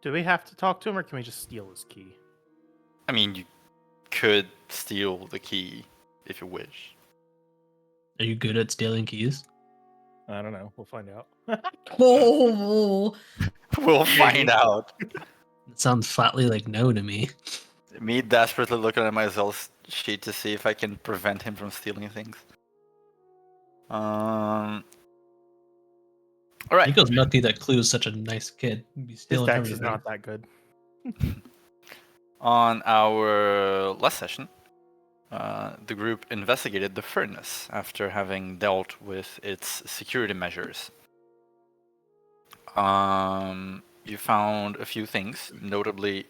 Do we have to talk to him, or can we just steal his key? I mean, you could steal the key if you wish. Are you good at stealing keys? I don't know. We'll find out. Oh, We'll find out. it sounds flatly like no to me. Me desperately looking at my Zell's sheet to see if I can prevent him from stealing things. All right. Nico's lucky that Clue is such a nice kid. He'd be His stealing dex everything. is not that good. On our last session, the group investigated the furnace after having dealt with its security measures. You found a few things, notably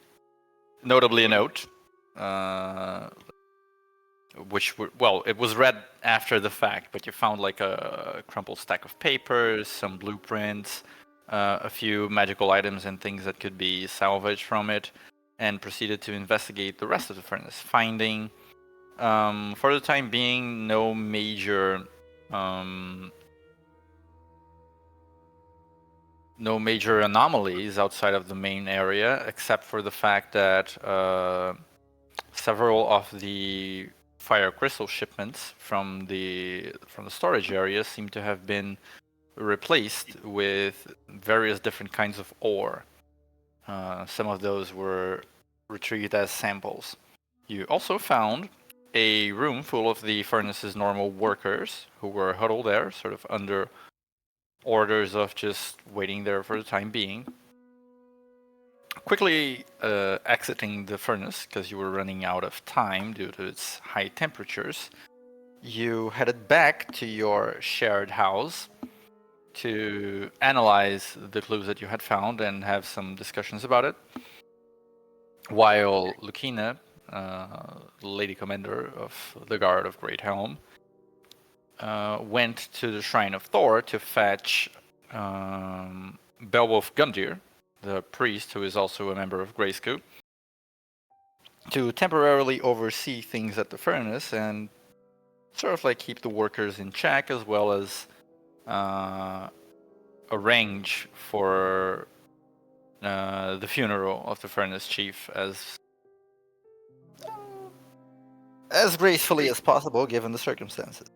a note, which were, well, it was read after the fact, but you found like a crumpled stack of papers, some blueprints, a few magical items and things that could be salvaged from it, and proceeded to investigate the rest of the furnace, finding, for the time being, no major anomalies outside of the main area, except for the fact that several of the fire crystal shipments from the storage area seem to have been replaced with various different kinds of ore. Some of those were retrieved as samples. You also found a room full of the furnace's normal workers who were huddled there, sort of under orders of just waiting there for the time being. Quickly exiting the furnace because you were running out of time due to its high temperatures, you headed back to your shared house to analyze the clues that you had found and have some discussions about it, while Lucina, Lady Commander of the Guard of Great Helm, went to the Shrine of Thor to fetch Beowulf Gundyr, the priest who is also a member of Grayscoop, to temporarily oversee things at the furnace and sort of like keep the workers in check, as well as arrange for the funeral of the furnace chief as gracefully as possible given the circumstances.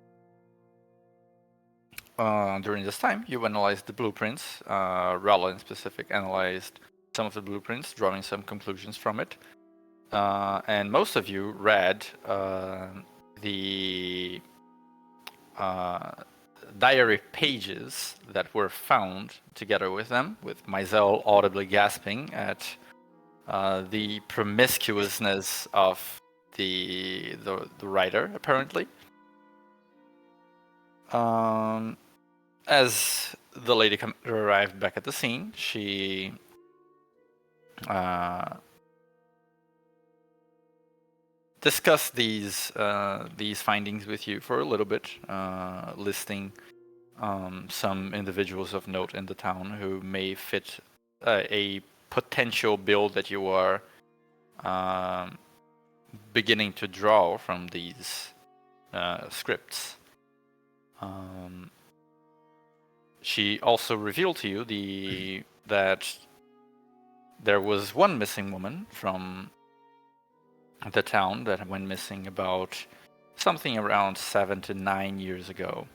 During this time, you analyzed the blueprints. Rala, in specific, analyzed some of the blueprints, drawing some conclusions from it. And most of you read the diary pages that were found together with them, with Mizell audibly gasping at the promiscuousness of the writer, apparently. As the lady arrived back at the scene, she discussed these findings with you for a little bit, listing some individuals of note in the town who may fit a potential build that you are beginning to draw from these scripts. She also revealed to you that there was one missing woman from the town that went missing about something around 7 to 9 years ago.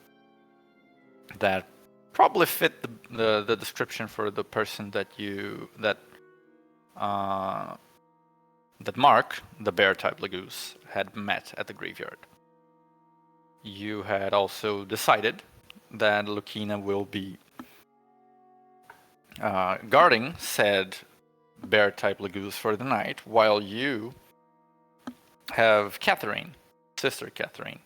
That probably fit the description for the person that Mark, the bear-type Lagoose, had met at the graveyard. You had also decided that Lucina will be guarding said bear-type Lagoose for the night, while you have Catherine, Sister Catherine,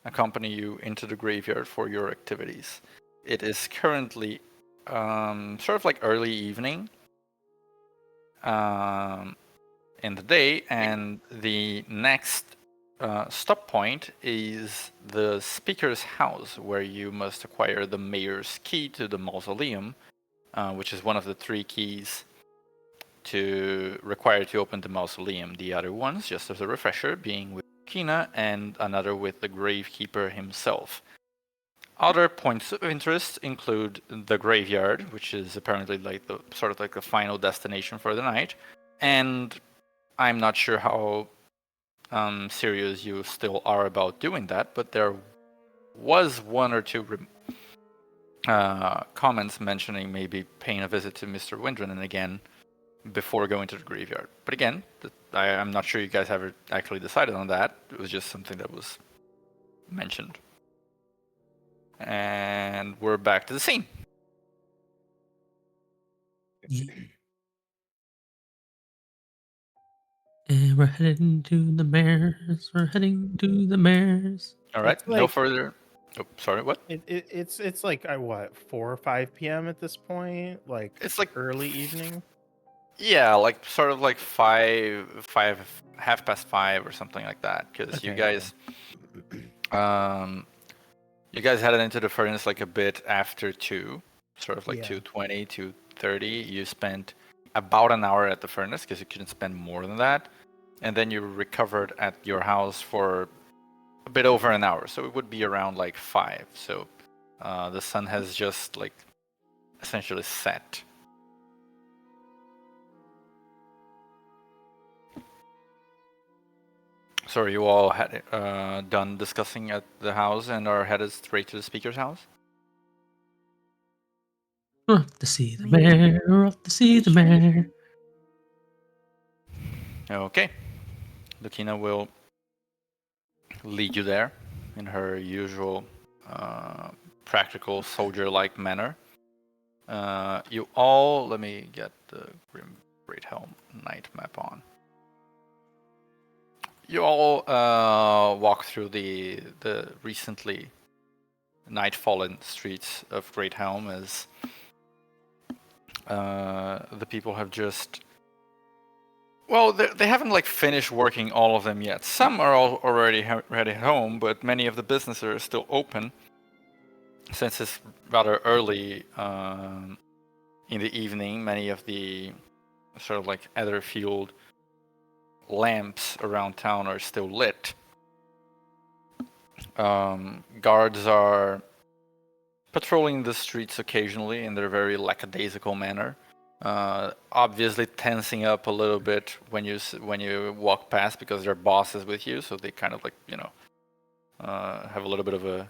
accompany you into the graveyard for your activities. It is currently sort of like early evening in the day, and the next stop point is the speaker's house, where you must acquire the mayor's key to the mausoleum, which is one of the 3 keys required to open the mausoleum. The other ones, just as a refresher, being with Kina and another with the gravekeeper himself. Other points of interest include the graveyard, which is apparently like the sort of like the final destination for the night, and I'm not sure how serious you still are about doing that, but there was one or two comments mentioning maybe paying a visit to Mr. Windren again before going to the graveyard. But again, I'm not sure you guys ever actually decided on that. It was just something that was mentioned. And we're back to the scene. And we're heading to the mares. We're heading to the mares. All right, It's no like- further. Oh, sorry, what? It's like what 4 or 5 p.m. at this point, like It's like early evening. Yeah, like sort of like 5:30 or something like that. Because you Okay, guys, you guys headed into the furnace like a bit after 2, sort of like Yeah. 2:20, 2:30. You spent about an hour at the furnace because you couldn't spend more than that, and then you recovered at your house for a bit over an hour. So it would be around like 5. So the sun has just like essentially set. So are you all done discussing at the house and are headed straight to the speaker's house? We're off to see the mare. We're off to see the mare. Okay. Lucina will lead you there in her usual practical soldier-like manner. You all, let me get the Great Helm Night map on. You all walk through the recently night-fallen streets of Great Helm as the people have just... Well, they haven't like finished working all of them yet. Some are already home, but many of the businesses are still open. Since it's rather early in the evening, many of the sort of like Etherfield lamps around town are still lit. Guards are patrolling the streets occasionally in their very lackadaisical manner. Obviously tensing up a little bit when you walk past because their boss is with you, so they kind of like have a little bit of a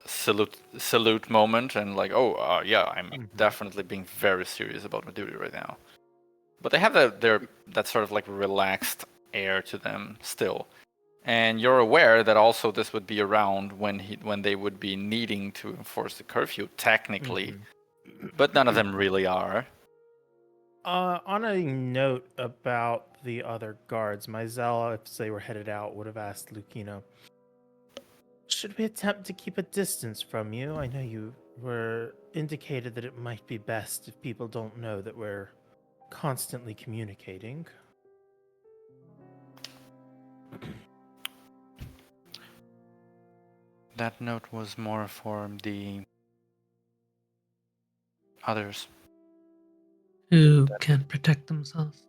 salute moment and like, yeah, I'm definitely being very serious about my duty right now. But they have that sort of like relaxed air to them still, and you're aware that also this would be around when they would be needing to enforce the curfew technically. But none of them really are. On a note about the other guards, Mizell, if they were headed out, would have asked Lucina, should we attempt to keep a distance from you? I know you were indicated that it might be best if people don't know that we're constantly communicating. That note was more for the others. Who can't protect themselves?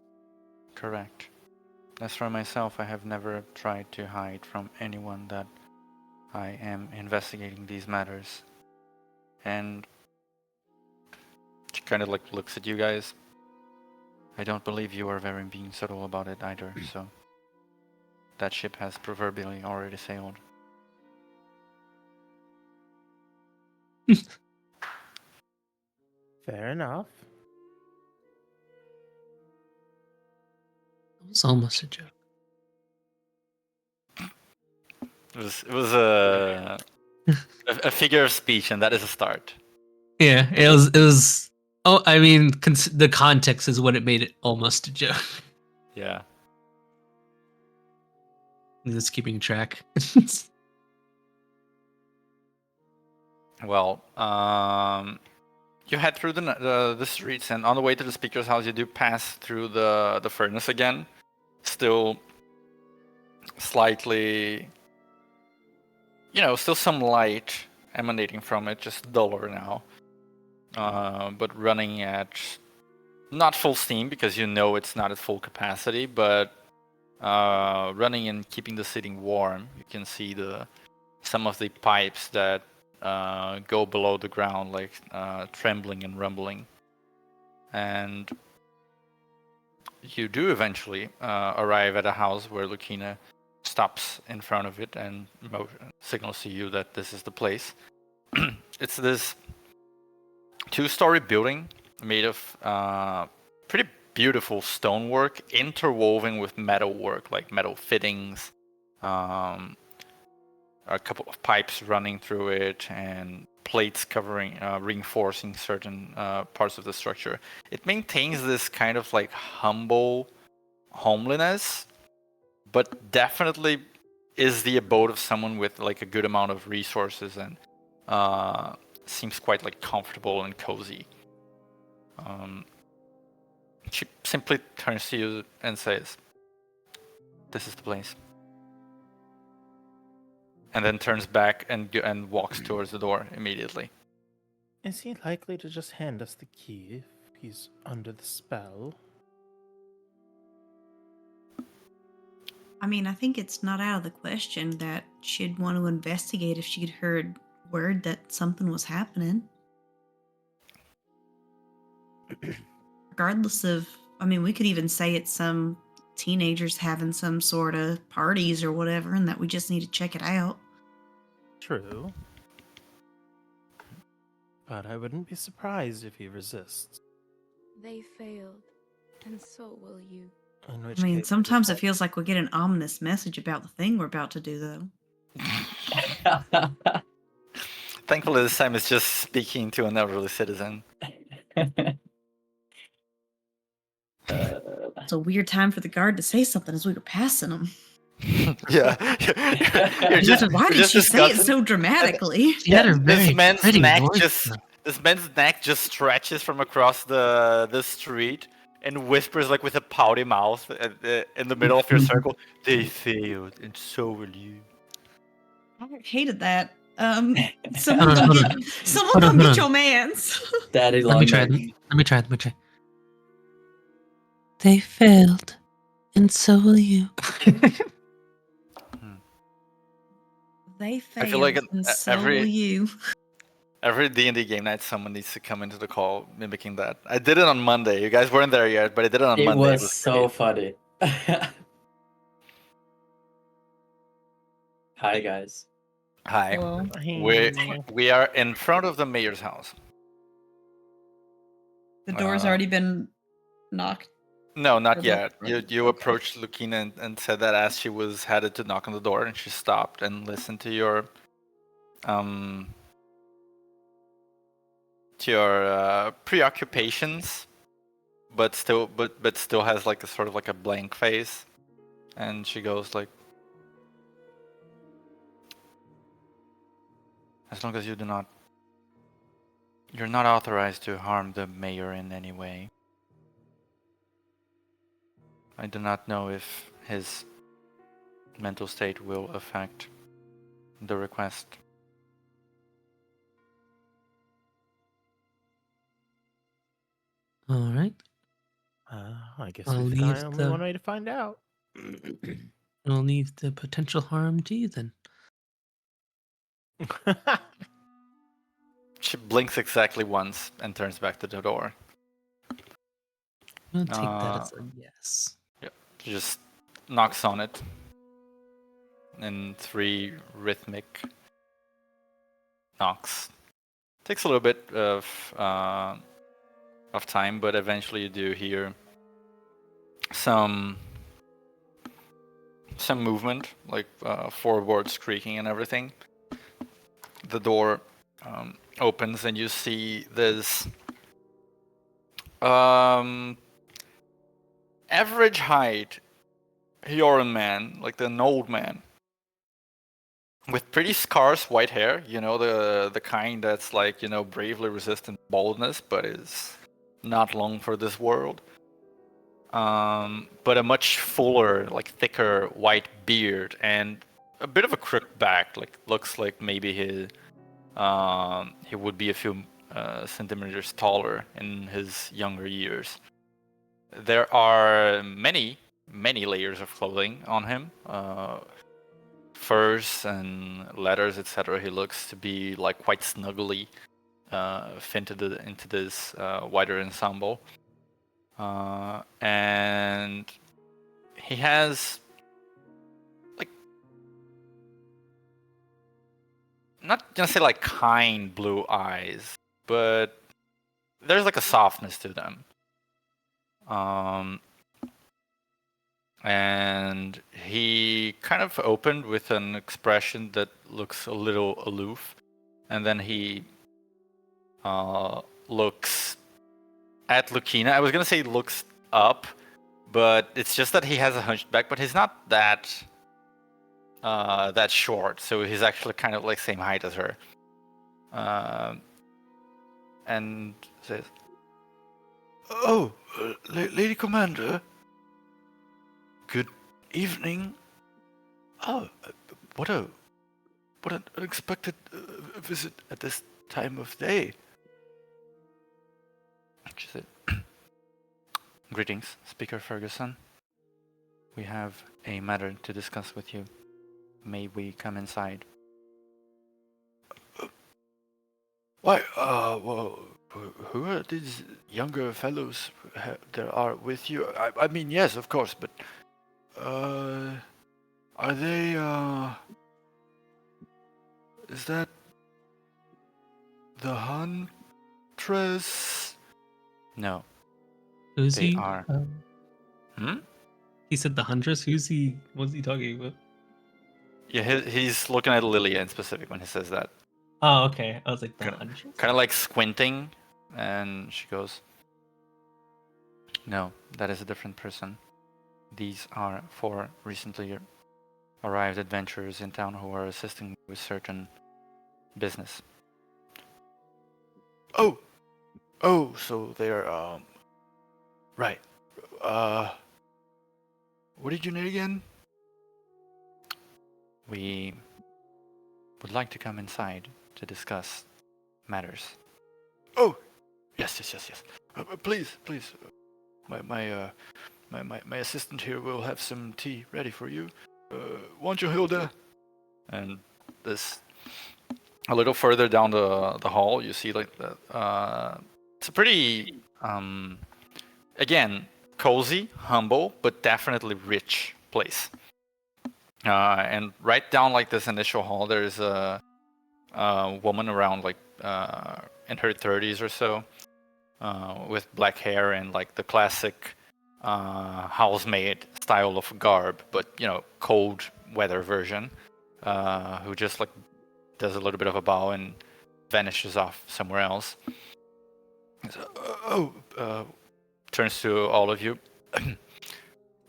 Correct. As for myself, I have never tried to hide from anyone that I am investigating these matters. And she kind of like looks at you guys. I don't believe you are very being subtle about it either, so that ship has proverbially already sailed. Fair enough. It was almost a joke. It was a figure of speech, and that is a start. Yeah, it was. It was. Oh, I mean, the context is what it made it almost a joke. Yeah. Just keeping track. Well, you head through the streets, and on the way to the speaker's house, you do pass through the furnace again. Still slightly, still some light emanating from it, just duller now. But running at not full steam because it's not at full capacity, but running and keeping the sitting warm. You can see some of the pipes that go below the ground, like trembling and rumbling. And you do eventually arrive at a house where Lucina stops in front of it and signals to you that this is the place. It's this 2-story building made of pretty beautiful stonework interwoven with metal work, like metal fittings, a couple of pipes running through it, and plates covering, reinforcing certain parts of the structure. It maintains this kind of like humble homeliness, but definitely is the abode of someone with like a good amount of resources and seems quite like comfortable and cozy. She simply turns to you and says, "This is the place." And then turns back and walks towards the door immediately. Is he likely to just hand us the key if he's under the spell? I mean, I think it's not out of the question that she'd want to investigate if she'd heard word that something was happening. Regardless of, I mean, we could even say it's some teenagers having some sort of parties or whatever, and that we just need to check it out. True. But I wouldn't be surprised if he resists. They failed, and so will you. In which I mean, case, sometimes it feels like we get an ominous message about the thing we're about to do, though. Thankfully, this time it's just speaking to an elderly citizen. It's a weird time for the guard to say something as we were passing him. Yeah. Why did she say it so dramatically? She had a very This man's pretty neck voice, though. just stretches from across the street and whispers like with a pouty mouth in the middle of your circle. They failed, and so will you. I hated that. Hold Someone on, come hold get, on. someone Hold on, come hold get on. your mans. Daddy Let long me try. neck. Let me try. They failed, and so will you. They I failed, feel like and so every- will you. Every D&D game night, someone needs to come into the call mimicking that. I did it on Monday. You guys weren't there yet, but I did it on It Monday. was so funny. Hi guys. Hi. Hello. We are in front of the mayor's house. The door's already been knocked. No, not Or yet. locked. You approached Lucina and said that as she was headed to knock on the door, and she stopped and listened to your preoccupations, but still has like a sort of like a blank face, and she goes like, "As long as you're not authorized to harm the mayor in any way. I do not know if his mental state will affect the request." All right. I guess I'll we've leave got only the- one way to find out. I'll leave the potential harm to you then. She blinks exactly once and turns back to the door. We'll take that as a yes. She just knocks on it in 3 rhythmic knocks. Takes a little bit of time, but eventually you do hear some movement, like floorboards creaking and everything. The door opens and you see this average height Hioran man, like an old man, with pretty scarce white hair, you know, the kind that's like, you know, bravely resistant baldness, but is not long for this world. But a much fuller, like thicker white beard and a bit of a crooked back, like looks like maybe he would be a few centimeters taller in his younger years. There are many layers of clothing on him, furs and leathers, etc., he looks to be like quite snuggly fitted into this wider ensemble. And he has like, not gonna say like kind blue eyes, but there's like a softness to them. And he kind of opened with an expression that looks a little aloof, and then he looks at Lucina. I was gonna say looks up, but it's just that he has a hunched back, but he's not that that short, so he's actually kind of like same height as her. And says, "Oh, Lady Commander, good evening. Oh, what an unexpected visit at this time of day." She said, "Greetings, Speaker Ferguson. We have a matter to discuss with you. May we come inside?" "Why, well, who are these younger fellows that are with you? I mean, yes, of course, but, are they, is that the Huntress?" "No, Who's they he? are." Hmm? He said the Huntress. Who's he? What's he talking about? Yeah, he's looking at Lily in specific when he says that. Oh, okay. I was like the Kind Huntress. of like squinting, and she goes, "No, that is a different person. These are 4 recently arrived adventurers in town who are assisting me with certain business." "Oh, so they're right. What did you need again?" "We would like to come inside to discuss matters." "Oh, yes. Please. My assistant here will have some tea ready for you. Won't you, Hilda?" And this, a little further down the hall, you see like the it's a pretty again cozy, humble, but definitely rich place. And right down like this initial hall, there's a woman around like in her 30s or so, with black hair and like the classic housemaid style of garb, but cold weather version, who just like does a little bit of a bow and vanishes off somewhere else. So, turns to all of you.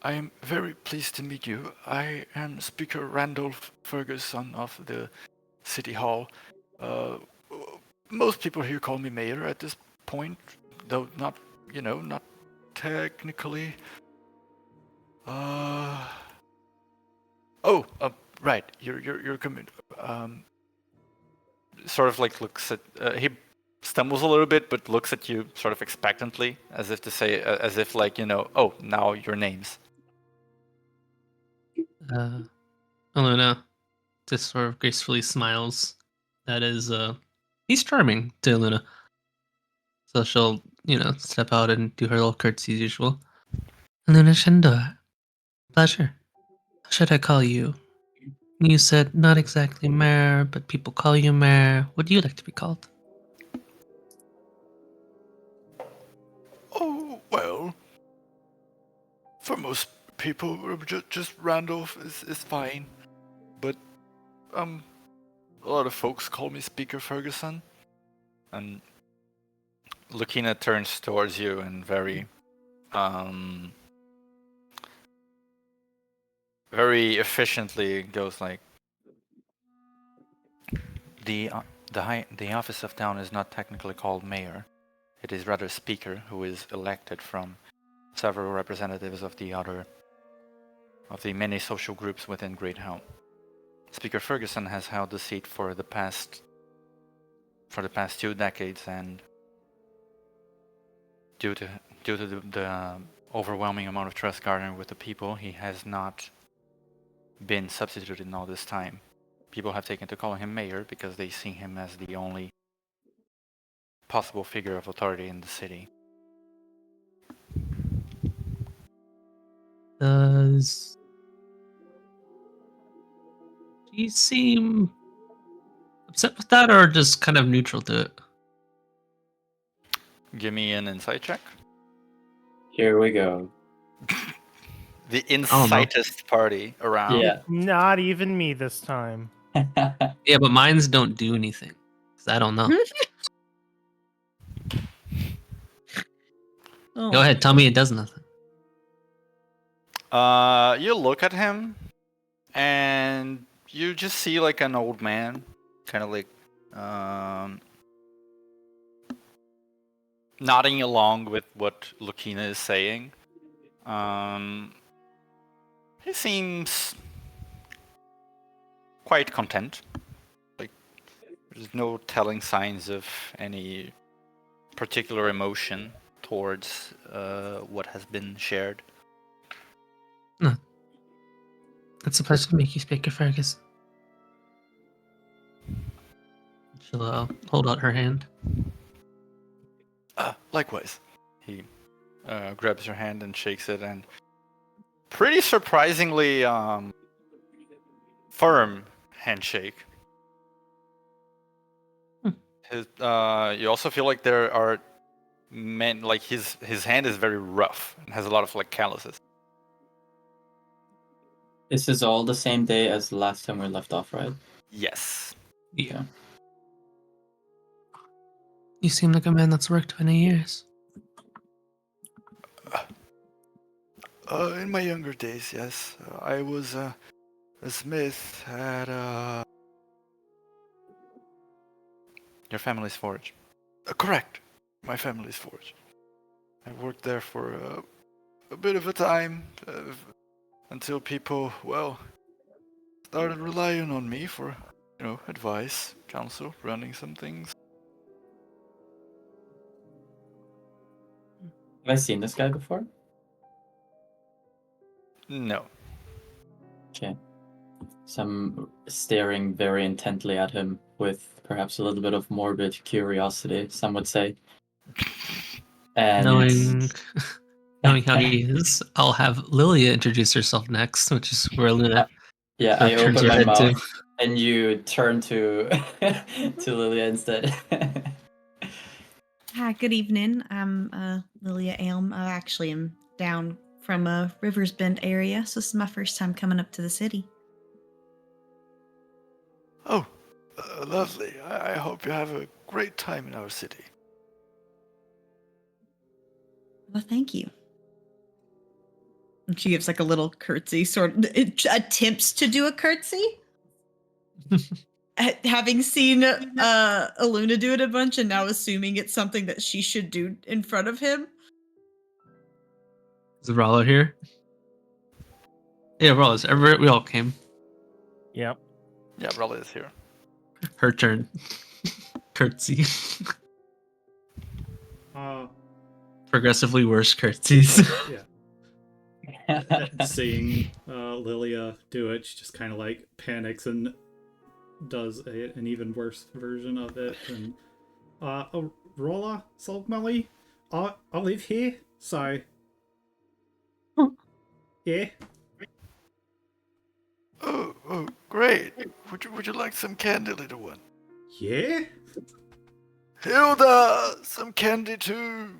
"I am very pleased to meet you. I am Speaker Randolph Ferguson of the City Hall. Most people here call me Mayor at this point, though not technically. Right. You're coming." Sort of like looks at he stumbles a little bit, but looks at you sort of expectantly, as if to say, as if like "Oh, now your names." Aluna just sort of gracefully smiles. That is, he's charming to Luna. So she'll, step out and do her little curtsy as usual. Luna Shindo, pleasure. How should I call you? You said not exactly Mare, but people call you Mare. Would you like to be called? "Oh, well, for most people, just Randolph is fine, but a lot of folks call me Speaker Ferguson." And Lucina turns towards you and very efficiently goes like, the office of town is not technically called mayor. It is rather speaker, who is elected from several representatives of the many social groups within Great Helm. Speaker Ferguson has held the seat for the past 2 decades, and due to the overwhelming amount of trust garnered with the people, he has not been substituted in all this time. People have taken to calling him mayor because they see him as the only possible figure of authority in the city. Does she seem upset with that, or just kind of neutral to it? Give me an insight check. Here we go. The know. insightist party around. Yeah. Not even me this time. Yeah, but mines don't do anything. 'Cause I don't know. Oh, Go ahead, tell me it does nothing. You look at him, and you just see like an old man, kind of like nodding along with what Lucina is saying. He seems quite content. Like, there's no telling signs of any particular emotion towards what has been shared. It's supposed to make you speak, Fergus. She'll hold out her hand. Likewise. He grabs your hand and shakes it, and pretty surprisingly firm handshake. You also feel like there are men, like his hand is very rough and has a lot of like calluses. This is all the same day as the last time we left off, right? Yes. Yeah. You seem like a man that's worked 20 years. In my younger days, yes. I was a smith at your family's forge. Correct. My family's forge. I worked there for a bit of a time until people, well, started relying on me for, advice, counsel, running some things. Have I seen this guy before? No. Okay. So I'm staring very intently at him with perhaps a little bit of morbid curiosity, some would say. And Knowing how he is, I'll have Lilia introduce herself next, which is where Luna yeah, sort I of turns open her my head mouth to. and you turn to to Lilia instead. Hi, good evening. I'm Lilia Elm. I actually am down from Rivers Bend area, so this is my first time coming up to the city. Oh, lovely. I hope you have a great time in our city. Well, thank you. And she gives like a little curtsy, sort of attempts to do a curtsy. Having seen Aluna do it a bunch and now assuming it's something that she should do in front of him. Is Rollo here? Yeah, Rollo's. We all came. Yep. Yeah, Raleigh is here. Her turn. Curtsy. Progressively worse curtsies. Yeah. Seeing Lilia do it, she just kind of like panics and does an even worse version of it. And Rolla, Saltmelly, I live here, so yeah. Oh, great. Would you like some candy, little one? Yeah? Hilda, some candy too.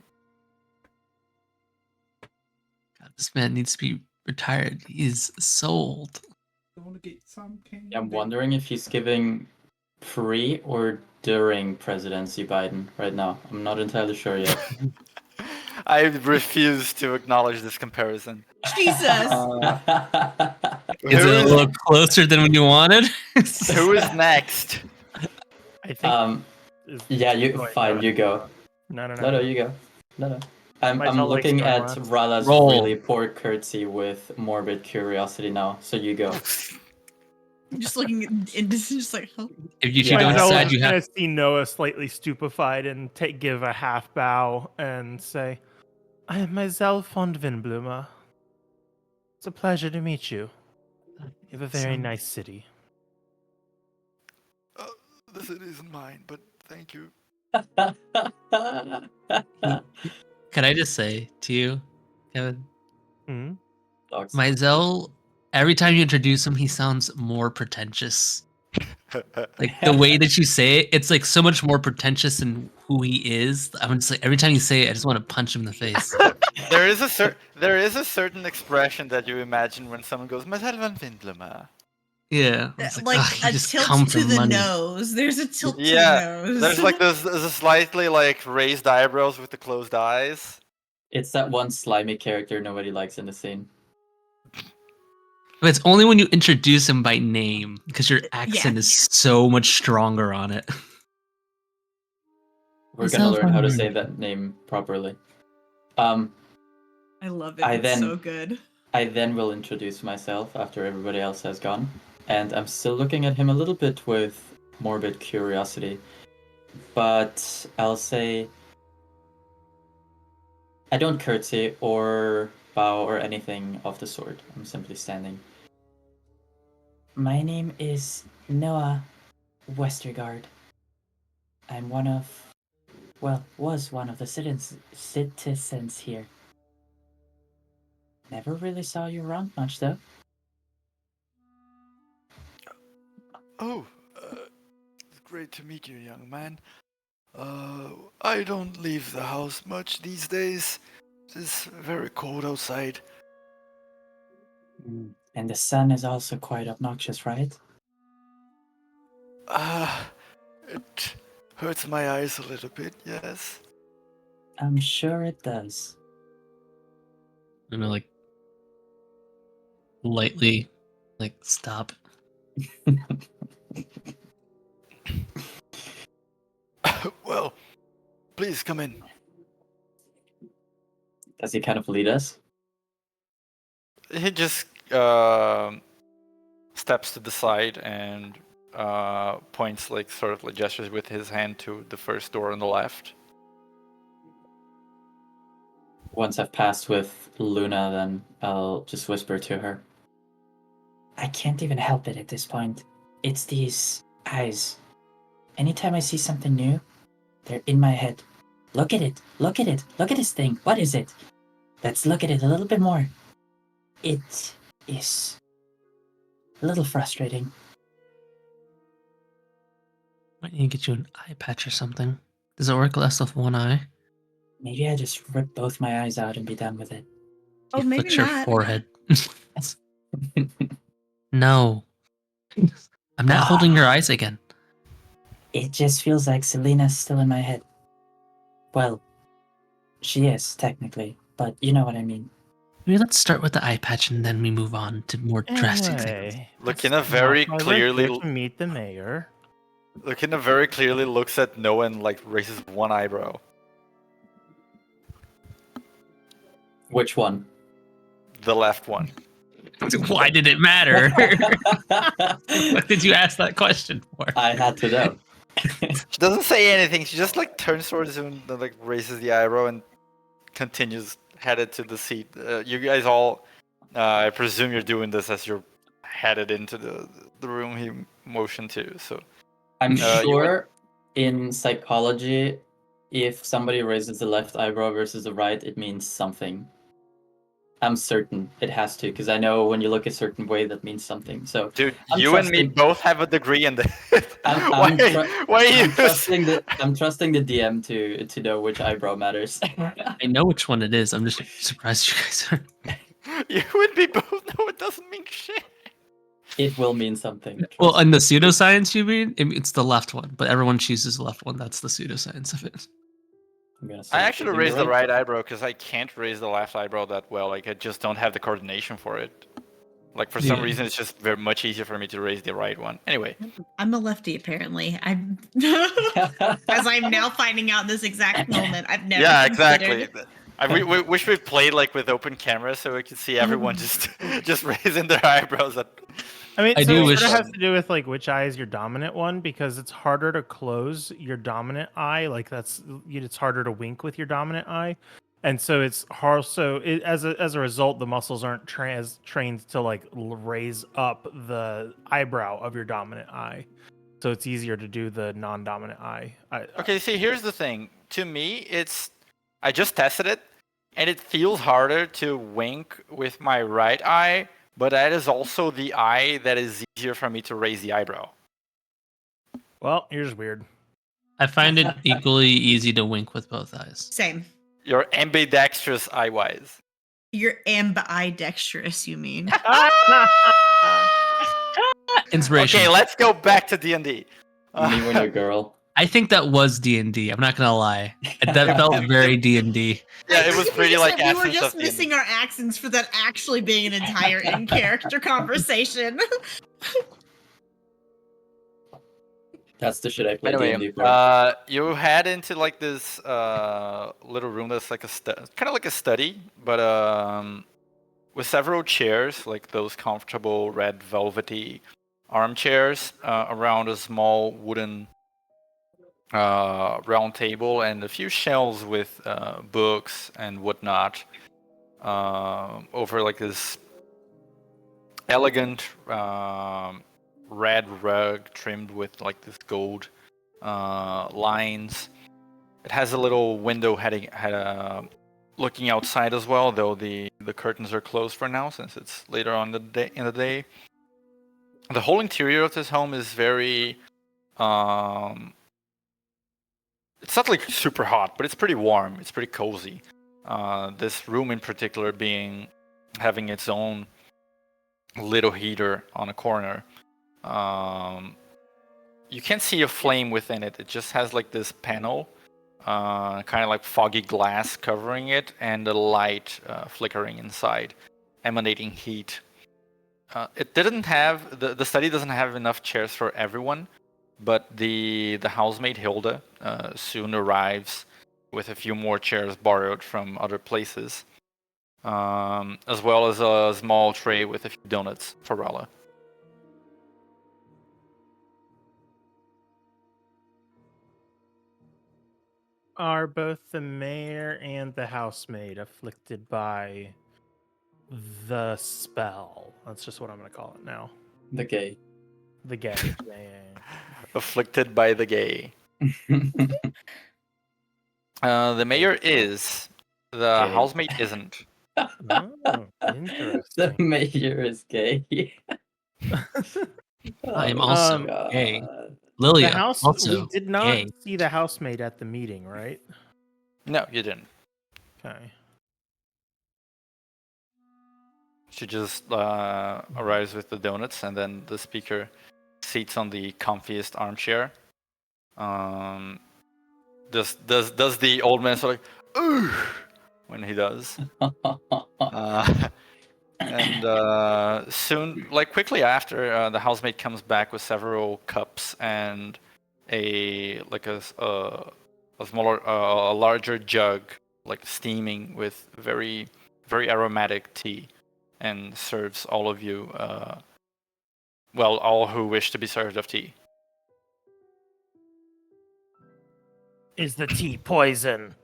God, this man needs to be retired. He's so old. I want to get some candy. Yeah, I'm wondering if he's giving pre or during presidency Biden right now. I'm not entirely sure yet. I refuse to acknowledge this comparison. Jesus! Is it a little closer than you wanted? Who is next? I think. Yeah, you fine. You go. No. No, you go. No. I'm Myself likes looking going at last. Rala's Roll. really poor curtsy with morbid curiosity now. So you go. Just looking into just like, oh. If you Yeah. don't Myself decide is you gonna have, see Noah slightly stupefied and give a half bow and say, "I am myself von Windblumer. It's a pleasure to meet you." You have a very Sounds- nice city. The city isn't mine, but thank you. Can I just say to you, Kevin, Hmm? Dogs. Mizell, every time you introduce him, he sounds more pretentious. Like the way that you say it, it's like so much more pretentious than who he is. I'm just like every time you say it, I just want to punch him in the face. There is a certain expression that you imagine when someone goes, "Maar van Vindlema." Yeah, it's Like "Ugh, you a just tilt come to for the money." nose. There's a tilt to the Yeah, nose. there's like there's a slightly like raised eyebrows with the closed eyes. It's that one slimy character nobody likes in the scene. But it's only when you introduce him by name because your accent Yeah. is so much stronger on it. We're Is gonna that learn how to fun? say that name properly. I love it. I It's then- so good. I then will introduce myself after everybody else has gone, and I'm still looking at him a little bit with morbid curiosity. But I'll say I don't curtsy or bow or anything of the sort. I'm simply standing. My name is Noah Westergaard. I'm was one of the citizens here. Never really saw you around much, though. Oh, it's great to meet you, young man. I don't leave the house much these days. It's very cold outside. And the sun is also quite obnoxious, right? It hurts my eyes a little bit, yes. I'm sure it does. I'm gonna like lightly like stop. Well, please come in. Does he kind of lead us? He just steps to the side and points, like sort of like gestures with his hand to the first door on the left. Once I've passed with Luna, then I'll just whisper to her. I can't even help it at this point. It's these eyes. Anytime I see something new, they're in my head. Look at it. Look at it. Look at this thing. What is it? Let's look at it a little bit more. It is a little frustrating. Might need to get you an eye patch or something. Does it work less with one eye? Maybe I just rip both my eyes out and be done with it. Oh, You maybe fix your not. forehead. No. I'm not holding your eyes again. It just feels like Selena's still in my head. Well, she is, technically, but you know what I mean. Maybe let's start with the eye patch and then we move on to more drastic things. Anyway, Looking very that's why we're clearly, here to meet the mayor. Looking very clearly looks at Noah and like raises one eyebrow. Which one? The left one. Why did it matter? What did you ask that question for? I had to know. She doesn't say anything. She just like turns towards him and like raises the eyebrow and continues headed to the seat. You guys all, I presume you're doing this as you're headed into the room he motioned to. So I'm you sure in psychology, if somebody raises the left eyebrow versus the right, it means something. I'm certain it has to, because I know when you look a certain way, that means something. So, dude, I'm you and me trusting- both have a degree in this. I'm why are you? I'm trusting the DM to know which eyebrow matters. I know which one it is. I'm just surprised you guys are. You and me both know it doesn't mean shit. It will mean something. Well, in the pseudoscience, you mean? It's the left one, but everyone chooses the left one. That's the pseudoscience of it. I'm gonna I start actually choosing raised the right eyebrow because I can't raise the left eyebrow that well. Like I just don't have the coordination for it. Like for some Yeah. reason, it's just very much easier for me to raise the right one. Anyway, I'm a lefty, apparently. As I'm now finding out this exact moment, I've never yeah, considered. exactly. We wish we played like with open cameras so we could see everyone just raising their eyebrows. I mean, I so do it wish- sort of has to do with like which eye is your dominant one because it's harder to close your dominant eye. Like it's harder to wink with your dominant eye. And so it's hard. So as a result, the muscles aren't trained to like raise up the eyebrow of your dominant eye. So it's easier to do the non-dominant eye. Okay, see, here's the thing. To me, I just tested it, and it feels harder to wink with my right eye, but that is also the eye that is easier for me to raise the eyebrow. Well, you're just weird. I find it equally easy to wink with both eyes. Same. You're ambidextrous eye-wise. You're ambidextrous, you mean? Inspiration. Okay, let's go back to D&D. Me when you're a girl. I think that was D&D. I'm not gonna lie. That felt very D&D. Yeah, it was pretty like we were essence just of D&D. missing our accents for that actually being an entire in-character conversation. That's the shit I play Anyway, D&D for. you head into like this little room that's like kind of like a study, but with several chairs, like those comfortable red velvety armchairs around a small wooden round table and a few shelves with books and whatnot over like this elegant red rug trimmed with like this gold lines. It has a little window looking outside as well, though the curtains are closed for now since it's later on in the day. The whole interior of this home is very it's not like super hot, but it's pretty warm. It's pretty cozy. This room in particular having its own little heater on a corner. You can't see a flame within it. It just has like this panel, kind of like foggy glass covering it, and a light flickering inside, emanating heat. It didn't have the study doesn't have enough chairs for everyone, but the housemaid Hilda soon arrives with a few more chairs borrowed from other places, as well as a small tray with a few donuts for Rala. Are both the mayor and the housemaid afflicted by the spell? That's just what I'm going to call it now. The gay. The gay. Yeah. Afflicted by the gay. The mayor is. The Gay. housemaid isn't. Oh, The interesting. mayor is gay. I am Oh, also God. gay. The Lilia house. also We did not gay. see the housemaid at the meeting, right? No, you didn't. Okay. She just arrives with the donuts, and then the speaker seats on the comfiest armchair. Does the old man sort of ooh when he does? And soon, like quickly after, the housemaid comes back with several cups and a larger jug, like steaming with very very aromatic tea, and serves all of you, all who wish to be served of tea. Is the tea poison?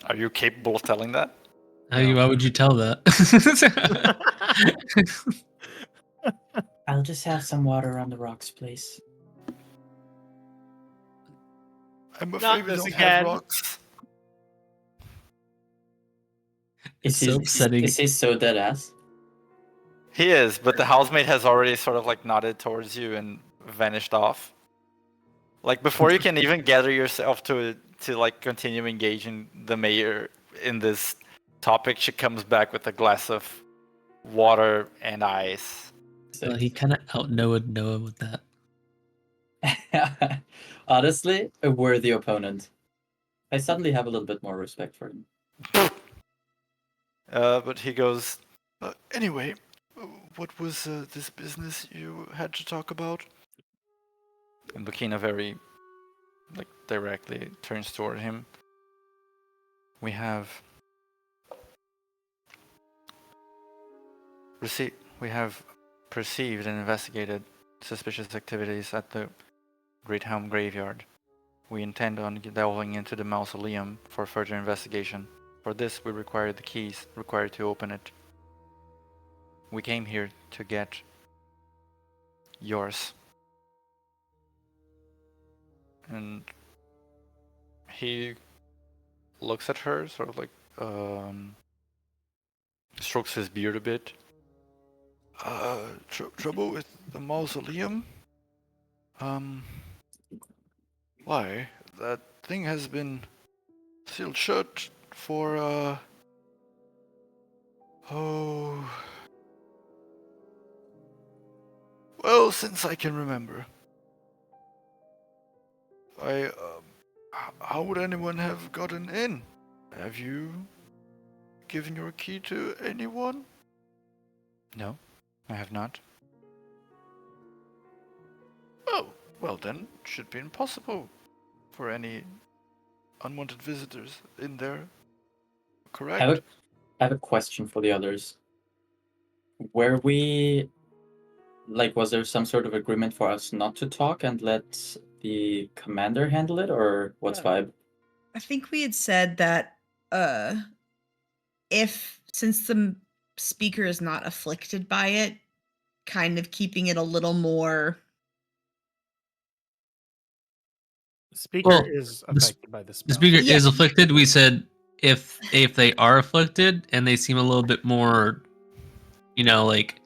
Are you capable of telling that? Why would you tell that? I'll just have some water on the rocks, please. I'm Not afraid we this don't again. have rocks. It's so upsetting. Is he so dead ass? He is, but the housemaid has already sort of like nodded towards you and vanished off. Like before you can even gather yourself to like continue engaging the mayor in this topic, she comes back with a glass of water and ice. Well, he kind of outknowed Noah with that. Honestly, a worthy opponent. I suddenly have a little bit more respect for him. But he goes, anyway, what was this business you had to talk about? And Lucina very, like, directly turns toward him. We have perceived and investigated suspicious activities at the Great Helm Graveyard. We intend on delving into the mausoleum for further investigation. For this, we require the keys required to open it. We came here to get yours. And he looks at her, sort of like, strokes his beard a bit. Trouble with the mausoleum? Why? That thing has been sealed shut for, well, since I can remember. How would anyone have gotten in? Have you given your key to anyone? No, I have not. Oh, well then, it should be impossible for any unwanted visitors in there. Correct? I have a question for the others. Were we like, was there some sort of agreement for us not to talk and let the commander handle it, or what's vibe? I think we had said that if since the speaker is not afflicted by it, kind of keeping it a little more. Speaker Well, is the s- affected by the The spell. speaker Yeah. is afflicted. We said if they are afflicted and they seem a little bit more, like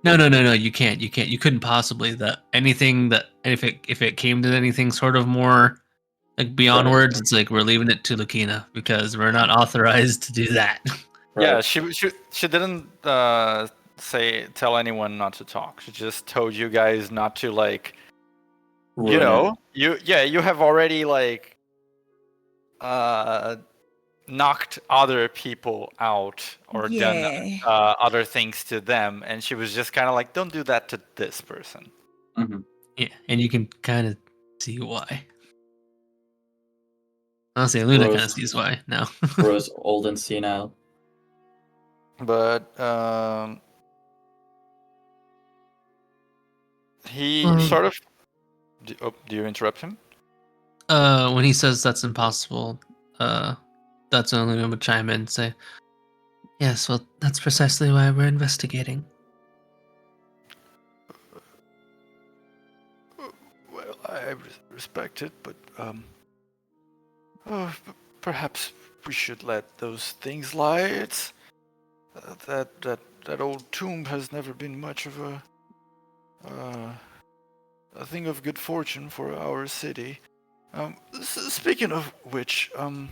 no, you can't, you couldn't possibly. That anything that if it came to anything sort of more like beyond Right. words, it's like we're leaving it to Lucina because we're not authorized to do that. Yeah, Right. she didn't tell anyone not to talk. She just told you guys not to Ruin it. you have already knocked other people out or done Yeah. other things to them, and she was just kind of like, don't do that to this person. Mhm. Yeah, and you can kind of see why. Honestly, Luna kind of Rose, sees why now. Rose, old and senile. But he Um, sort of. Do you interrupt him? When he says that's impossible, that's when Luna would chime in and say, "Yes, well, that's precisely why we're investigating." Well, I respect it, but perhaps we should let those things lie. It's that old tomb has never been much of a thing of good fortune for our city. Speaking of which, Can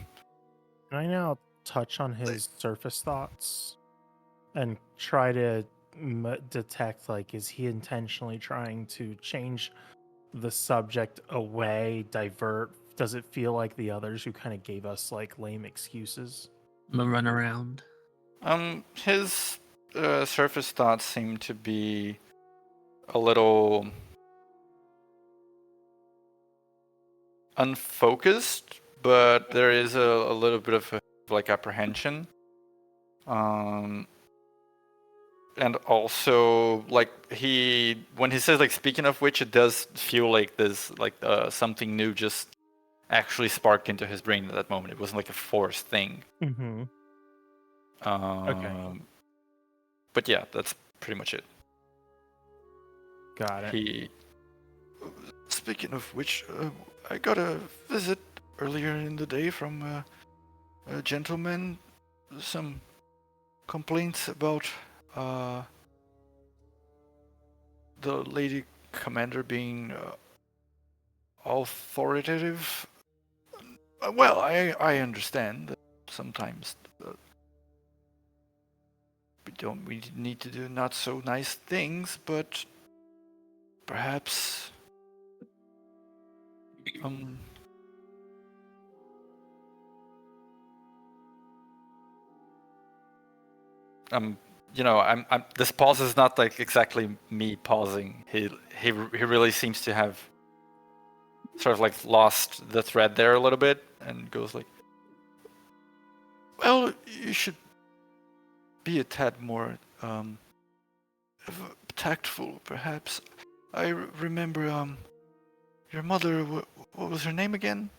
I now touch on his surface thoughts and try to detect, like, is he intentionally trying to change the subject away, divert? Does it feel like the others who kind of gave us like lame excuses? I'm gonna run around. his surface thoughts seem to be a little unfocused, but there is a little bit of apprehension. And also when he says speaking of which, it does feel like there's something new just actually sparked into his brain at that moment. It wasn't like a forced thing. Mm-hmm. Okay. But yeah, that's pretty much it. Got it. Speaking of which, I got a visit earlier in the day from a gentleman. Some complaints about the lady commander being authoritative. Well, I understand that sometimes we need to do not so nice things, but perhaps I'm this pause is not exactly me pausing. He really seems to have sort of lost the thread there a little bit and goes well, you should be a tad more tactful, perhaps. I remember your mother. What was her name again?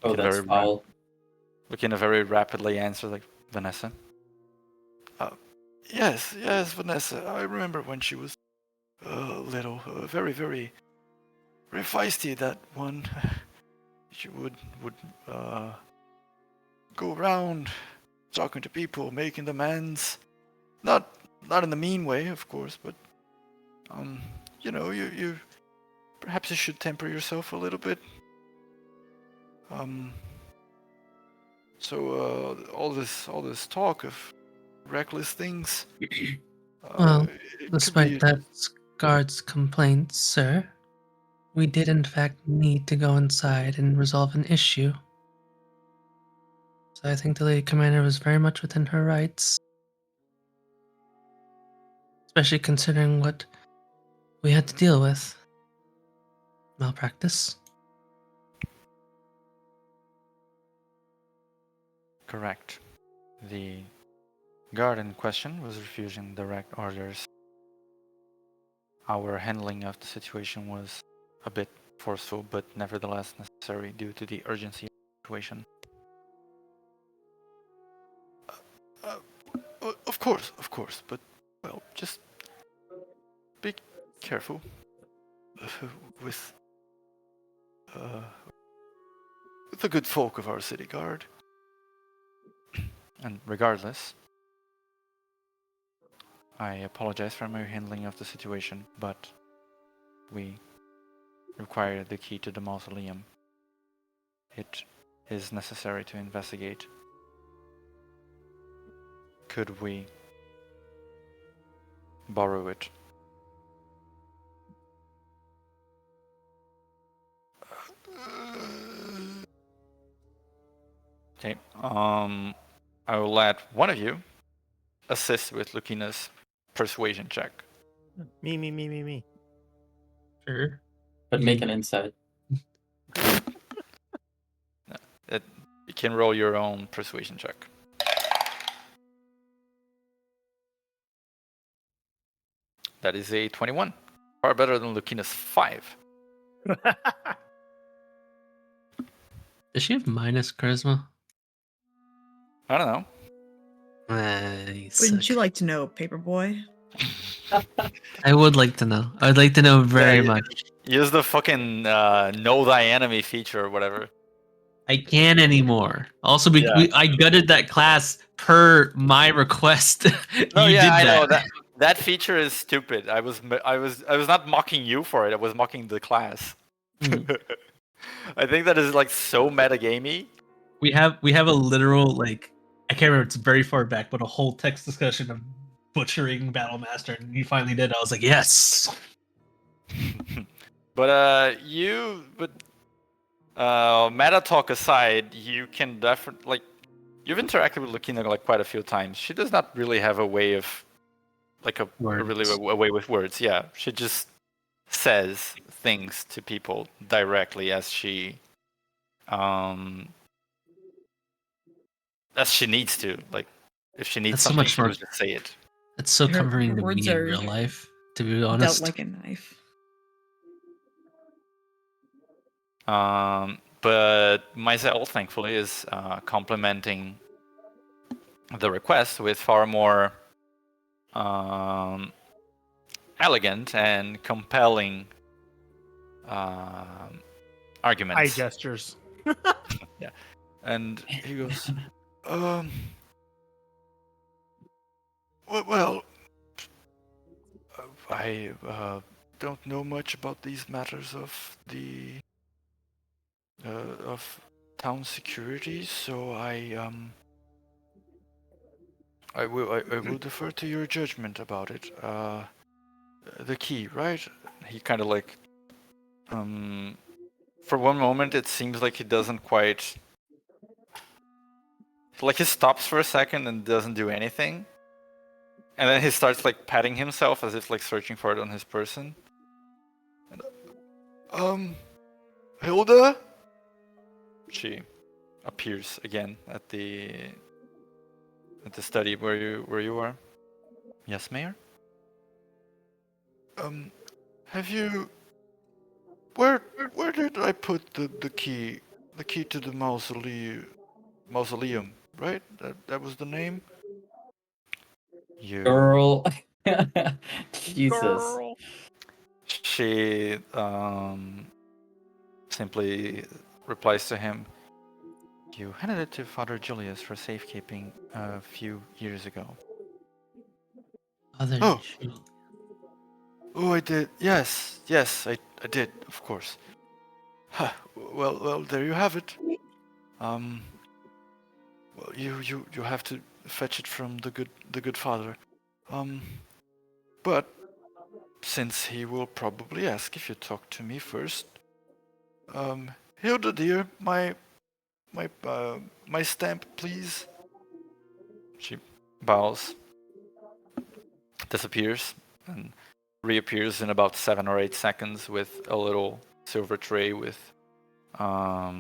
Oh, that's foul. Lucina very rapidly answers, like, Vanessa. Yes, Vanessa. I remember when she was little, very, very, very feisty. That one, she would go around talking to people, making demands. Not in the mean way, of course, but you perhaps you should temper yourself a little bit. So all this talk of reckless things. Well, It could despite be. that guard's complaints, sir, we did in fact need to go inside and resolve an issue. So I think the Lady Commander was very much within her rights. Especially considering what we had to deal with. Malpractice. Correct. The guard in question was refusing direct orders. Our handling of the situation was a bit forceful, but nevertheless necessary due to the urgency of the situation. Of course, but, well, just be careful with the good folk of our city guard. And regardless, I apologize for my handling of the situation, but we require the key to the mausoleum. It is necessary to investigate. Could we borrow it? Okay. I will let one of you assist with Lucina's persuasion check. Me. Sure. But make an insight. You can roll your own persuasion check. That is a 21. Far better than Lucina's 5. Does she have minus charisma? I don't know. Wouldn't you like to know, Paperboy? I would like to know. I would like to know very Yeah, much. Use the fucking know thy enemy feature or whatever. I can't anymore. Also, Yeah. I gutted that class per my request. No, You yeah, did I know that. that feature is stupid. I was not mocking you for it. I was mocking the class. I think that is like so metagamey. We have a literal, like, I can't remember, it's very far back, but a whole text discussion of butchering Battlemaster, and you finally did. I was like, yes. But meta talk aside, you can definitely, like, you've interacted with Lucina like quite a few times. She does not really have a way of, like, a way with words. Yeah, she just says things to people directly as she needs to. Like, if she needs That's so something, much she more. will just say it. It's so Her comforting to me words in are real life, to be Dealt honest. like a knife. But Myzel, thankfully, is complementing the request with far more elegant and compelling arguments. Eye gestures. Yeah, and he goes, well, I don't know much about these matters of the of town security, so I will defer to your judgment about it. The key, right? He kind of like, for one moment, it seems like he doesn't quite, like, he stops for a second and doesn't do anything, and then he starts like patting himself as if like searching for it on his person. And, Hilda? She appears again at the study where you are. Yes, Mayor? Have you... Where did I put the key to the mausoleum, right? That was the name. You Girl. Jesus. girl. She simply replies to him. You handed it to Father Julius for safekeeping a few years ago. Other Oh. Julius. Oh, I did. Yes, I did, of course. Huh. Well, there you have it. Well, you have to fetch it from the good father. But since he will probably ask if you talk to me first, Hilda dear, my stamp, please. She bows, disappears, and reappears in about 7 or 8 seconds with a little silver tray with a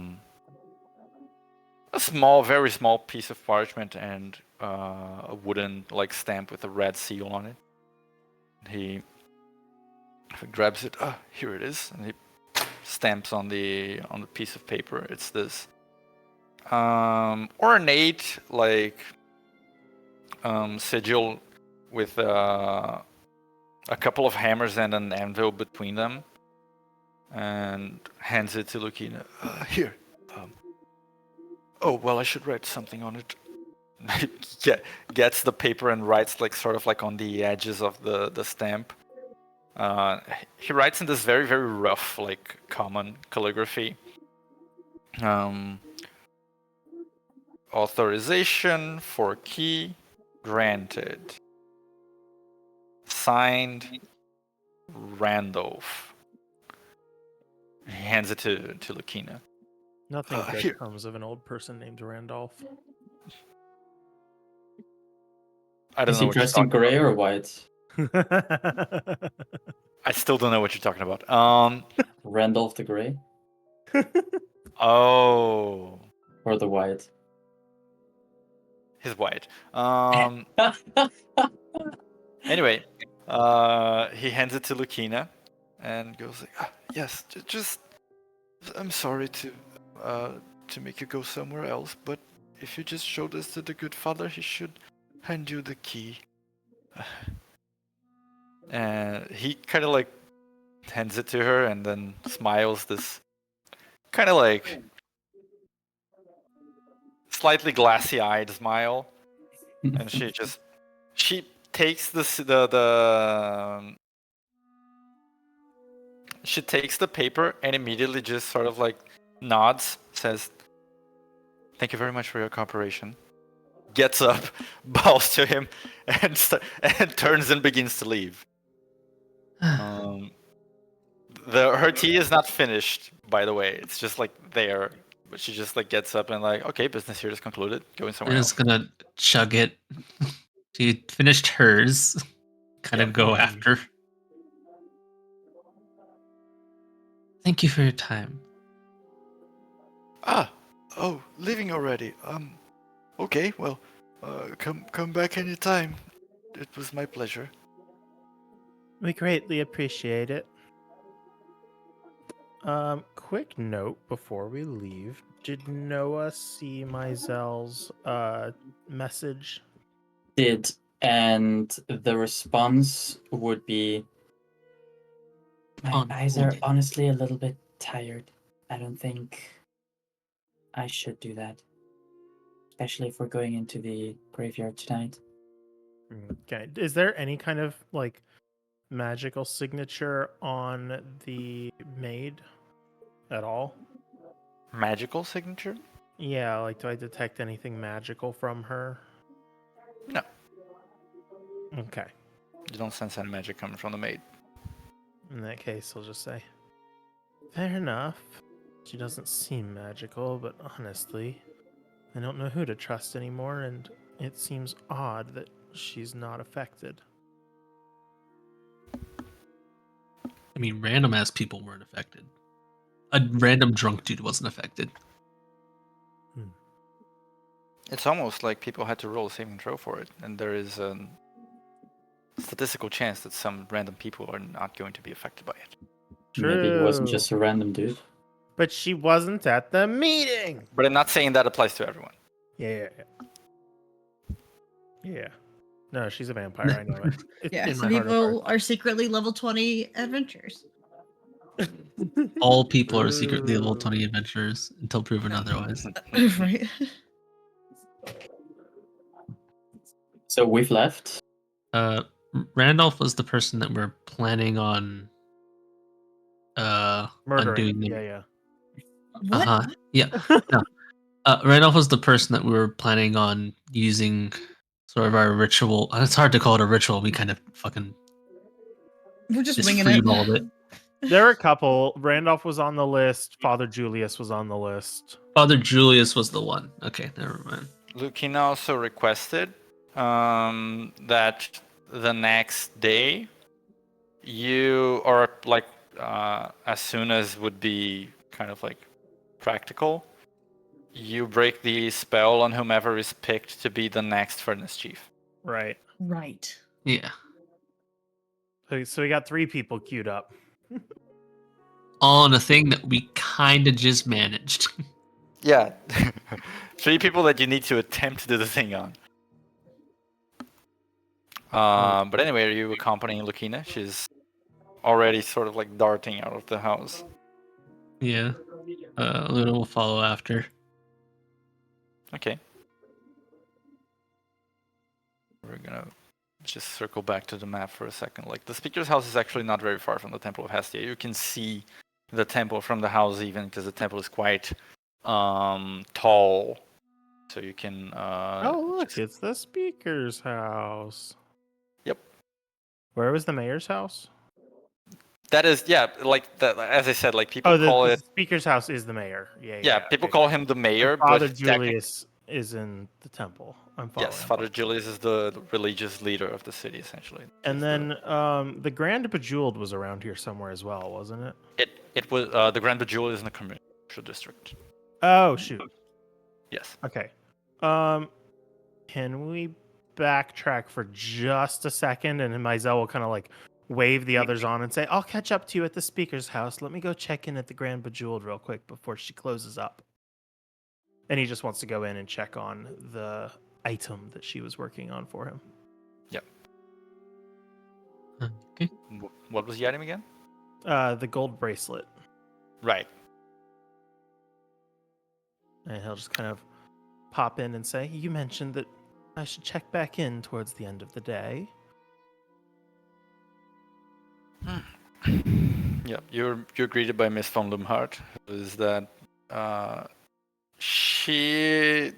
small, very small piece of parchment and a wooden stamp with a red seal on it. He grabs it. Here it is, and he stamps on the piece of paper. It's this ornate sigil with a couple of hammers and an anvil between them, and hands it to Lucina. Here. Oh well, I should write something on it. Gets the paper and writes on the edges of the stamp. He writes in this very, very rough, common calligraphy. Authorization for key granted. Signed, Randolph. He hands it to Lucina. Nothing good here. comes of an old person named Randolph. I don't Is know he what you're dressed in talking gray about. or white? I still don't know what you're talking about. Randolph the Grey Oh, or the White? he's white. Anyway, he hands it to Lucina and goes like, yes, just I'm sorry to make you go somewhere else, but if you just show this to the good father, he should hand you the key. And he kind of hands it to her and then smiles this kind of slightly glassy-eyed smile, and she takes she takes the paper and immediately just sort of nods, says, "Thank you very much for your cooperation." Gets up, bows to him, and turns and begins to leave. Her tea is not finished, by the way. It's just there, but she just gets up and okay, business here is concluded. Going somewhere Luna's else. gonna chug it. She finished hers. Kind of Yep. go after. Thank you for your time. Oh, leaving already. Okay, well, come back anytime. It was my pleasure. We greatly appreciate it. Quick note before we leave. Did Noah see Meisel's message? Did, and the response would be, my eyes are honestly a little bit tired. I don't think I should do that. Especially if we're going into the graveyard tonight. Okay. Is there any kind of magical signature on the maid at all? Magical signature? Yeah, do I detect anything magical from her? No. Okay. You don't sense any magic coming from the maid. In that case, I'll just say, fair enough. She doesn't seem magical, but honestly, I don't know who to trust anymore, and it seems odd that she's not affected. I mean, random ass people weren't affected. A random drunk dude wasn't affected. It's almost like people had to roll a saving throw for it, and there is a statistical chance that some random people are not going to be affected by it. True. Maybe he wasn't just a random dude. But she wasn't at the meeting! But I'm not saying that applies to everyone. Yeah. Yeah. No, she's a vampire. I know it. It's Yeah, in some my heart of people hearts. are secretly level 20 adventurers. All people are secretly level 20 adventurers until proven otherwise. Right. So we've left. Randolph was the person that we're planning on Murdering. undoing them. Yeah. What? Uh-huh. Yeah. No. Randolph was the person that we were planning on using sort of our ritual. It's hard to call it a ritual. We kind of fucking We're just just winging it. freeballed it. There were a couple. Randolph was on the list. Father Julius was on the list. Father Julius was the one. Okay, never mind. Lucina also requested that the next day you, or like as soon as would be kind of like practical, you break the spell on whomever is picked to be the next furnace chief. Right. Right. Yeah. So we got 3 people queued up. On a thing that we kind of just managed. Yeah. 3 people that you need to attempt to do the thing on. But anyway, are you accompanying Lucina? She's already sort of like darting out of the house. Yeah. Luna will follow after. Okay. We're gonna just circle back to the map for a second. Like, the speaker's house is actually not very far from the Temple of Hestia. You can see the temple from the house even, because the temple is quite tall. So you can Oh, look, it's the speaker's house. Yep. Where was the mayor's house? That is, yeah, like that, as I said, like people call the it. speaker's house is the mayor. Yeah. Yeah, people okay. call him the mayor, Father but Julius is in the temple. I'm following. yes, Father Julius is the religious leader of the city, essentially. And then the Grand Bejeweled was around here somewhere as well, wasn't it? It was the Grand Bejeweled is in the commercial district. Oh shoot. Yes. Okay. Can we backtrack for just a second, and then Mizell will kind of like wave the others on and say, "I'll catch up to you at the speaker's house. Let me go check in at the Grand Bejeweled real quick before she closes up." And he just wants to go in and check on the item that she was working on for him. Yep. Okay. What was the item again? The gold bracelet. Right. And he'll just kind of pop in and say, "You mentioned that I should check back in towards the end of the day." Yeah, you're greeted by Miss von Lumhart, who is that she,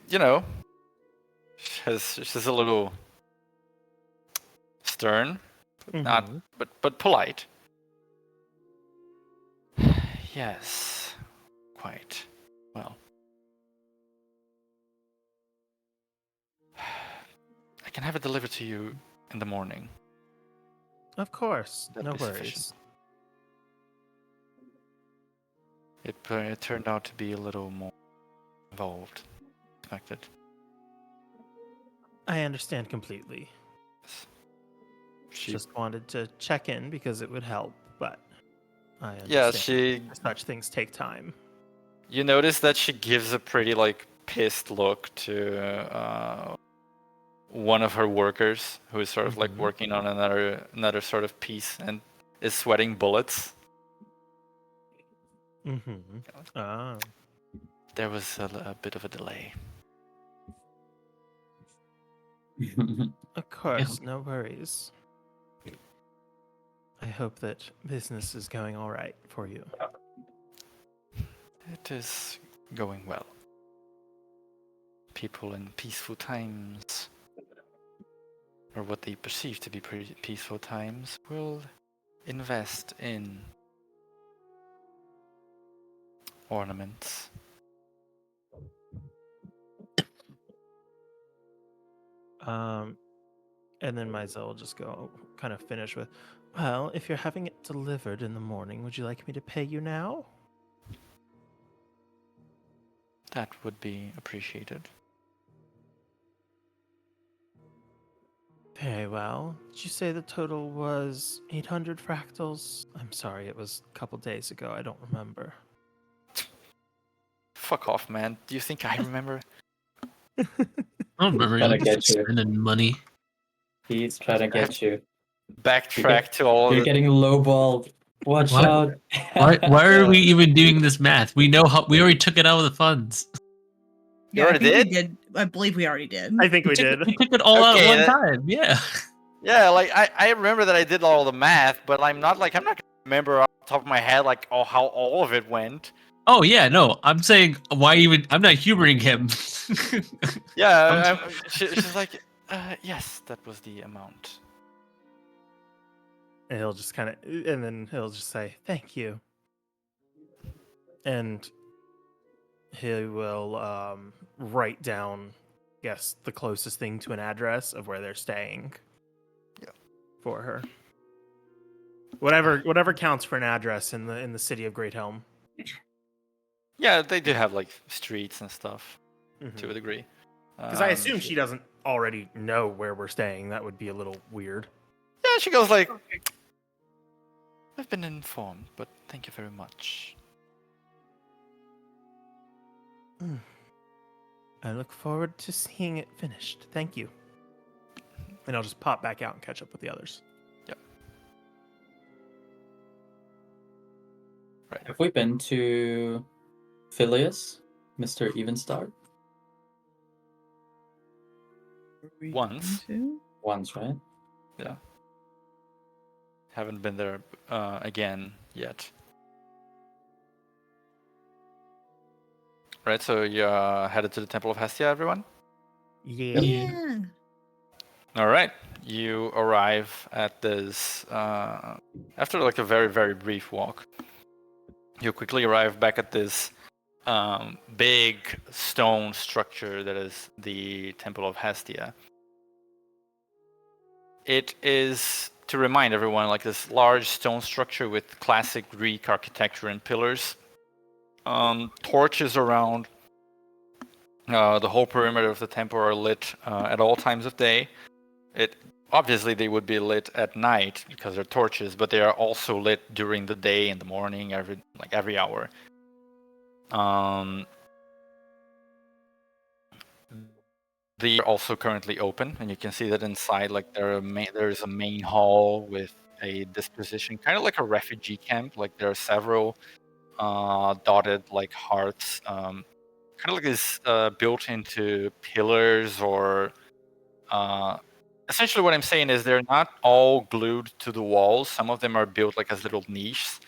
she's a little stern, not Mhm. but polite. Yes, quite well. I can have it delivered to you in the morning. Of course, That'd no be worries. sufficient. It turned out to be a little more involved than expected. I understand completely. She, Just wanted to check in because it would help, but I yeah, understand such things take time. You notice that she gives a pretty like pissed look to one of her workers who is sort of like working on another sort of piece and is sweating bullets. Mm-hmm. Ah. There was a bit of a delay. Of course, no worries. I hope that business is going all right for you. It is going well. People in peaceful times, or what they perceive to be pretty peaceful times, will invest in ornaments. And then Mizell will just go kind of finish with, "Well, if you're having it delivered in the morning, would you like me to pay you now?" That would be appreciated. Very well. Did you say the total was 800 fractals? I'm sorry, it was a couple days ago. I don't remember. Fuck off, man. Do you think I remember? I don't remember Trying to you get you. spending money. He's trying to get you. Backtrack to all You're of the getting lowballed. Watch What? out. Why are we even doing this math? We know how we already took it out of the funds. You Yeah, I already think we did? did. I believe we already did. I think we did. We took it all out at Okay, one that- time. Yeah. Yeah, like I remember that I did all the math, but I'm not gonna remember off the top of my head like how all of it went. Oh yeah, no. I'm saying why even? I'm not humoring him. Yeah, she's like, yes, that was the amount. And he'll just kind of, and then he'll just say, "Thank you," and he will write down, guess, the closest thing to an address of where they're staying. Yeah. For her. Whatever counts for an address in the city of Great Helm. Yeah, they do have like streets and stuff Mm-hmm. to a degree. Because I assume she doesn't already know where we're staying. That would be a little weird. Yeah, she goes like, I've been informed, but thank you very much. I look forward to seeing it finished. Thank you. And I'll just pop back out and catch up with the others. Right. Have we been to Phileas, Mr. Evenstar? Once. Once, right? Yeah. Haven't been there again yet. Right, so you headed to the Temple of Hestia, everyone? Yeah. Yeah. All right. You arrive at this after like a very, very brief walk. You quickly arrive back at this big stone structure that is the Temple of Hestia. It is, to remind everyone, like this large stone structure with classic Greek architecture and pillars. Torches around the whole perimeter of the temple are lit at all times of day. Obviously they would be lit at night because they're torches, but they are also lit during the day, in the morning, every hour. They are also currently open, and you can see that inside, like there's a main hall with a disposition, kind of like a refugee camp. Like there are several dotted like hearths, kind of like this built into pillars or. Essentially, what I'm saying is they're not all glued to the walls. Some of them are built like as little niches,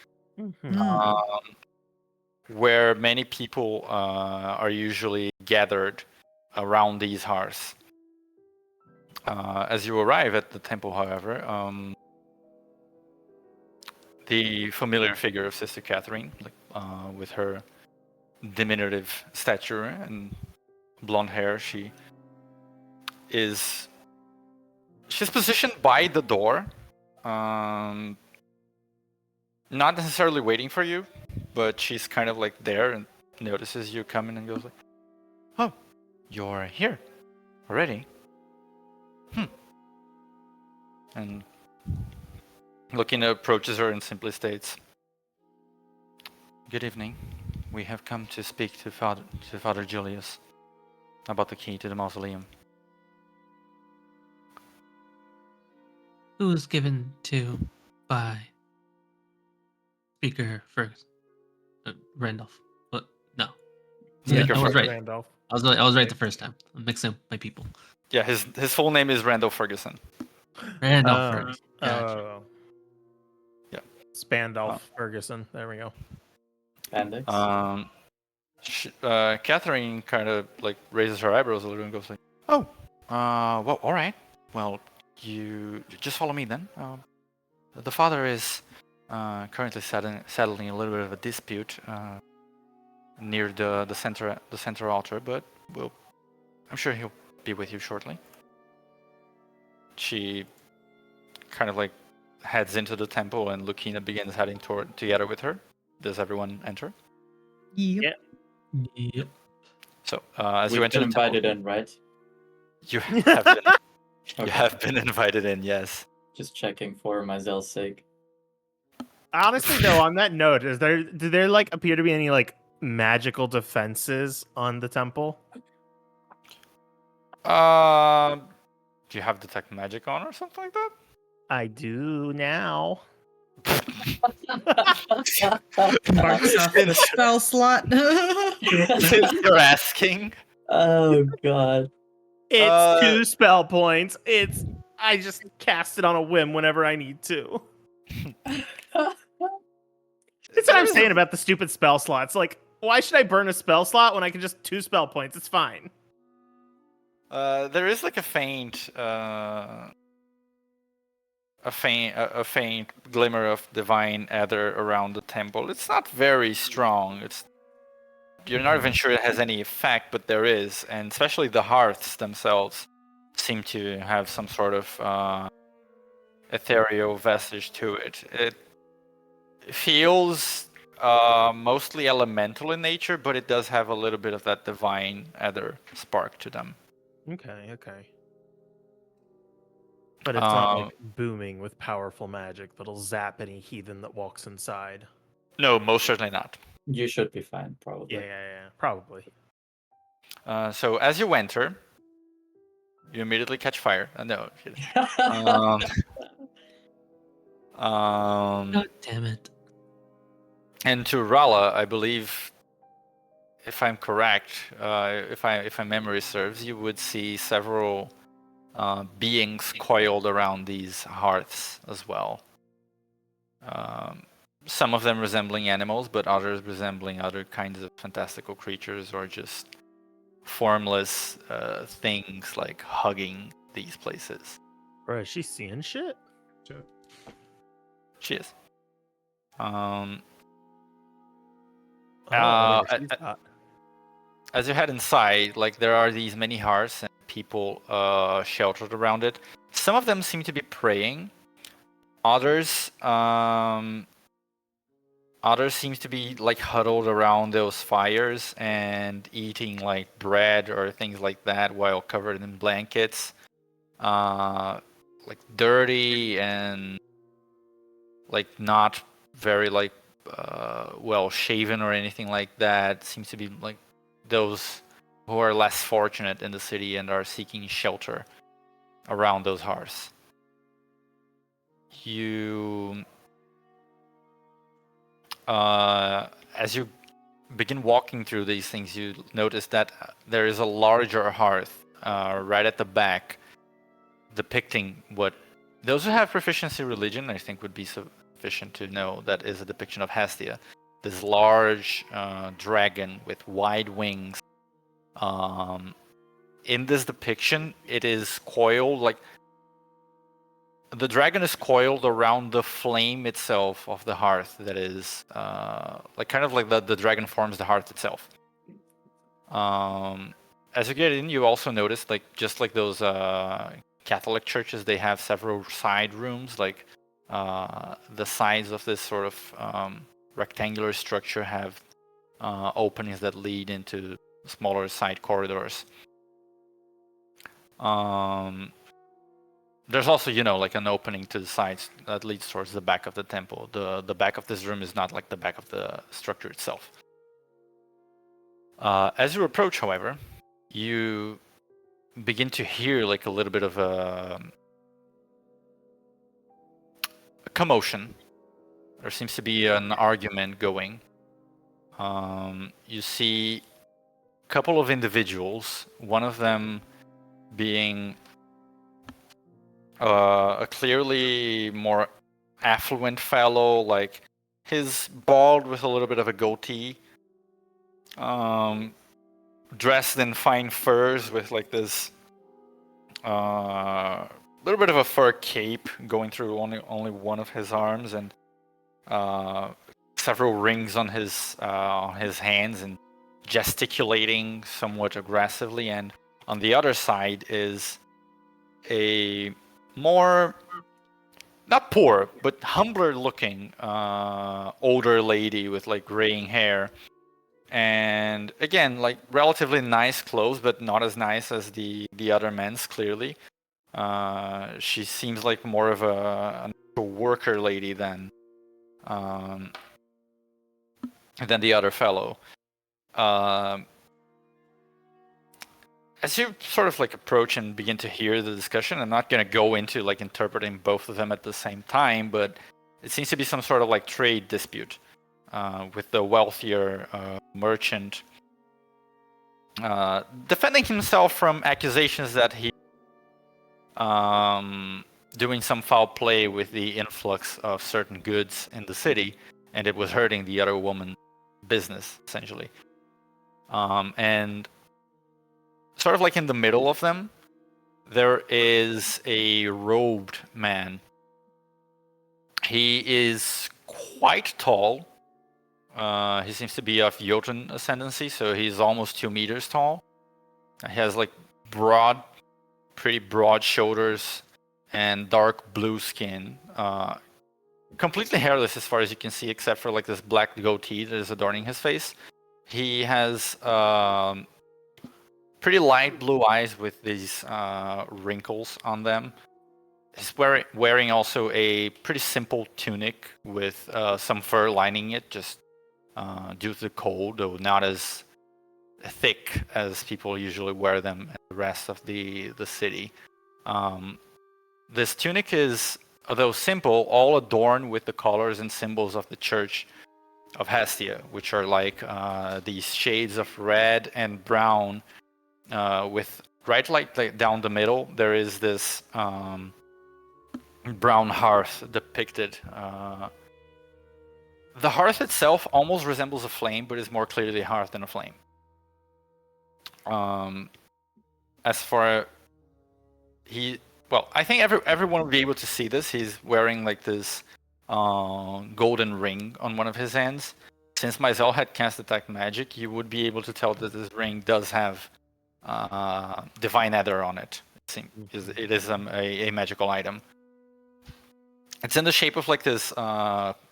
where many people are usually gathered around these hearths. As you arrive at the temple, however, the familiar figure of Sister Catherine, with her diminutive stature and blonde hair, she's positioned by the door, not necessarily waiting for you, but she's kind of like there and notices you coming and goes like, "Oh, you're here already? And Lucina approaches her and simply states, "Good evening. We have come to speak to Father Julius about the key to the mausoleum." Who was given to by Speaker Ferguson? Randolph. What? No. Yeah, Speaker I was right. Randolph. I was right the first time. I'm mixing up my people. Yeah, his full name is Randall Ferguson. Randolph Ferguson. Gotcha. Oh. Yeah. Spandolph Ferguson. There we go. Appendix. Catherine kind of like raises her eyebrows a little and goes like, "Oh, well, all right. Well, you just follow me then. The father is currently settling a little bit of a dispute near the center altar, but I'm sure he'll be with you shortly." She kind of like heads into the temple, and Lucina begins heading together with her. Does everyone enter? Yep. Yep. So as you We've enter been the temple, invited in, right? you have been you Okay. have been invited in. Yes. Just checking for Myzel's sake. Honestly, though, on that note, do there like appear to be any like magical defenses on the temple? Do you have detect magic on or something like that? I do now. Marks off the spell slot. Since you're asking, Oh god. It's 2 spell points. I just cast it on a whim whenever I need to. That's what I'm saying about the stupid spell slots. Like, why should I burn a spell slot when I can just 2 spell points? It's fine. there is like a faint glimmer of divine ether around the temple. It's not very strong. You're not even sure it has any effect, but there is, and especially the hearths themselves seem to have some sort of ethereal vestige to it. It feels mostly elemental in nature, but it does have a little bit of that divine ether spark to them. Okay. But it's not like booming with powerful magic that'll zap any heathen that walks inside. No, most certainly not. You should be fine, probably. Yeah, probably. So as you enter, you immediately catch fire. No. God damn it. And to Rala, I believe, if I'm correct, if my memory serves, you would see several beings coiled around these hearths as well. Some of them resembling animals, but others resembling other kinds of fantastical creatures or just formless things like hugging these places. Bro, is she seeing shit? She is. As you head inside, like there are these many hearths and people sheltered around it. Some of them seem to be praying. Others seem to be like huddled around those fires and eating like bread or things like that while covered in blankets. Like dirty and like not very like well shaven or anything like that. Seems to be like those who are less fortunate in the city and are seeking shelter around those hearths. You as you begin walking through these things, you notice that there is a larger hearth right at the back, depicting what those who have proficiency religion, I think, would be sufficient to know that is a depiction of Hestia, this large dragon with wide wings. In this depiction, it is coiled like the dragon is coiled around the flame itself of the hearth. That is like kind of like the dragon forms the hearth itself. As you get in, you also notice like just like those Catholic churches, they have several side rooms. Like the sides of this sort of rectangular structure have openings that lead into smaller side corridors. There's also, like an opening to the sides that leads towards the back of the temple. The back of this room is not like the back of the structure itself. As you approach, however, you begin to hear like a little bit of a commotion. There seems to be an argument going. You see a couple of individuals, one of them being a clearly more affluent fellow, like he's bald with a little bit of a goatee, dressed in fine furs with like this little bit of a fur cape going through only one of his arms, and several rings on his hands, and gesticulating somewhat aggressively. And on the other side is a more, not poor, but humbler looking older lady with like graying hair, and again like relatively nice clothes, but not as nice as the other men's. Clearly she seems like more of a worker lady than the other fellow. As as you sort of like approach and begin to hear the discussion, I'm not going to go into like interpreting both of them at the same time, but it seems to be some sort of like trade dispute with the wealthier merchant defending himself from accusations that he doing some foul play with the influx of certain goods in the city, and it was hurting the other woman's business essentially. And sort of like in the middle of them, there is a robed man. He is quite tall. He seems to be of Jotun ascendancy, so he's almost 2 meters tall. He has like pretty broad shoulders and dark blue skin. Completely hairless as far as you can see, except for like this black goatee that is adorning his face. He has pretty light blue eyes with these wrinkles on them. He's wearing also a pretty simple tunic with some fur lining it, just due to the cold, though not as thick as people usually wear them in the rest of the city. This tunic is, although simple, all adorned with the colors and symbols of the Church of Hestia, which are like these shades of red and brown, with right like down the middle there is this brown hearth depicted. The hearth itself almost resembles a flame, but is more clearly a hearth than a flame. As for I think everyone will be able to see this. He's wearing like this golden ring on one of his hands. Since Myzel had cast Detect Magic, you would be able to tell that this ring does have Divine Ether on it. It is a magical item. It's in the shape of like this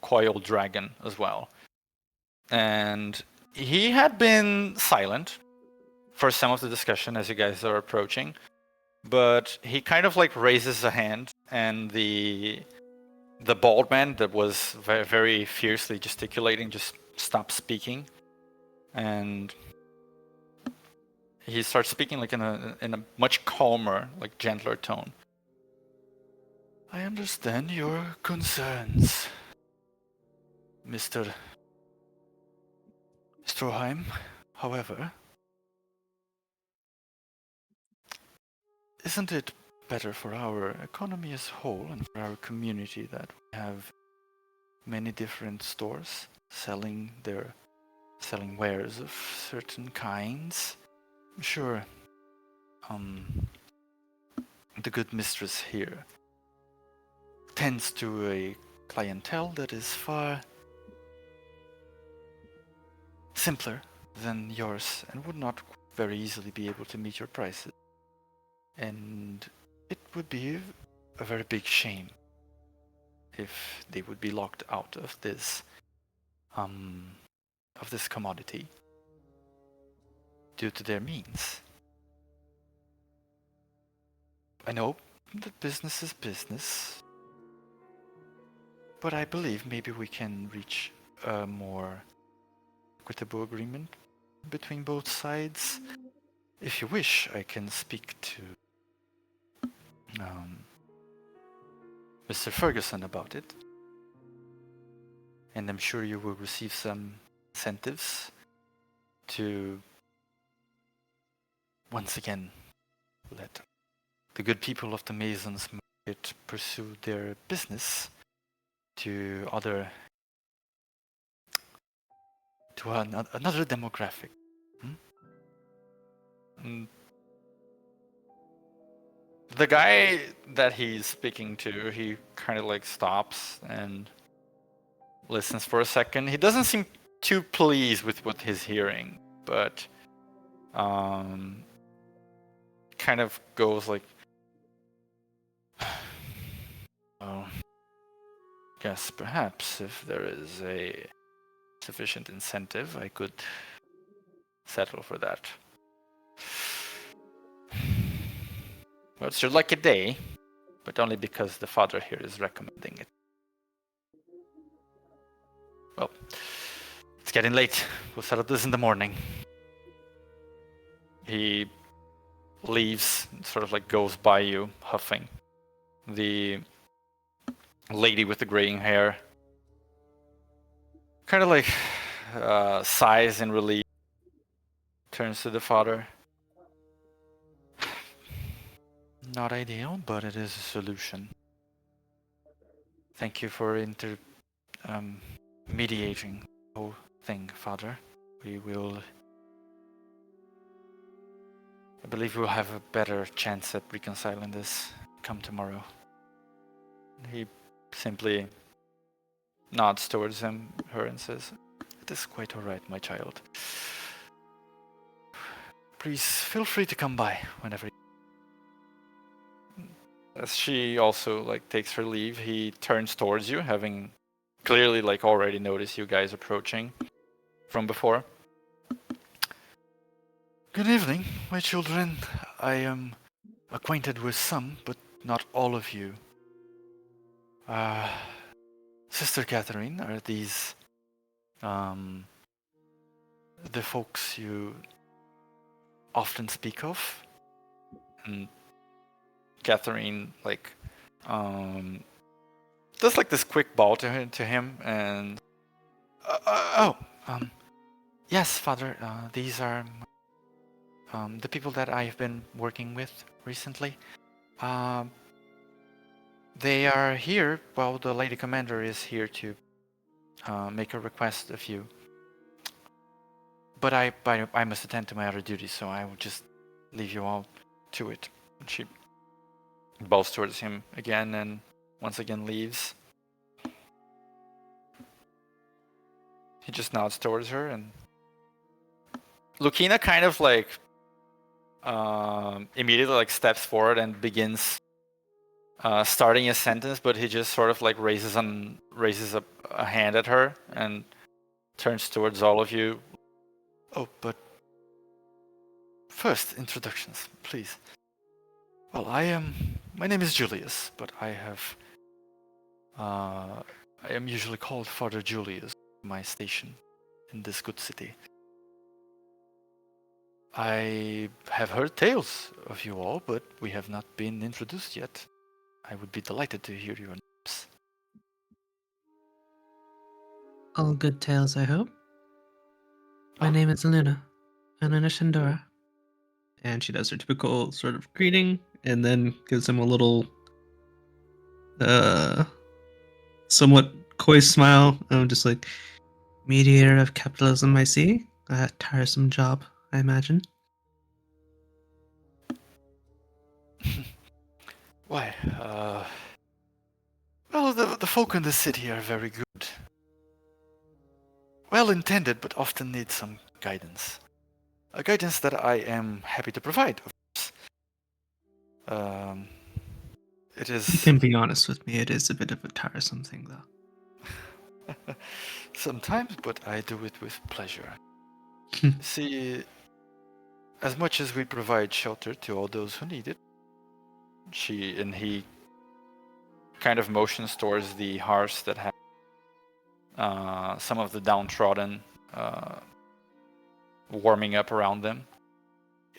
coiled dragon as well. And he had been silent for some of the discussion as you guys are approaching, but he kind of like raises a hand, and the bald man that was very, very fiercely gesticulating just stops speaking, and he starts speaking like in a much calmer, like gentler tone. I understand your concerns, Mr. Stroheim. However, isn't it better for our economy as a whole and for our community that we have many different stores selling wares of certain kinds? I'm sure the good mistress here tends to a clientele that is far simpler than yours and would not very easily be able to meet your prices. And it would be a very big shame if they would be locked out of this commodity due to their means. I know that business is business, but I believe maybe we can reach a more equitable agreement between both sides. If you wish, I can speak to Mr. Ferguson about it, and I'm sure you will receive some incentives to once again let the good people of the Masons Market pursue their business to another demographic. The guy that he's speaking to, he kind of like stops and listens for a second. He doesn't seem too pleased with what he's hearing, but kind of goes like, well, guess perhaps if there is a sufficient incentive, I could settle for that. Well, it's your lucky day, but only because the father here is recommending it. Well, it's getting late. We'll settle this in the morning. He leaves, sort of like goes by you, huffing. The lady with the graying hair kind of like sighs in relief, turns to the father. Not ideal, but it is a solution. Thank you for mediating the whole thing, Father. We will... I believe we'll have a better chance at reconciling this come tomorrow. He simply nods towards her and says, "It is quite all right, my child. Please feel free to come by whenever." As she also like takes her leave, he turns towards you, having clearly like already noticed you guys approaching from before. Good evening, my children. I am acquainted with some, but not all of you. Sister Catherine, are these the folks you often speak of? And Catherine like does like this quick bow to him and yes, Father, these are the people that I've been working with recently. They are here. Well, the Lady Commander is here to make a request of you. But I must attend to my other duties, so I will just leave you all to it. And she bows towards him again and once again leaves. He just nods towards her, and Lucina kind of like immediately like steps forward and begins starting a sentence, but he just sort of like raises a hand at her and turns towards all of you. Oh, but first, introductions, please. Well, my name is Julius, but I am usually called Father Julius, my station in this good city. I have heard tales of you all, but we have not been introduced yet. I would be delighted to hear your names. All good tales, I hope. My name is Luna Shandora. And she does her typical sort of greeting and then gives him a little somewhat coy smile. I'm just like, mediator of capitalism, I see. A tiresome job, I imagine. Why, well, the folk in the city are very good. Well intended, but often need some guidance. A guidance that I am happy to provide, of course. It is... You can be honest with me, it is a bit of a tiresome thing, though. Sometimes, but I do it with pleasure. See, as much as we provide shelter to all those who need it, he kind of motions towards the hearths that have some of the downtrodden warming up around them.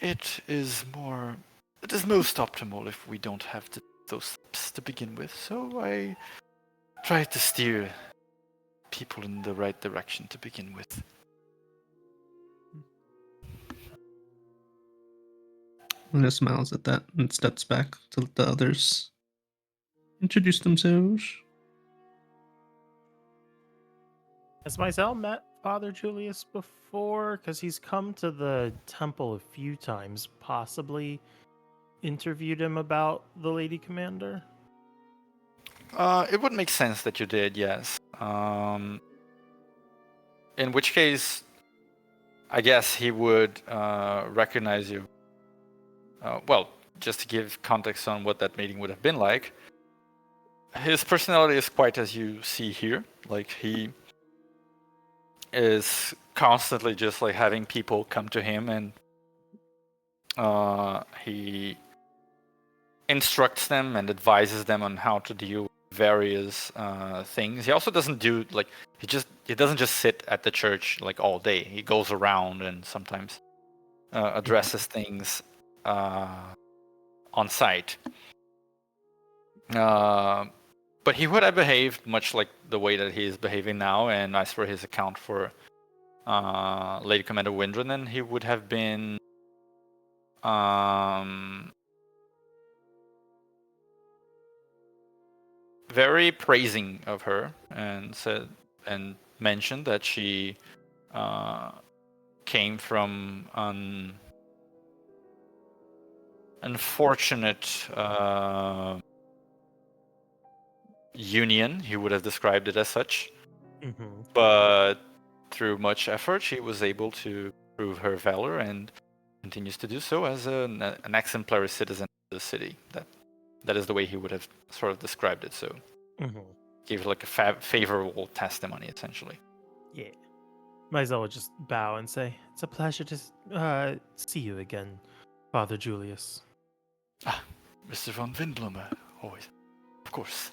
It is most optimal if we don't have those steps to begin with, so I try to steer people in the right direction to begin with. Luna smiles at that and steps back to let the others introduce themselves. Has Mizell met Father Julius before? Because he's come to the temple a few times, possibly interviewed him about the Lady Commander? It would make sense that you did, yes. In which case, I guess he would recognize you. Well, just to give context on what that meeting would have been like, his personality is quite as you see here. Like, he is constantly just like having people come to him, and he instructs them and advises them on how to deal with various things. He also doesn't do like he doesn't just sit at the church like all day. He goes around and sometimes addresses things on site. But he would have behaved much like the way that he is behaving now, and as for his account for Lady Commander Windrun, he would have been very praising of her, and mentioned that she came from an unfortunate union. He would have described it as such, but through much effort, she was able to prove her valor and continues to do so as an exemplary citizen of the city. That is the way he would have sort of described it. So, gave like a favorable testimony, essentially. Yeah. Myzel would just bow and say, "It's a pleasure to see you again, Father Julius." Mr. von Windblumer, always, of course.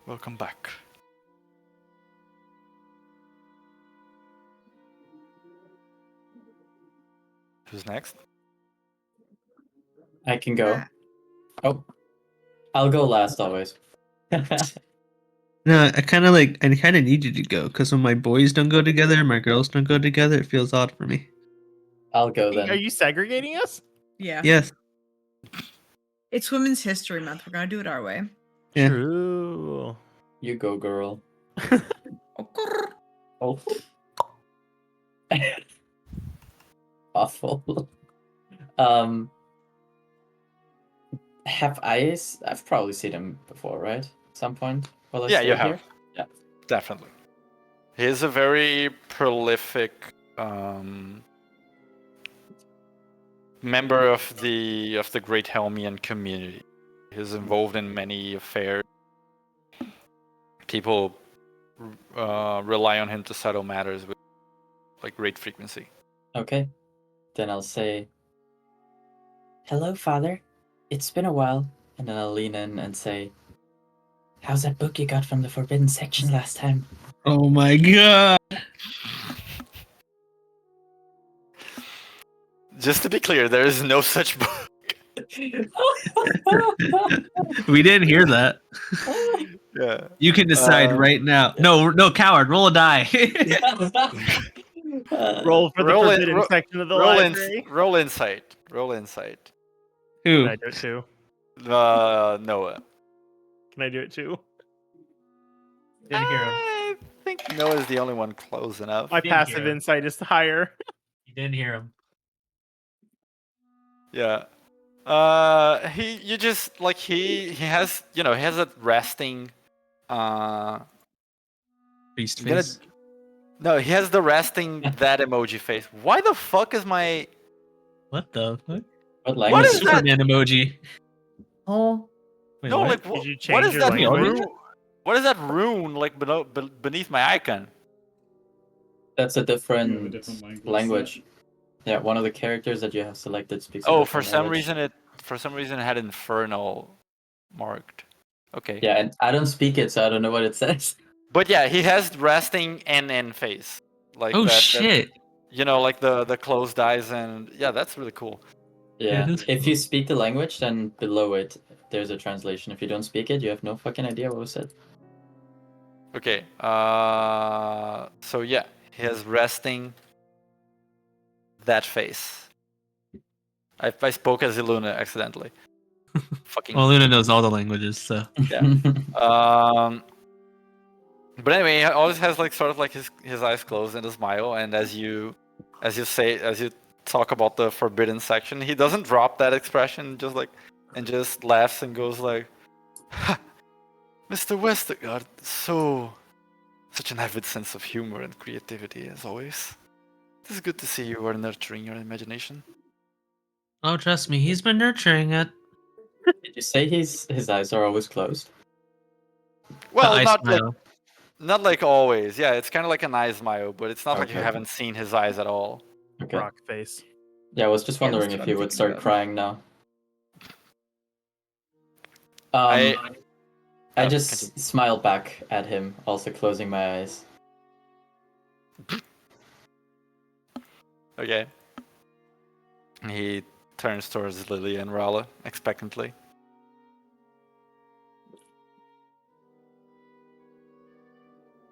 Welcome back. Who's next? I can go. Oh, I'll go last always. No, I kind of need you to go because when my boys don't go together and my girls don't go together, it feels odd for me. I'll go then. Are you segregating us? Yeah. Yes. It's Women's History Month. We're gonna do it our way. Yeah. True. You go, girl. Oh. Awful. I've probably seen him before, right? At some point. While Yeah, you stayed here? have. Yeah. Definitely. He is a very prolific member of the Great Helmian community. He's involved in many affairs. People rely on him to settle matters with like great frequency. Okay. Then I'll say, "Hello, Father. It's been a while." And then I'll lean in and say, "How's that book you got from the Forbidden Section last time?" Oh my god. Just to be clear, there is no such book. We didn't hear that. Yeah. You can decide right now. No, coward. Roll a die. Roll for the forbidden section of the library. Roll insight. Roll insight. Who? Can I do it too? Noah. Can I do it too? Didn't hear him. I think Noah's the only one close enough. My Didn't hear passive him. insight is higher. You didn't hear him. Yeah. He has he has a resting Beast I'm gonna- face. no, he has the resting that emoji face. Why the fuck is my What the fuck? What language is that? Superman emoji. Oh. Wait, no what? like Did you what change is your that language? rune? What is that rune like beneath my icon? That's a You have a different different language. Yeah, one of the characters that you have selected speaks a Oh, different for some language. reason it had infernal marked. Okay. Yeah, and I don't speak it, so I don't know what it says. But yeah, he has resting NN face. Like Oh that, shit. like the closed eyes, and yeah, that's really cool. Yeah. that's If cool. you speak the language, then below it there's a translation. If you don't speak it, you have no fucking idea what was said. Okay. So yeah, he has resting that face. I spoke as Iluna accidentally. Fucking. Well, Luna knows all the languages, so. But anyway, he always has like sort of like his eyes closed and a smile, and as you talk about the forbidden section, he doesn't drop that expression, just laughs and goes like, ha, Mr. Westergaard, such an avid sense of humor and creativity as always. It is good to see you are nurturing your imagination. Oh, trust me, he's been nurturing it. Did you say his eyes are always closed? Well, I not smile. not like always. Yeah, it's kind of like an eye smile, but it's not like you Okay. haven't seen his eyes at all. Okay. Rock face. Yeah, I was just Yeah, that's wondering what if I'm you would thinking start about. crying now. I I just smiled back at him, also closing my eyes. Okay. He turns towards Lily and Rala expectantly.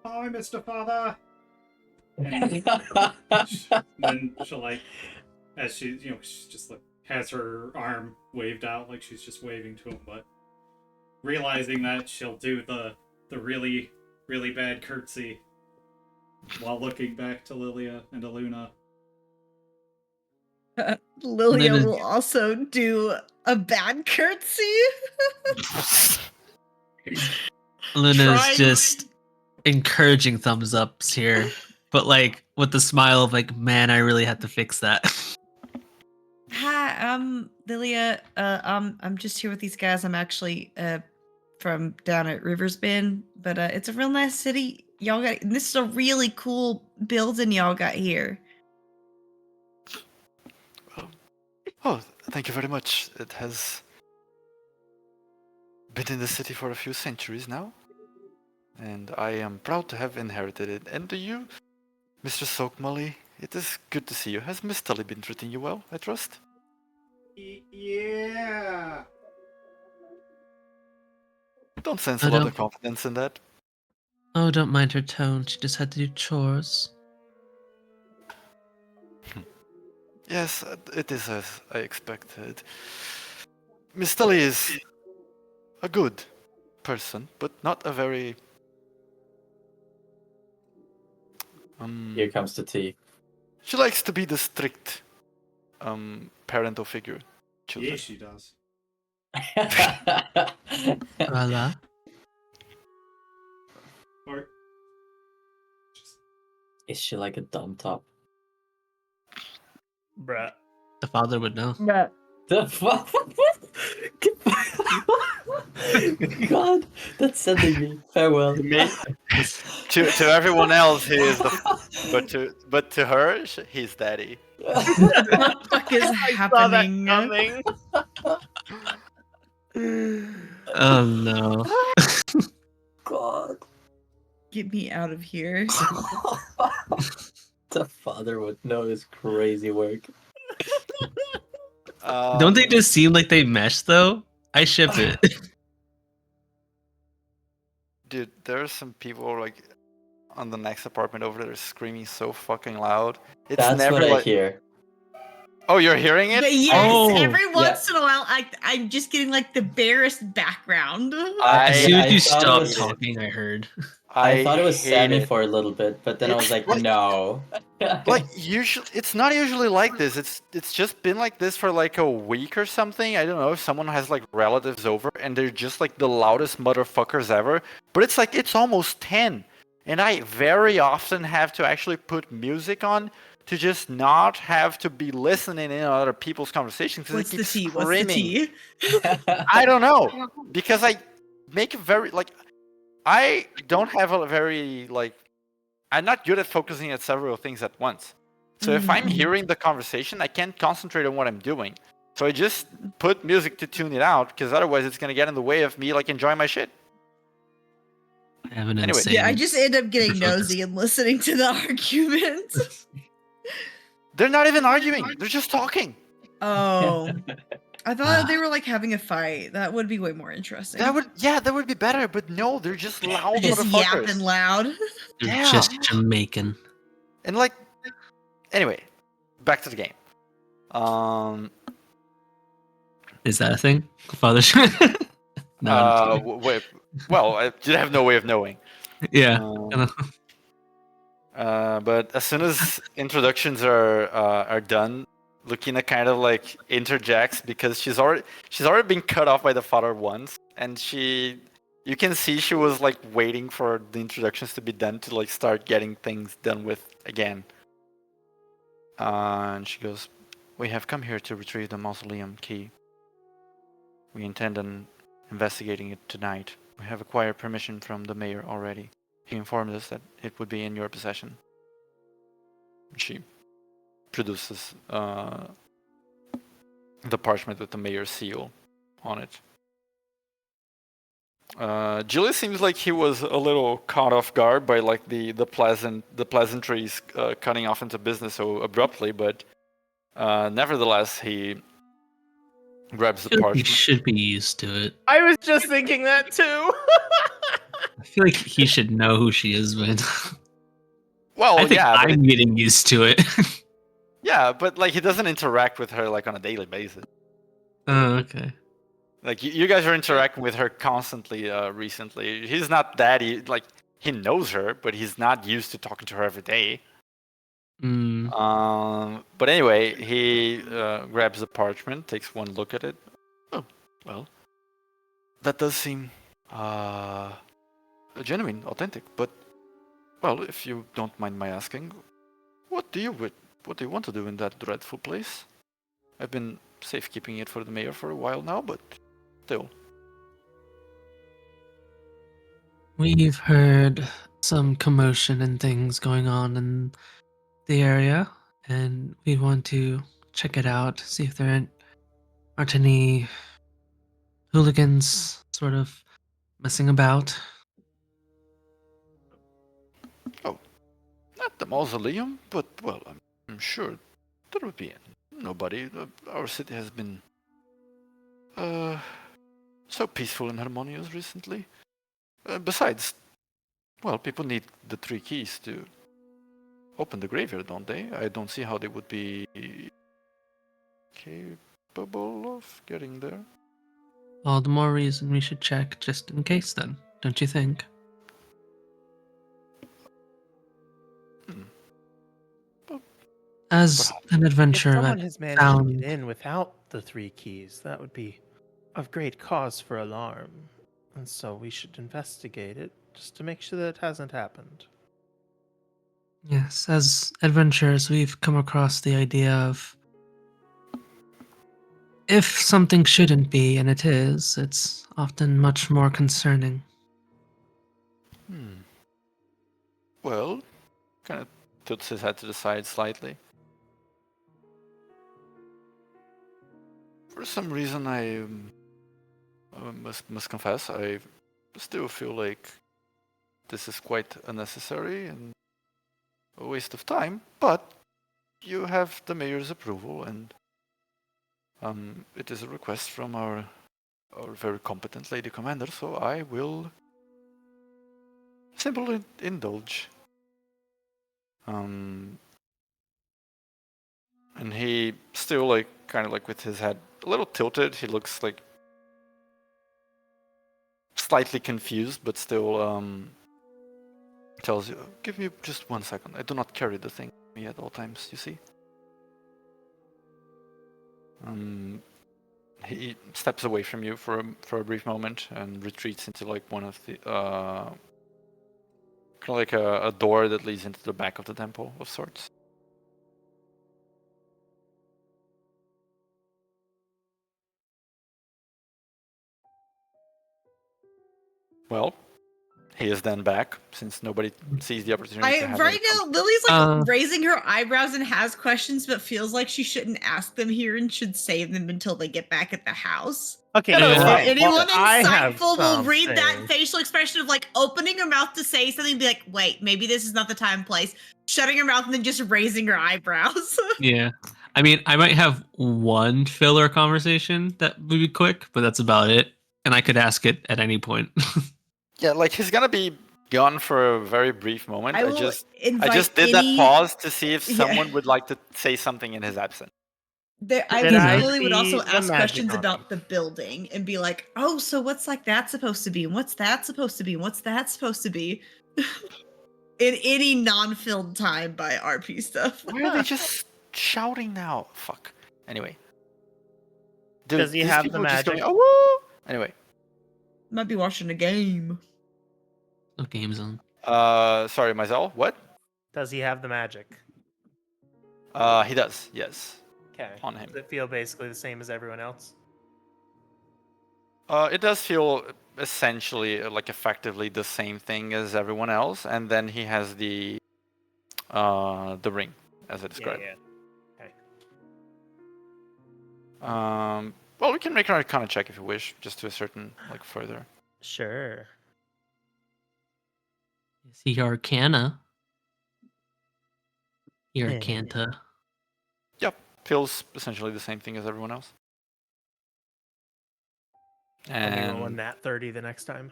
Hi, Mr. Father. And then she'll like, as she, she's just like has her arm waved out like she's just waving to him, but realizing that she'll do the really really bad curtsy while looking back to Lilia and Aluna. Lilia Then will also do a bad curtsy. Luna's Trying- just encouraging thumbs ups here, but like with the smile of like, man, I really had to fix that. Hi, I'm Lilia. I'm just here with these guys. I'm actually from down at Rivers Bend, but it's a real nice city. Y'all got this is a really cool building y'all got here. Oh, thank you very much. It has been in the city for a few centuries now, and I am proud to have inherited it. And to you, Mr. Sokmali, it is good to see you. Has Miss Tully been treating you well, I trust? Yeah. Don't sense I a lot don't- of confidence in that. Oh, don't mind her tone. She just had to do chores. Yes, it is as I expected. Miss Tully is a good person, but not a very... Here comes the tea. She likes to be the strict parental figure. Children. Yeah, she does. Voila. Or Is she like a dumb top? Bruh. The father would know. The fuck? God, that's sending me. Farewell. To everyone else, he is the... But to her, he's daddy. What the fuck is happening? Oh no. God. Get me out of here. The father would know his crazy work. Don't they just seem like they mesh though? I ship it. Dude, there are some people like on the next apartment over there screaming so fucking loud. It's That's never what I like... hear. Oh, you're hearing it? But yes, Oh, every once in a while, I'm just getting like the barest background. As soon as you thought it stopped was- talking, I heard. I thought it was hate Sammy it. for a little bit, but then I was like, Like- no. Like usually, it's not usually like this. It's just been like this for like a week or something. I don't know if someone has like relatives over and they're just like the loudest motherfuckers ever. But it's like it's almost 10, and I very often have to actually put music on to just not have to be listening in on other people's conversations because What's they the keep tea? What's the screaming. tea? I don't know because I make a very like I don't have a very like I'm not good at focusing at several things at once. So if I'm hearing the conversation, I can't concentrate on what I'm doing. So I just put music to tune it out because otherwise it's gonna get in the way of me like enjoying my shit. I have an Anyway. insane. Yeah, I just end up getting Focus. nosy and listening to the argument. They're not even arguing. They're just talking. Oh. I thought they were like having a fight. That would be way more interesting. That would be better. But no, they're just loud Just motherfuckers. yapping loud. You're Yeah. just Jamaican. And like, anyway, back to the game. Is that a thing? Father. No. I'm kidding. Wait, well, I did have no way of knowing. Yeah. Um, but as soon as introductions are done, Lucina kind of like interjects because she's already been cut off by the father once, and you can see she was like waiting for the introductions to be done to like start getting things done with again. And she goes, "We have come here to retrieve the mausoleum key. We intend on investigating it tonight. We have acquired permission from the mayor already. He informed us that it would be in your possession." She produces the parchment with the mayor's seal on it. Julius seems like he was a little caught off guard by like the pleasantries cutting off into business so abruptly, but Nevertheless, he grabs the I feel like he parchment. should be used to it. I was just thinking that too. I feel like he should know who she is, but Well, I think yeah, but I'm getting used to it. yeah, but like he doesn't interact with her like on a daily basis. Oh, okay. Like you guys are interacting with her constantly recently. He's not that like he knows her, but he's not used to talking to her every day. Mm. But anyway, he grabs the parchment, takes one look at it. Oh, well, that does seem genuine, authentic. But well, if you don't mind my asking, what do you want to do in that dreadful place? I've been safekeeping it for the mayor for a while now, but still. We've heard some commotion and things going on in the area, and we want to check it out, see if there aren't any hooligans sort of messing about. Oh, not the mausoleum, but well, I'm sure there would be nobody. Our city has been so peaceful and harmonious recently. Besides, well, people need the 3 keys to open the graveyard, don't they? I don't see how they would be capable of getting there. All the more reason we should check just in case, then, don't you think? As an If adventurer, someone I've has managed to found get in without the 3 keys, that would be of great cause for alarm. And so we should investigate it just to make sure that it hasn't happened. yes, as adventurers, we've come across the idea of if something shouldn't be and it is, it's often much more concerning. Well, kind of tilts his head to the side slightly. For some reason, I must confess, I still feel like this is quite unnecessary and a waste of time. But you have the mayor's approval, and it is a request from our very competent lady commander, so I will simply indulge. And he still like kind of like with his head a little tilted. He looks like slightly confused, but still tells you, "Give me just 1 second. I do not carry the thing with me at all times. You see." He steps away from you for a brief moment and retreats into like one of the kind of like a door that leads into the back of the temple of sorts. Well, he is then back since nobody sees the opportunity to have Right any now, Lily's like Uh, raising her eyebrows and has questions, but feels like she shouldn't ask them here and should save them until they get back at the house. Okay, Yeah, no, it's Yeah. fine. Anyone I have insightful will read that something. facial expression of like opening her mouth to say something and be like, wait, maybe this is not the time and place. Shutting her mouth and then just raising her eyebrows. Yeah. I mean, I might have one filler conversation that would be quick, but that's about it. And I could ask it at any point. Yeah, like he's gonna be gone for a very brief moment. I I will just invite did that any- pause to see if Yeah. someone would like to say something in his absence. I Did You I know. literally would also see the ask magic questions on about the building and be like, oh, so what's like that supposed to be? And what's that supposed to be? And what's that supposed to be? In any non-filled time by RP stuff. Why are they just shouting now? Fuck. Anyway. Dude, Does he these have the people are just going, magic? oh, woo! Anyway. Might be watching a game. No game zone. Sorry, Mazel, what? Does he have the magic? He does, yes. Okay. On him. Does it feel basically the same as everyone else? It does feel essentially, like effectively the same thing as everyone else, and then he has the ring, as I described. Yeah. Okay. Well, we can make an Arcana check if you wish, just to ascertain like further. Sure. Is he Arcana? He Eh. Arcanta. Yep. feels essentially the same thing as everyone else. Let me roll a And nat 30 the next time.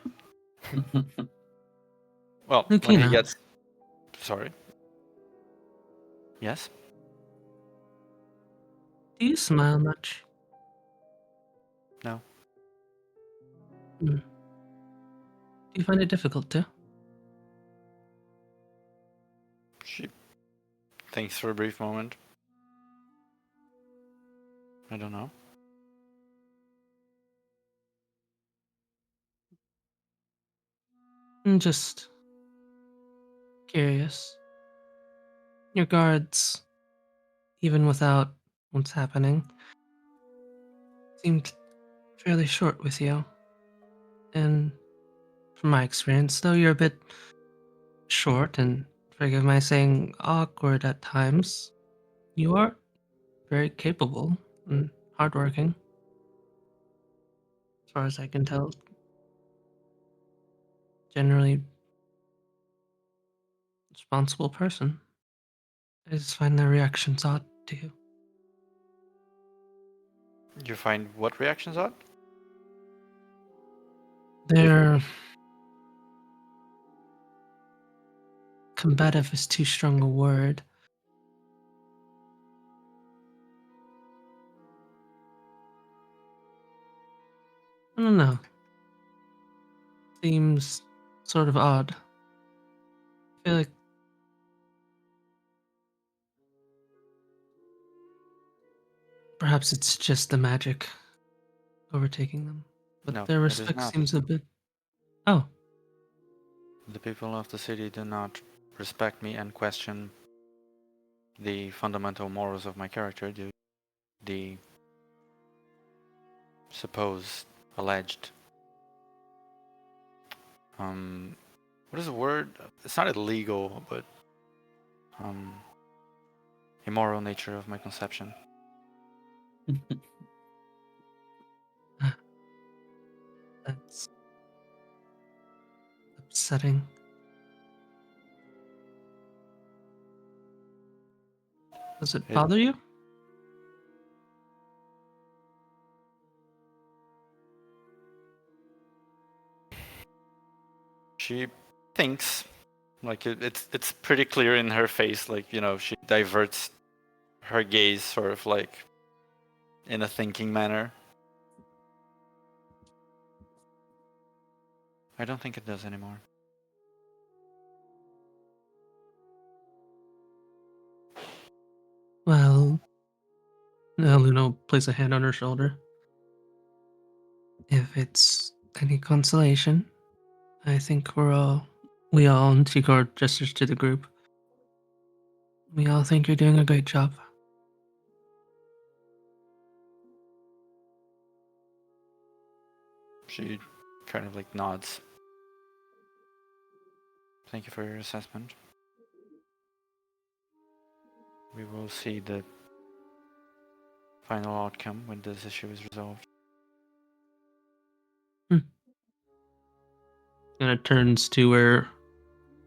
well, when he Lukina. gets, sorry, yes, Do you smile much? no, Do you find it difficult to? she thinks for a brief moment. I don't know. I'm just curious. Your guards, even without what's happening, seemed fairly short with you. And from my experience, though you're a bit short and, forgive my saying, awkward at times, you are very capable and hardworking. As far as I can tell, generally responsible person. I just find their reactions odd to you. You find what reactions odd? They're combative is too strong a word. I don't know. Seems sort of odd. I feel like perhaps it's just the magic overtaking them. But No, their it is respect not. seems a bit. Oh, The people of the city do not respect me and question the fundamental morals of my character, the supposed, alleged, what is the word? It's not illegal, but immoral nature of my conception. that's upsetting. Does it It- bother you? She thinks, like it's pretty clear in her face, like, you know, she diverts her gaze sort of like in a thinking manner. I don't think it does anymore. Well, Luna will place a hand on her shoulder. If it's any consolation, I think we all, and Tigor gestures to the group, we all think you're doing a great job. She kind of like nods. Thank you for your assessment. We will see the final outcome when this issue is resolved. And it turns to where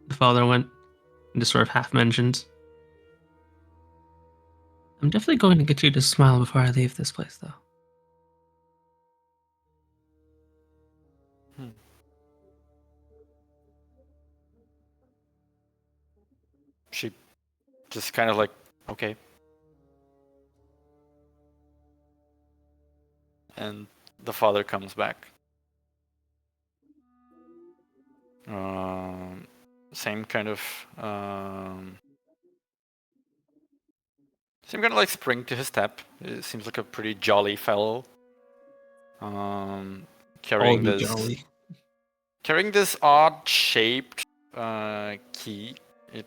the father went and just sort of half mentions. I'm definitely going to get you to smile before I leave this place, though. She just kind of like, okay. And the father comes back. Same kind of like spring to his step. It seems like a pretty jolly fellow. Carrying Be this jolly. carrying this odd shaped key. It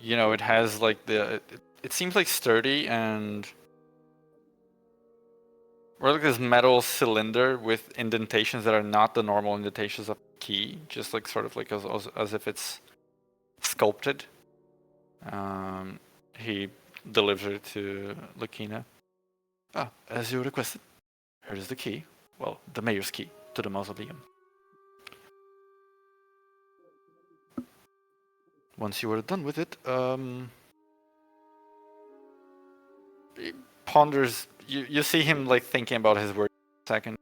you know, it has like it seems like sturdy and or like this metal cylinder with indentations that are not the normal indentations of a key, just like sort of like as if it's sculpted. He delivers it to Lakina. Ah, as you requested. Here is the key. Well, the mayor's key to the mausoleum. Once you are done with it, he ponders. You see him like thinking about his words for a second.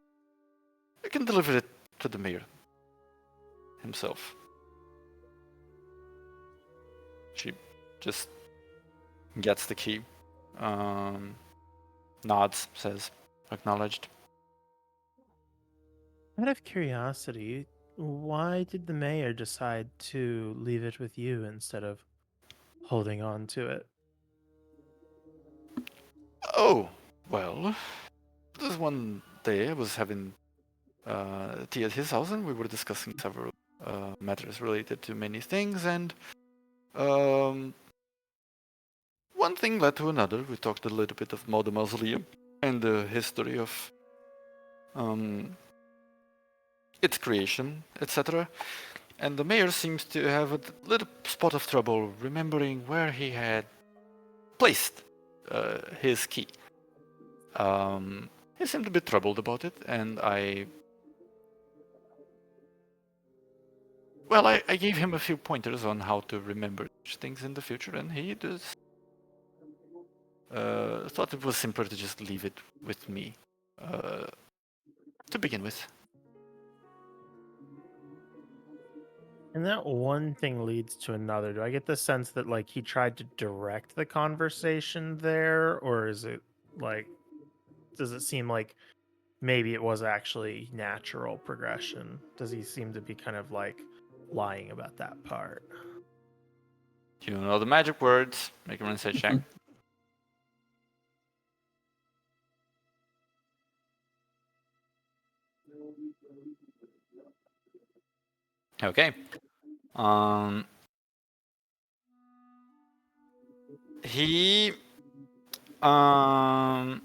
I can deliver it to the mayor himself. She just gets the key, nods, says, acknowledged. Out of curiosity, why did the mayor decide to leave it with you instead of holding on to it? Oh, well, this one day I was having tea at his house and we were discussing several matters related to many things, and one thing led to another. We talked a little bit about the mausoleum and the history of its creation, etc. And the mayor seems to have a little spot of trouble remembering where he had placed his key. He seemed a bit troubled about it, and I gave him a few pointers on how to remember such things in the future, and he just thought it was simpler to just leave it with me to begin with. And that one thing leads to another. Do I get the sense that like he tried to direct the conversation there, or is it like, does it seem like maybe it was actually natural progression? Does he seem to be kind of like lying about that part? You know the magic words. Make an insight check. Okay. He let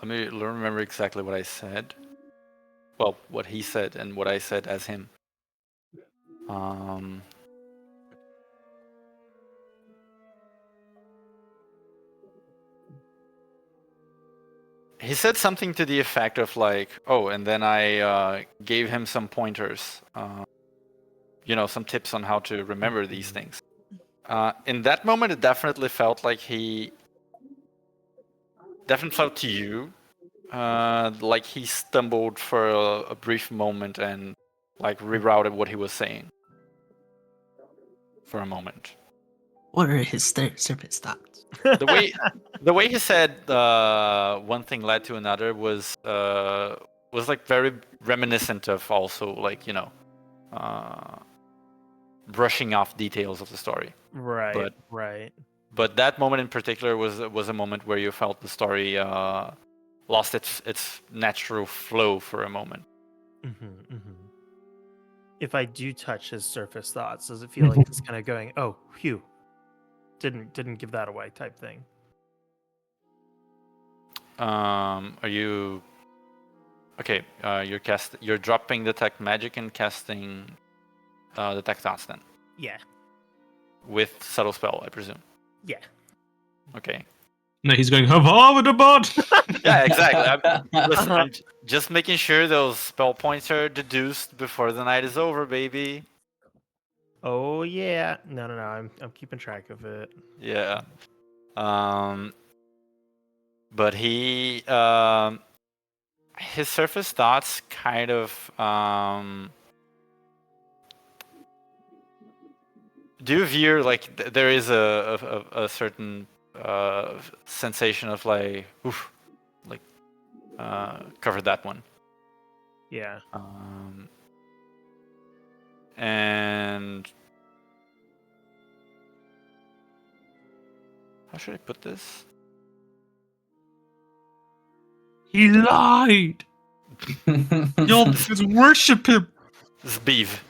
me remember exactly what I said. Well, what he said and what I said as him. He said something to the effect of like, oh, and then I gave him some pointers, some tips on how to remember these things. In that moment, it definitely felt like definitely felt to you like he stumbled for a brief moment and like rerouted what he was saying for a moment. What are his surface thoughts? The way he said one thing led to another was like very reminiscent of also like brushing off details of the story. Right, right. But that moment in particular was a moment where you felt the story lost its natural flow for a moment. If I do touch his surface thoughts, does it feel like it's kind of going, "Oh, phew, didn't give that away" type thing? Are you okay? You're dropping detect magic and casting detect thoughts then Yeah, with subtle spell, I presume. yeah. Okay. No, he's going, "Hava with the bot." Yeah, exactly. I'm just making sure those spell points are deduced before the night is over, baby. Oh yeah. No. I'm keeping track of it. Yeah. But his surface thoughts kind of do veer like there is a certain sensation of like oof, like cover that one. Yeah. And how should I put this? He lied. Y'all just worship him. Speev.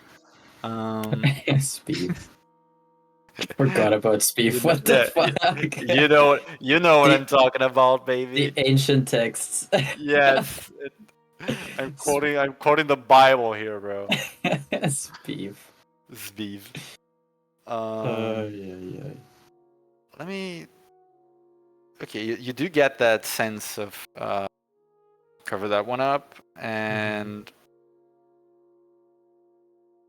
Speed. Forgot about Speed. What the fuck? You know what I'm talking about, baby. The ancient texts. Yes. I'm quoting the Bible here, bro. Speed. Speev. Yeah. Let me. Okay, you do get that sense of cover that one up, and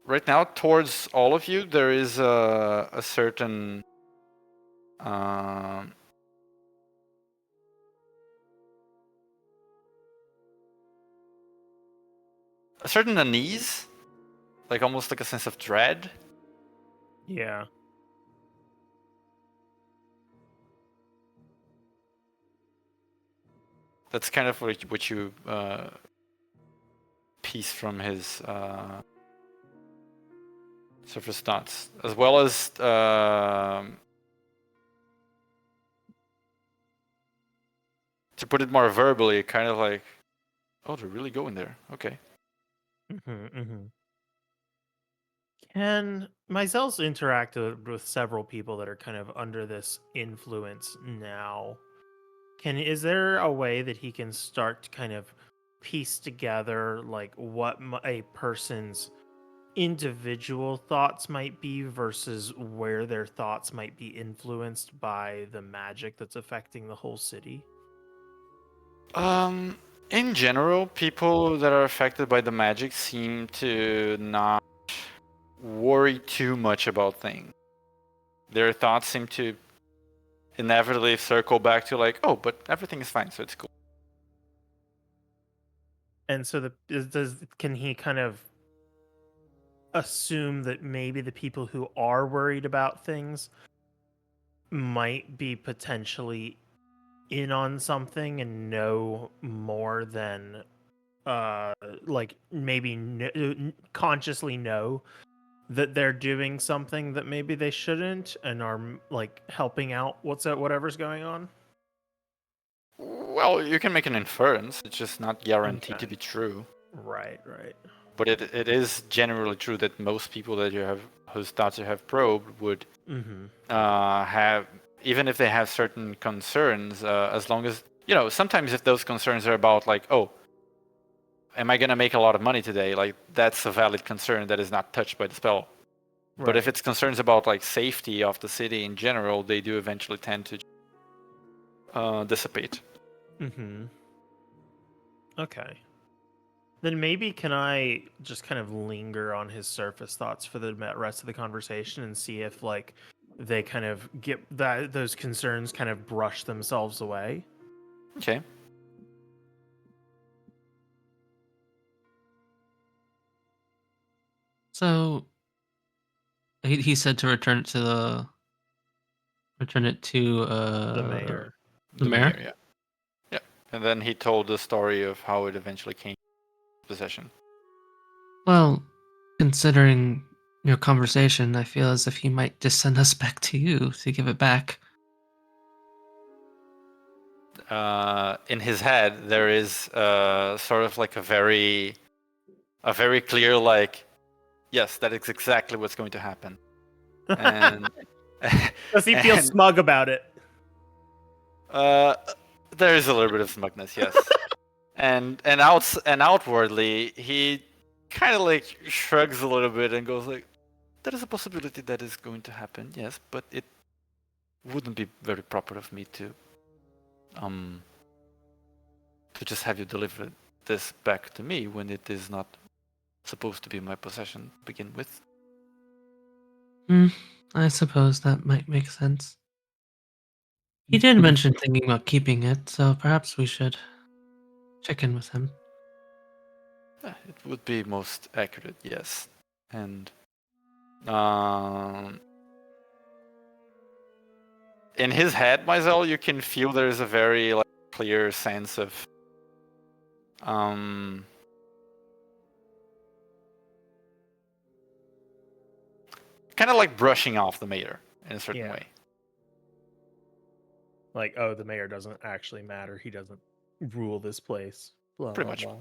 right now, towards all of you, there is a certain unease, like almost like a sense of dread. Yeah. That's kind of what you piece from his surface thoughts, as well as to put it more verbally, kind of like, oh, they're really going there. Okay. Can Mysel's interacted with several people that are kind of under this influence now. Is there a way that he can start to kind of piece together like what a person's individual thoughts might be versus where their thoughts might be influenced by the magic that's affecting the whole city? In general, people that are affected by the magic seem to not worry too much about things. Their thoughts seem to inevitably circle back to like, oh, but everything is fine, so it's cool. And so can he kind of assume that maybe the people who are worried about things might be potentially in on something and know more than like maybe consciously know that they're doing something that maybe they shouldn't and are like helping out whatever's going on? Well, you can make an inference. It's just not guaranteed to Okay. be true. Right. But it is generally true that most people that you have whose thoughts you have probed would have, even if they have certain concerns, as long as, sometimes if those concerns are about like, oh, am I gonna make a lot of money today? Like, that's a valid concern that is not touched by the spell. Right. But if it's concerns about like safety of the city in general, they do eventually tend to dissipate. Okay. Then maybe can I just kind of linger on his surface thoughts for the rest of the conversation and see if like they kind of get those concerns kind of brush themselves away? Okay. So he said to return it to The mayor. The mayor? Yeah. Yeah. And then he told the story of how it eventually came to possession. Well, considering your conversation, I feel as if he might just send us back to you to give it back. In his head, there is sort of like a very clear like, yes, that is exactly what's going to happen. And Does he feel smug about it? There is a little bit of smugness, yes. and outwardly, he kind of like shrugs a little bit and goes like, there is a possibility that is going to happen, yes, but it wouldn't be very proper of me to just have you deliver this back to me when it is not supposed to be my possession to begin with. I suppose that might make sense. He did mention thinking about keeping it, so perhaps we should check in with him. It would be most accurate, yes. And in his head, Maisel, you can feel there's a very like clear sense of kind of like brushing off the mayor in a certain way. Like, oh, the mayor doesn't actually matter. He doesn't rule this place. Blah, Pretty blah, much. blah.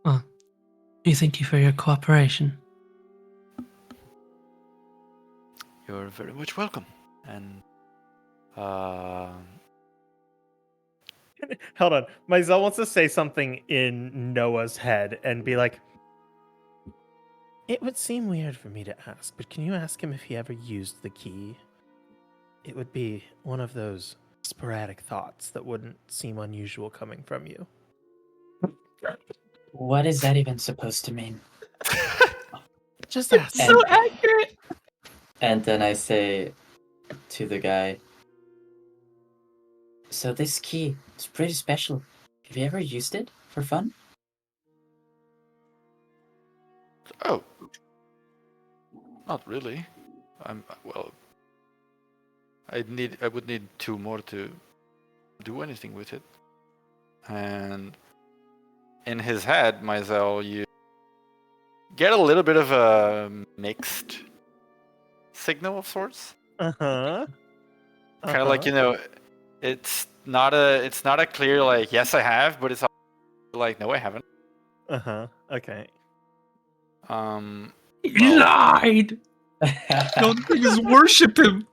Well, thank you for your cooperation. You're very much welcome. And Hold on. Maisel wants to say something in Noah's head and be like, it would seem weird for me to ask, but can you ask him if he ever used the key? It would be one of those sporadic thoughts that wouldn't seem unusual coming from you. What is that even supposed to mean? Just ask. And- So accurate. And then I say to the guy, so this key, it's pretty special. Have you ever used it for fun? Oh, not really. Well. I would need 2 more to do anything with it. And in his head, Mizell, you get a little bit of a mixed signal of sorts. Uh-huh. Kind of like, it's not a clear like yes I have, but it's like no I haven't. Uh-huh. Okay. He lied. Don't just worship him.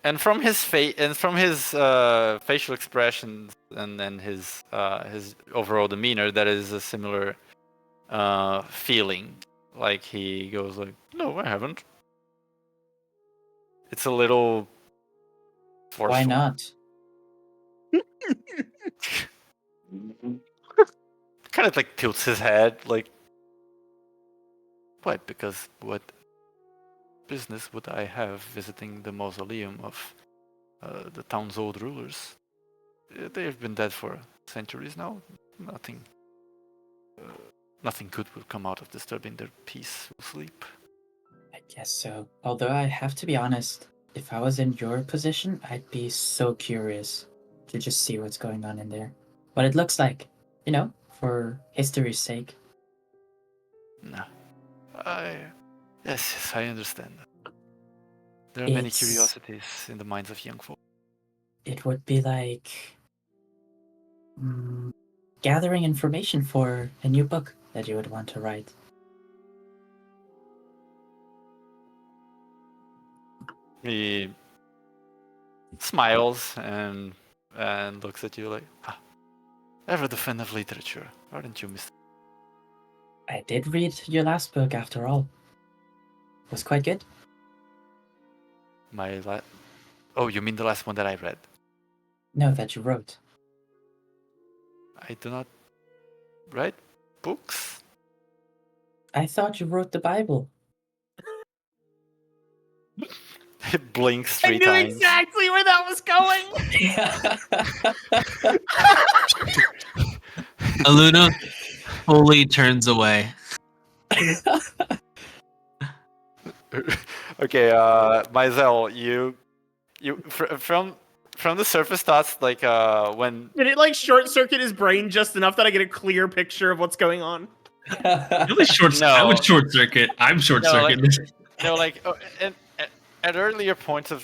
And from his facial expressions and his overall demeanor, that is a similar feeling. Like he goes like, "No, I haven't." It's a little forceful. Why not? Kind of like tilts his head, like, "What? Because what business would I have visiting the mausoleum of the town's old rulers? They've been dead for centuries now. Nothing good will come out of disturbing their peaceful sleep." I guess so. Although I have to be honest, if I was in your position, I'd be so curious to just see what's going on in there. What it looks like, for history's sake. No. Yes, I understand. There are many It's- curiosities in the minds of young folk. It would be like gathering information for a new book that you would want to write. He smiles and looks at you like, ever the fan of literature, aren't you, Mr. I did read your last book after all. It was quite good. Oh, you mean the last one that I read? No, that you wrote. I do not write books. I thought you wrote the Bible. It blinks I 3 knew times. exactly where that was going. Aluna fully turns away. Okay, Mizell, you from the surface thoughts, like when Did it like short circuit his brain just enough that I get a clear picture of what's going on? Really short. No. I would short circuit. I'm short circuit. At earlier points of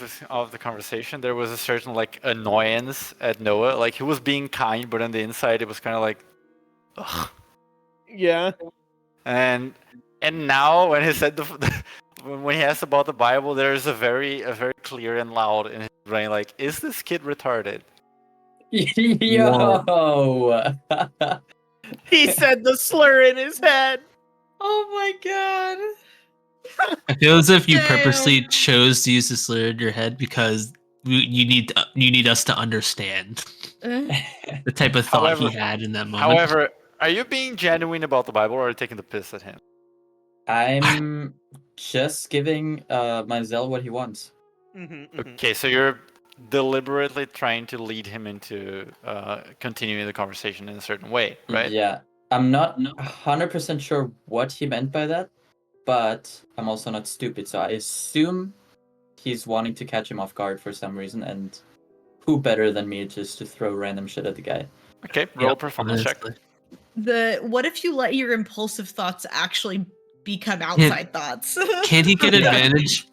the conversation, there was a certain like annoyance at Noah. Like he was being kind, but on the inside, it was kind of like, ugh. Yeah. And now when he said when he asked about the Bible, there is a very clear and loud in his brain, like, is this kid retarded? Yo! He said the slur in his head. Oh my god. I feel as if you Damn. purposely chose to use the slur in your head because you need us to understand the type of thought he However- had in that moment. However, are you being genuine about the Bible, or are you taking the piss at him? I'm just giving Mizell what he wants. Okay, so you're deliberately trying to lead him into continuing the conversation in a certain way, right? Yeah. I'm not 100% sure what he meant by that, but I'm also not stupid, so I assume he's wanting to catch him off guard for some reason, and who better than me just to throw random shit at the guy? Okay, roll a Yep, performance check. honestly. What if you let your impulsive thoughts actually become outside thoughts? Can't he get Yeah. advantage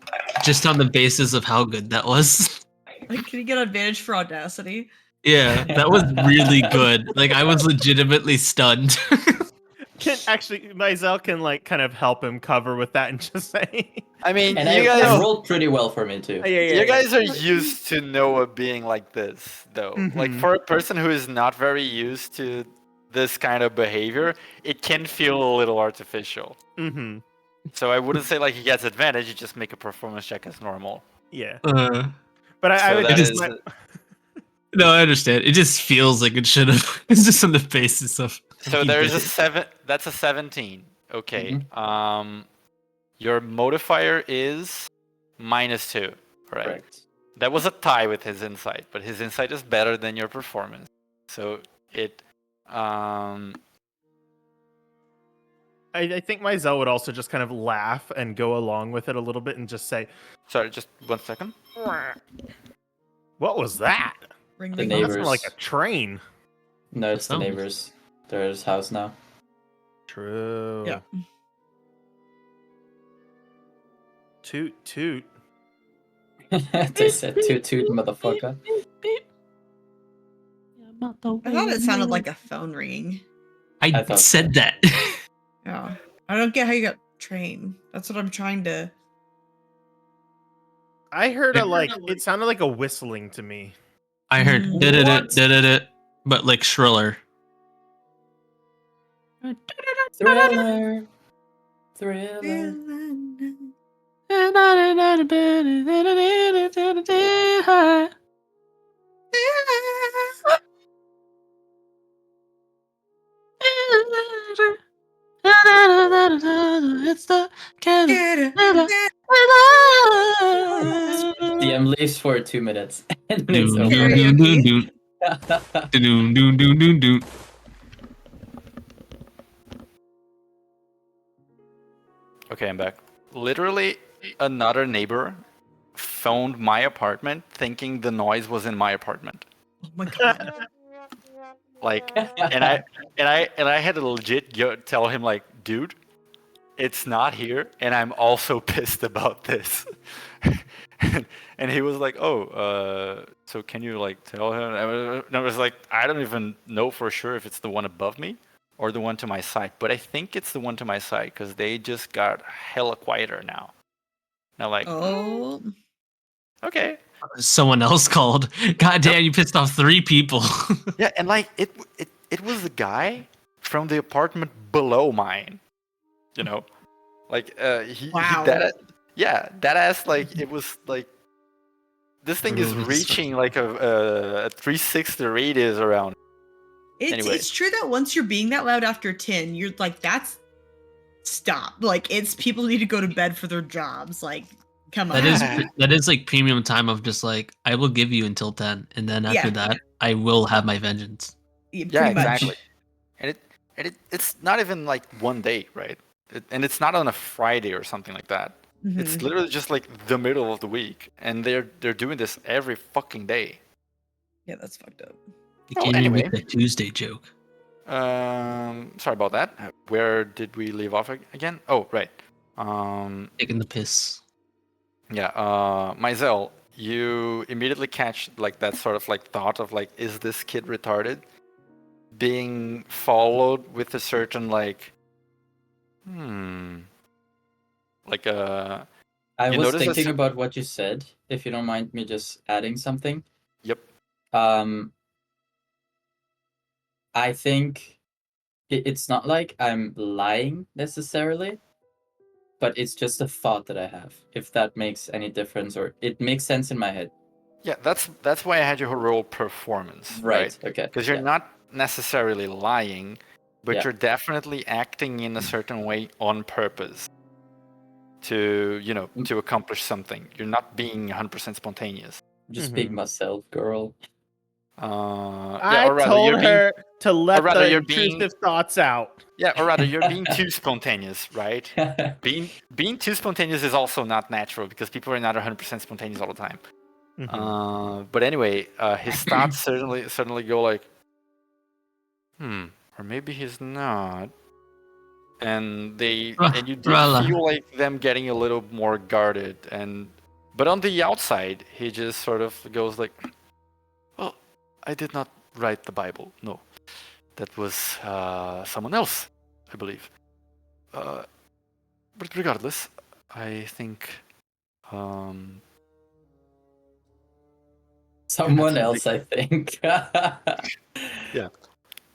just on the basis of how good that was? Like, can you get advantage for audacity? Yeah, that was really good. Like I was legitimately stunned. Mizell can like kind of help him cover with that and just say, I mean, And you I guys, rolled pretty well for me too. you guys are used to Noah being like this, though. Like Mhm. for a person who is not very used to this kind of behavior, it can feel a little artificial. Mm-hmm. So I wouldn't say like he gets advantage. You just make a performance check as normal. Yeah. Uh, But I So would that just is- No, I understand. It just feels like it should have. It's just on the basis of. So he there's did a it. 7. That's a 17. Okay. Mhm. Your modifier is -2. Right. Correct. That was a tie with his insight, but his insight is better than your performance. So it. I think my Zell would also just kind of laugh and go along with it a little bit and just say, Sorry, just 1 second. "What was that? Ring, The ring, That ring. neighbors. sounded like a train." No, it's the Sounds- neighbors. They're at his house now. True. Yeah. Toot toot. They said toot toot, motherfucker. I thought it sounded like a phone ringing. I I thought said so. that. Yeah. I don't get how you got train. That's what I'm trying to. I heard it sounded like a whistling to me. I heard Mm. did it, What? did it, but like shriller. Thriller. Thriller. It's the DM leaves for 2 minutes and then it's Doom, over. doom, doom, doom, doom. Doom, doom, doom, doom, doom. Okay, I'm back. Literally, another neighbor phoned my apartment thinking the noise was in my apartment. Oh my god. Like, and I had to legit tell him like, dude, it's not here, and I'm also pissed about this. And he was like, oh, so can you like tell him? And I was like, I don't even know for sure if it's the one above me or the one to my side, but I think it's the one to my side because they just got hella quieter now. Now, like, Oh. okay. Someone else called. God damn, you pissed off 3 people. Yeah, and like it was the guy from the apartment below mine. You know, like Wow. that ass, like it was like this thing is reaching like a 360 radius around. Anyway. It's true that once you're being that loud after 10, you're like, that's stop. Like it's people need to go to bed for their jobs. Like, come on. That is like premium time of just like I will give you until 10, and then after Yeah. that I will have my vengeance. Yeah, Yeah, pretty much. exactly. And it's not even like one day, right? And it's not on a Friday or something like that. It's Mhm. literally just like the middle of the week, and they're doing this every fucking day. Yeah, that's fucked up. You Oh, can't even anyway. make the Tuesday joke. Sorry about that. Where did we leave off again? Oh, right. Taking the piss. Yeah. Mizell, you immediately catch like that sort of like thought of like, is this kid retarded? Being followed with a certain like, like a. I You was notice thinking that's- about what you said, if you don't mind me just adding something. Yep. I think it's not like I'm lying necessarily, but it's just a thought that I have, if that makes any difference, or it makes sense in my head. Yeah, that's why I had you roll performance, right? Okay. Because you're yeah. not necessarily lying, but Yeah. you're definitely acting in a certain way on purpose to, you know, to accomplish something. You're not being 100% spontaneous. Just being myself, girl. Yeah, I or rather, told you're being, her to let rather the you're being- intrusive thoughts out. yeah, or rather, you're being too spontaneous, right? Being too spontaneous is also not natural because people are not 100% spontaneous all the time. But anyway, his thoughts certainly go like, or maybe he's not. And you do Rala. feel like them getting a little more guarded, but on the outside, he just sort of goes like, well, I did not write the Bible. No, that was someone else, I believe. But regardless, I think. Someone else, I think. Yeah,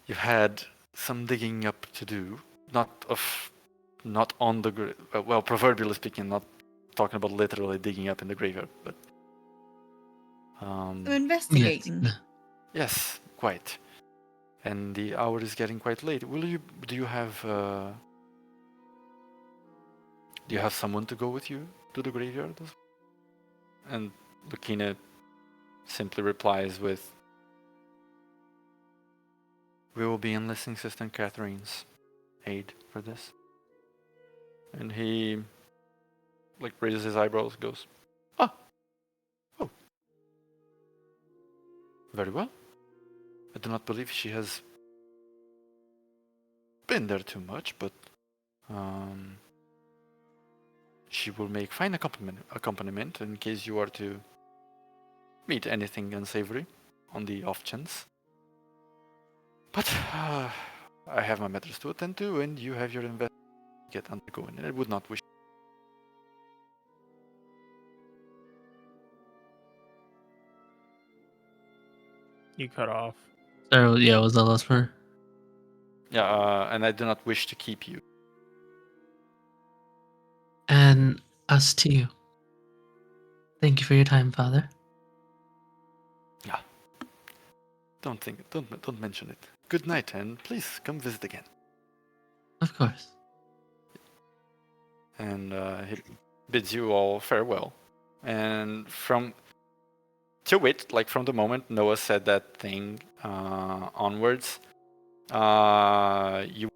you've had some digging up to do. Not on the grave. Well, proverbially speaking, not talking about literally digging up in the graveyard, but I'm investigating. Yes. Yes, quite. And the hour is getting quite late. Do you have someone to go with you to the graveyard? And Lucina simply replies with, "We will be enlisting Sister Catherine's aid for this." And he raises his eyebrows, goes, "Ah, oh, very well. I do not believe she has been there too much, but she will make fine accompaniment in case you are to meet anything unsavory on the off chance. But I have my matters to attend to, and you have your investigation get undergoing, and I would not wish." You cut off. Sorry, yeah, was that last part? Yeah, and I do not wish to keep you. And us to you. Thank you for your time, Father. Yeah. Don't mention it. Good night, and please come visit again. Of course. And he bids you all farewell. And from the moment Noah said that thing onwards, you've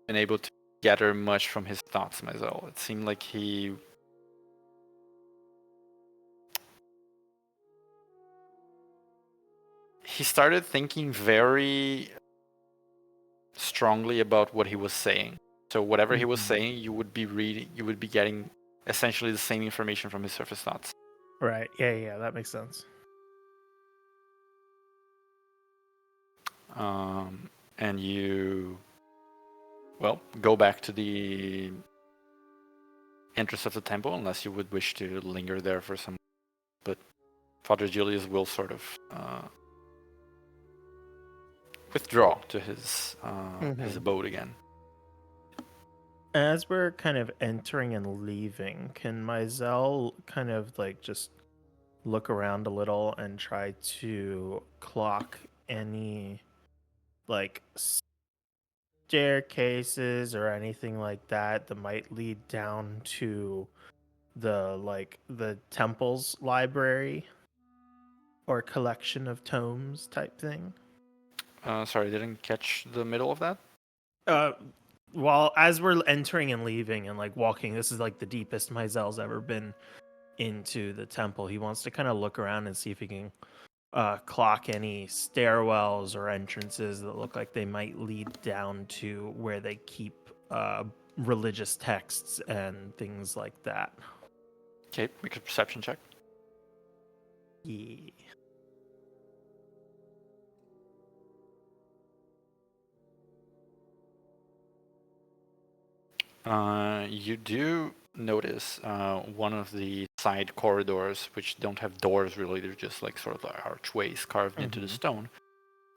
been able to gather much from his thoughts, Mazel. It seemed like he started thinking very strongly about what he was saying. So whatever he was saying, you would be getting essentially the same information from his surface thoughts. Right. Yeah, that makes sense. And you, go back to the entrance of the temple, unless you would wish to linger there for some. But Father Julius will sort of withdraw to his abode again. As we're kind of entering and leaving, can Mizell kind of just look around a little and try to clock any staircases or anything like that that might lead down to the temple's library or collection of tomes type thing? Sorry, I didn't catch the middle of that. Well, as we're entering and leaving and walking, this is the deepest Mizell's ever been into the temple. He wants to kind of look around and see if he can clock any stairwells or entrances that look like they might lead down to where they keep religious texts and things like that. Okay, make a perception check. Yeah. You do notice one of the side corridors, which don't have doors really, they're just sort of archways carved into the stone.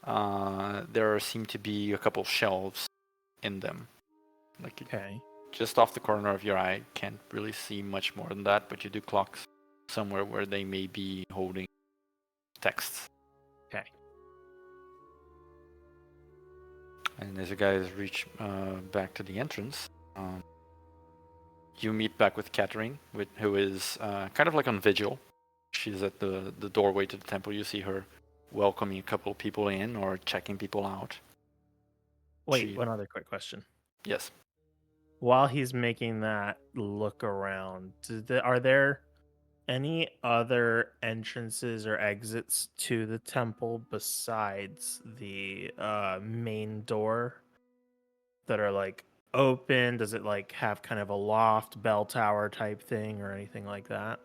There seem to be a couple shelves in them. Okay. Just off the corner of your eye, can't really see much more than that, but you do clock somewhere where they may be holding texts. Okay. And as you guys reach back to the entrance, you meet back with Catherine, who is kind of on vigil. She's at the doorway to the temple. You see her welcoming a couple of people in or checking people out. Wait, one other quick question. Yes. While he's making that look around, are there any other entrances or exits to the temple besides the main door that are open? Does it have kind of a loft, bell tower type thing or anything like that?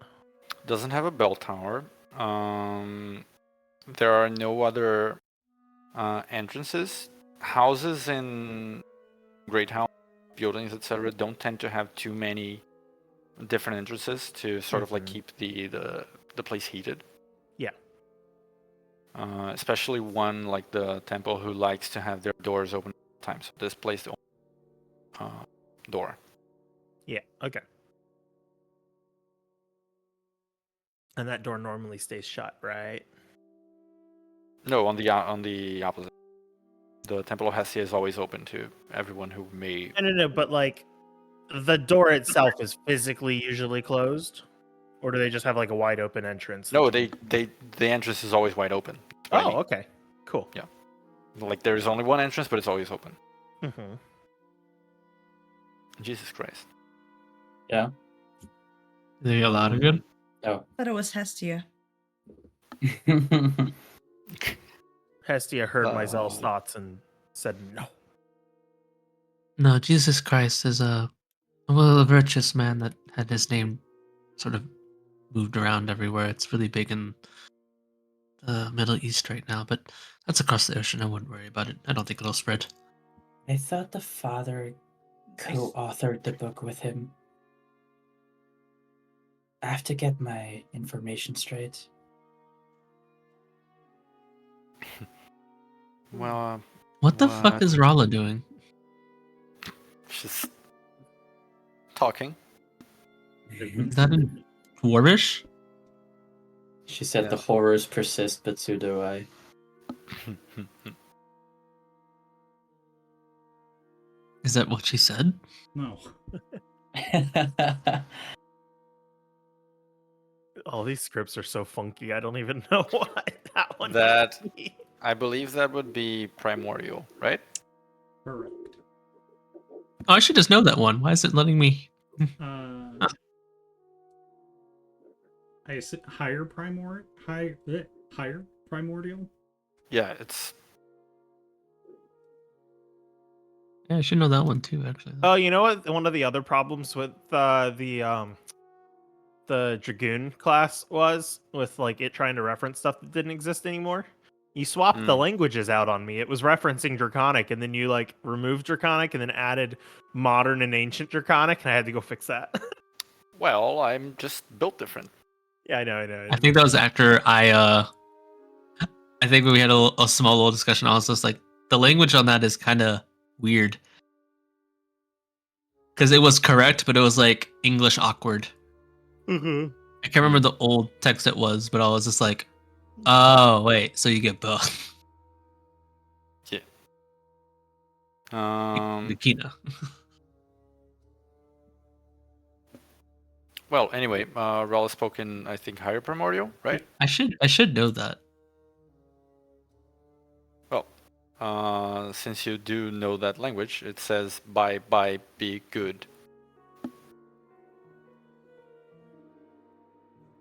Doesn't have a bell tower. There are no other entrances. Houses in great house buildings, etc., don't tend to have too many different entrances to sort of keep the place heated. Yeah. Especially one like the temple who likes to have their doors open all the time. So this place the door. Yeah. Okay. And that door normally stays shut, right? No, on the opposite. The Temple of Hestia is always open to everyone who may. No, but like the door itself is physically usually closed, or do they just have like a wide open entrance? No, the entrance is always wide open. That's what I Oh, mean. okay, cool. Yeah. Like there's only one entrance, but it's always open. Mm-hmm. Jesus Christ. Yeah. They allowed it good? Oh. But it was Hestia. Hestia heard Myzel's Oh. thoughts and said no. No, Jesus Christ is a virtuous man that had his name sort of moved around everywhere. It's really big in the Middle East right now, but that's across the ocean. I wouldn't worry about it. I don't think it'll spread. I thought the father co-authored the book with him. I have to get my information straight. Well, What the fuck What? is Rala doing? she's talking. Is that in Dwarvish? She said Yeah. the horrors persist, but so do I. Is that what she said? No. All these scripts are so funky. I don't even know what that one. That- might be. I believe that would be primordial, right? Correct. Oh, I should just know that one. Why is it letting me? I assume higher primordial. Yeah, it's Yeah, I should know that one too, actually. Oh, you know what? One of the other problems with the Dragoon class was with like it trying to reference stuff that didn't exist anymore. You swapped the languages out on me. It was referencing Draconic, and then you like removed Draconic and then added modern and ancient Draconic, and I had to go fix that. well, I'm just built different. Yeah, I know. I think that was after I think when we had a small little discussion, I was just like, the language on that is kind of weird. Because it was correct, but it was like English awkward. Mm-hmm. I can't remember the old text it was, but I was just like, oh, wait, so you get both. Nikita. Well, anyway, Rawl has spoken, I think, higher primordial, right? I should know that. Well, since you do know that language, it says bye, be good.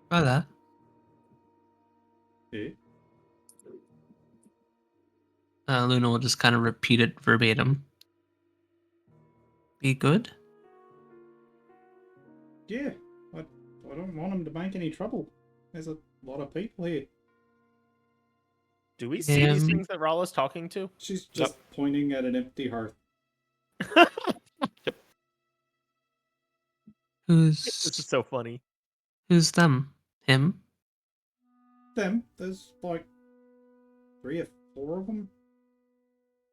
By that. Okay. Luna will just kind of repeat it verbatim. Be good? Yeah. I don't want him to make any trouble. There's a lot of people here. Do we see these Um, things that Ralla's talking to? She's just pointing at an empty hearth. This is Who's so funny. them? Him? Them, there's like 3 or 4 of them.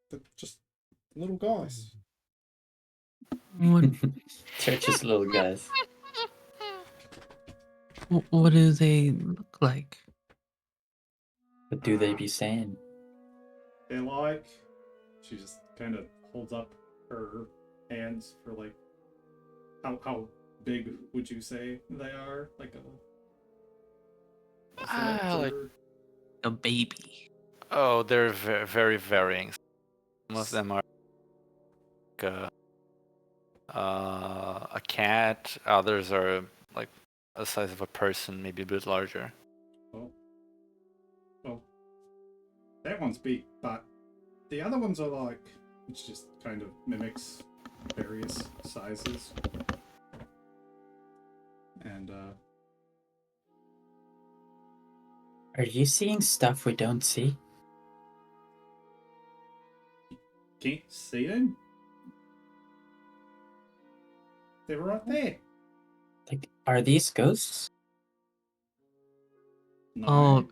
They're just little guys. What They're just little guys. what do they look like? What do they be saying? They're like. She just kind of holds up her hands for like. How big would you say they are? Like a Like- or- A baby. Oh, they're very varying. Some of them are like a cat. Others are like the size of a person, maybe a bit larger. Well, that one's big, but the other ones are like, it just kind of mimics various sizes. And, Are you seeing stuff we don't see? can't see them? They were right there. Like, are these ghosts? No. Oh.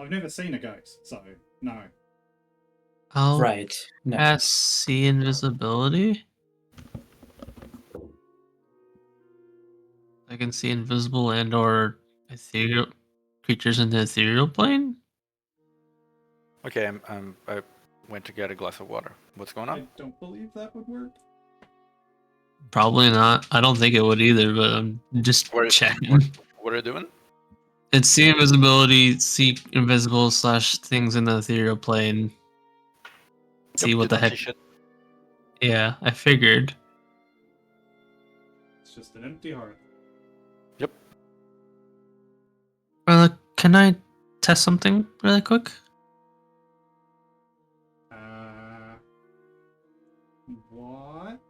I've never seen a ghost, so no. I'll Right. No. cast see invisibility. I can see invisible and or ethereal creatures in the ethereal plane. Okay, I went to get a glass of water. What's going I on? don't believe that would work. Probably not. I don't think it would either, but I'm just What, checking. what are you doing? It's see invisibility, see invisible slash things in the ethereal plane. See Yep, what you the don't see heck. shit. Yeah, I figured. It's just an empty heart. Yep. Can I test something really quick? What?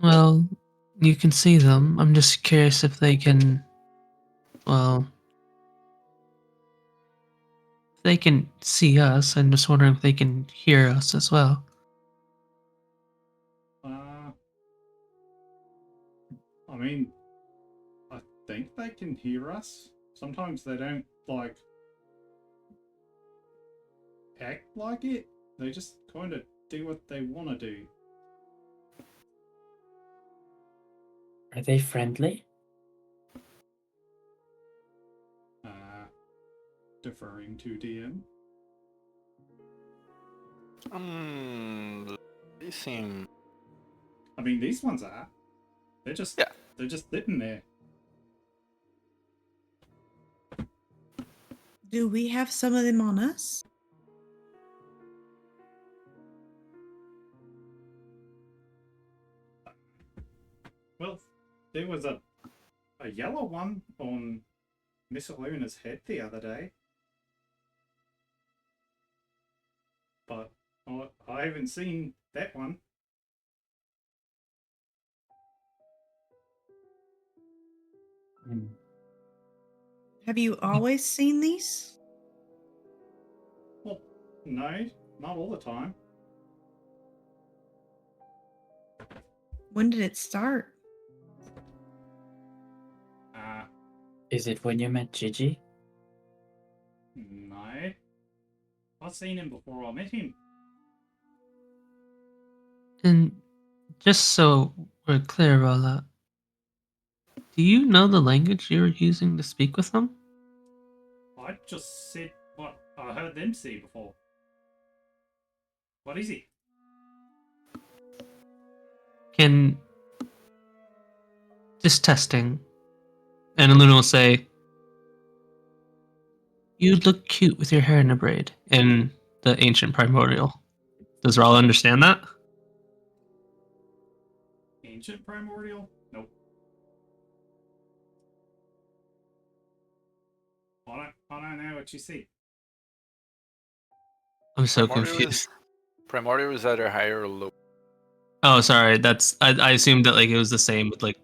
Well, you can see them. I'm just curious if they can. Well, if they can see us. I'm just wondering if they can hear us as well. I mean, I think they can hear us. Sometimes they don't, like, act like it. They just kind of do what they want to do. Are they friendly? Deferring to DM. They seem. I mean, these ones are. They're just sitting there. Do we have some of them on us? Well, there was a yellow one on Miss Luna's head the other day. But I haven't seen that one. Have you always seen these? Well, no, not all the time. When did it start? Is it when you met Gigi? No. I've seen him before I met him. And just so we're clear about that, do you know the language you were using to speak with them? I just said what I heard them say before. What is it? Can just testing, and Luna will say, "You look cute with your hair in a braid." In the ancient primordial, does Raul understand that? Ancient primordial? Nope. I don't know what you see. I'm so Primordial confused. Primordial is either higher or low. Oh, sorry. I assumed that like it was the same with like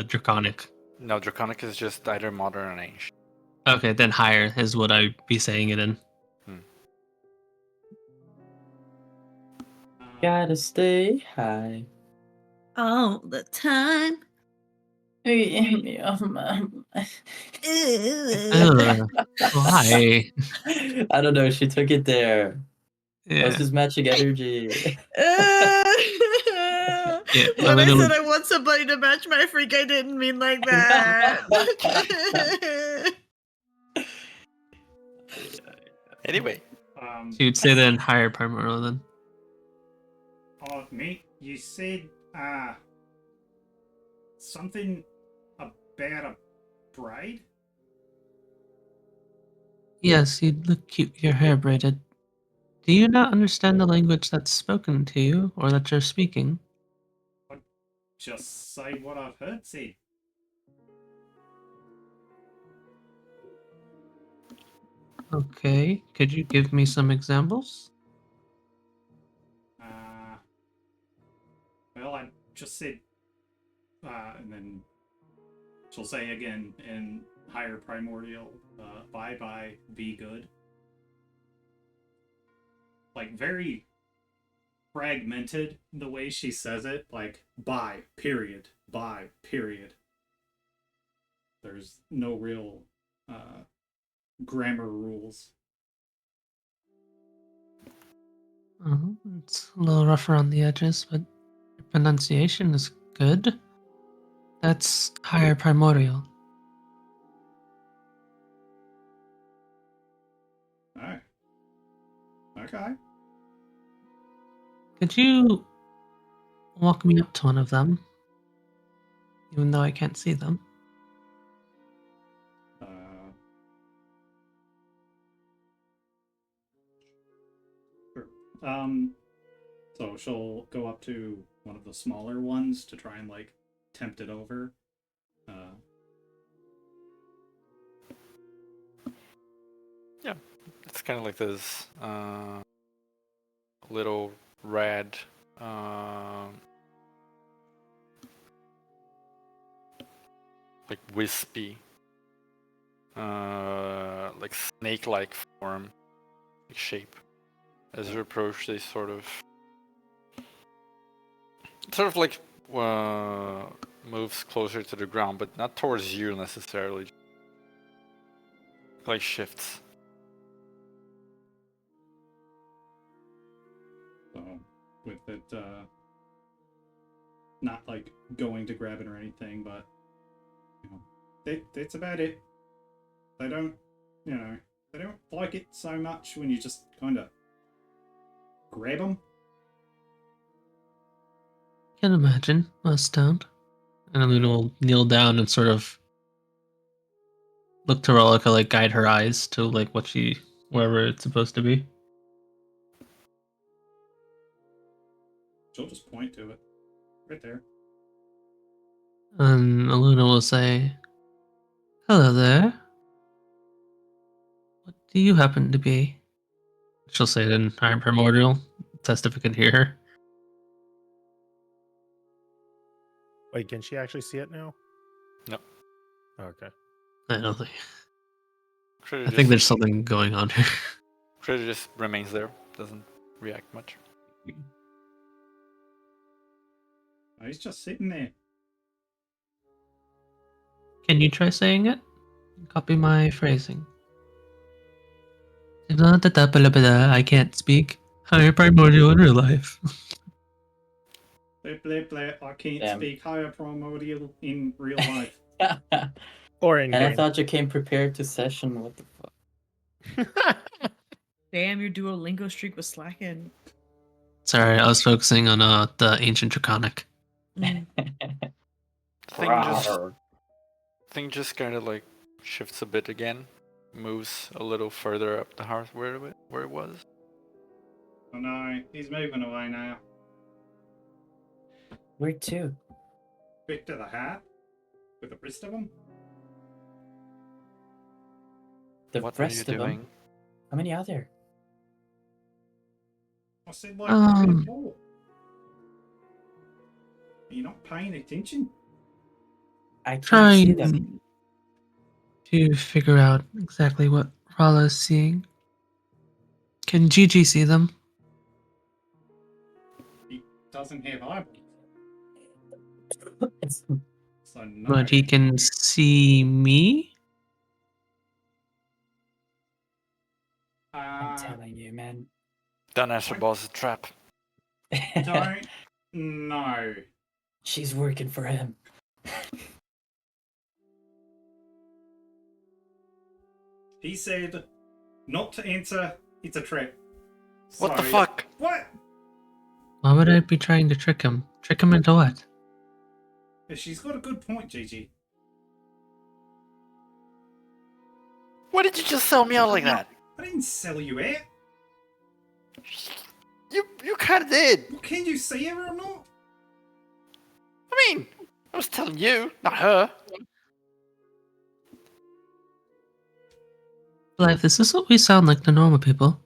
draconic. No, Draconic is just either modern or ancient. Okay, then higher is what I'd be saying it in. Gotta stay high. All the time. Why? I don't know. She took it there. I Yeah. was just matching energy. Yeah, When I Elena said would- I want somebody to match my freak, I didn't mean like that. Anyway, She would say that in higher primordial then. Mate, you said something about a braid? Yes, you look cute with your hair braided. Do you not understand the language that's spoken to you or that you're speaking? Just say what I've heard said. Okay, could you give me some examples? Well, I just said, and then she'll say again in higher primordial, bye bye, be good. Like, very fragmented the way she says it, like, bye, period, bye, period. There's no real grammar rules. It's a little rough around the edges, but your pronunciation is good. That's higher primordial. Oh, Okay. Could you walk me up to one of them? Even though I can't see them. Uh, sure. So she'll go up to one of the smaller ones to try and like tempt it over. Yeah, it's kind of like this little red like wispy like snake-like form, like shape. As you approach, they sort of like moves closer to the ground, but not towards you necessarily. Like shifts. So with it, not like going to grab it or anything, but you know, that's about it. They don't, you know, they don't like it so much when you just kind of grab them. Can't imagine. Stoned. And Luna will kneel down and sort of look to Rollica, like guide her eyes to like wherever it's supposed to be. She'll just point to it, right there. And Luna will say, "Hello there. What do you happen to be?" She'll say it in her primordial. Test if it can hear her. Wait, can she actually see it now? No. Okay. I don't think. Critter I think just, there's something going on here. Critter just remains there, doesn't react much. Oh, he's just sitting there. Can you try saying it? Copy my phrasing. I can't speak. Higher primordial in real life. Blah, blah, blah. I can't Damn. speak higher primordial in real life. Or in And I game. thought you came prepared to session. What the fuck? Damn, your Duolingo streak was slacking. Sorry, I was focusing on the ancient draconic. Mm. Thing just kind of like shifts a bit again, moves a little further up the hearth where it was. Oh no, he's moving away now. Where to? Back to the hat with the rest of them. The What are you rest of doing? them? How many are there? I said like Um. 4. You're not paying attention. I can't see them. Trying to figure out exactly what Rala is seeing. Can Gigi see them? He doesn't have eyeballs, so no. But he can see me? I'm telling you, man. Don't answer boss, a trap. Don't. No. She's working for him. He said not to answer. It's a trap. What the So- fuck? What? Why would I be trying to trick him? Trick him into what? She's got a good point, Gigi. Why did you just sell me out like that? I didn't sell you out. You kind of did. Well, can you see her or not? I mean, I was telling you, not her. Life, is this what we sound like to normal people?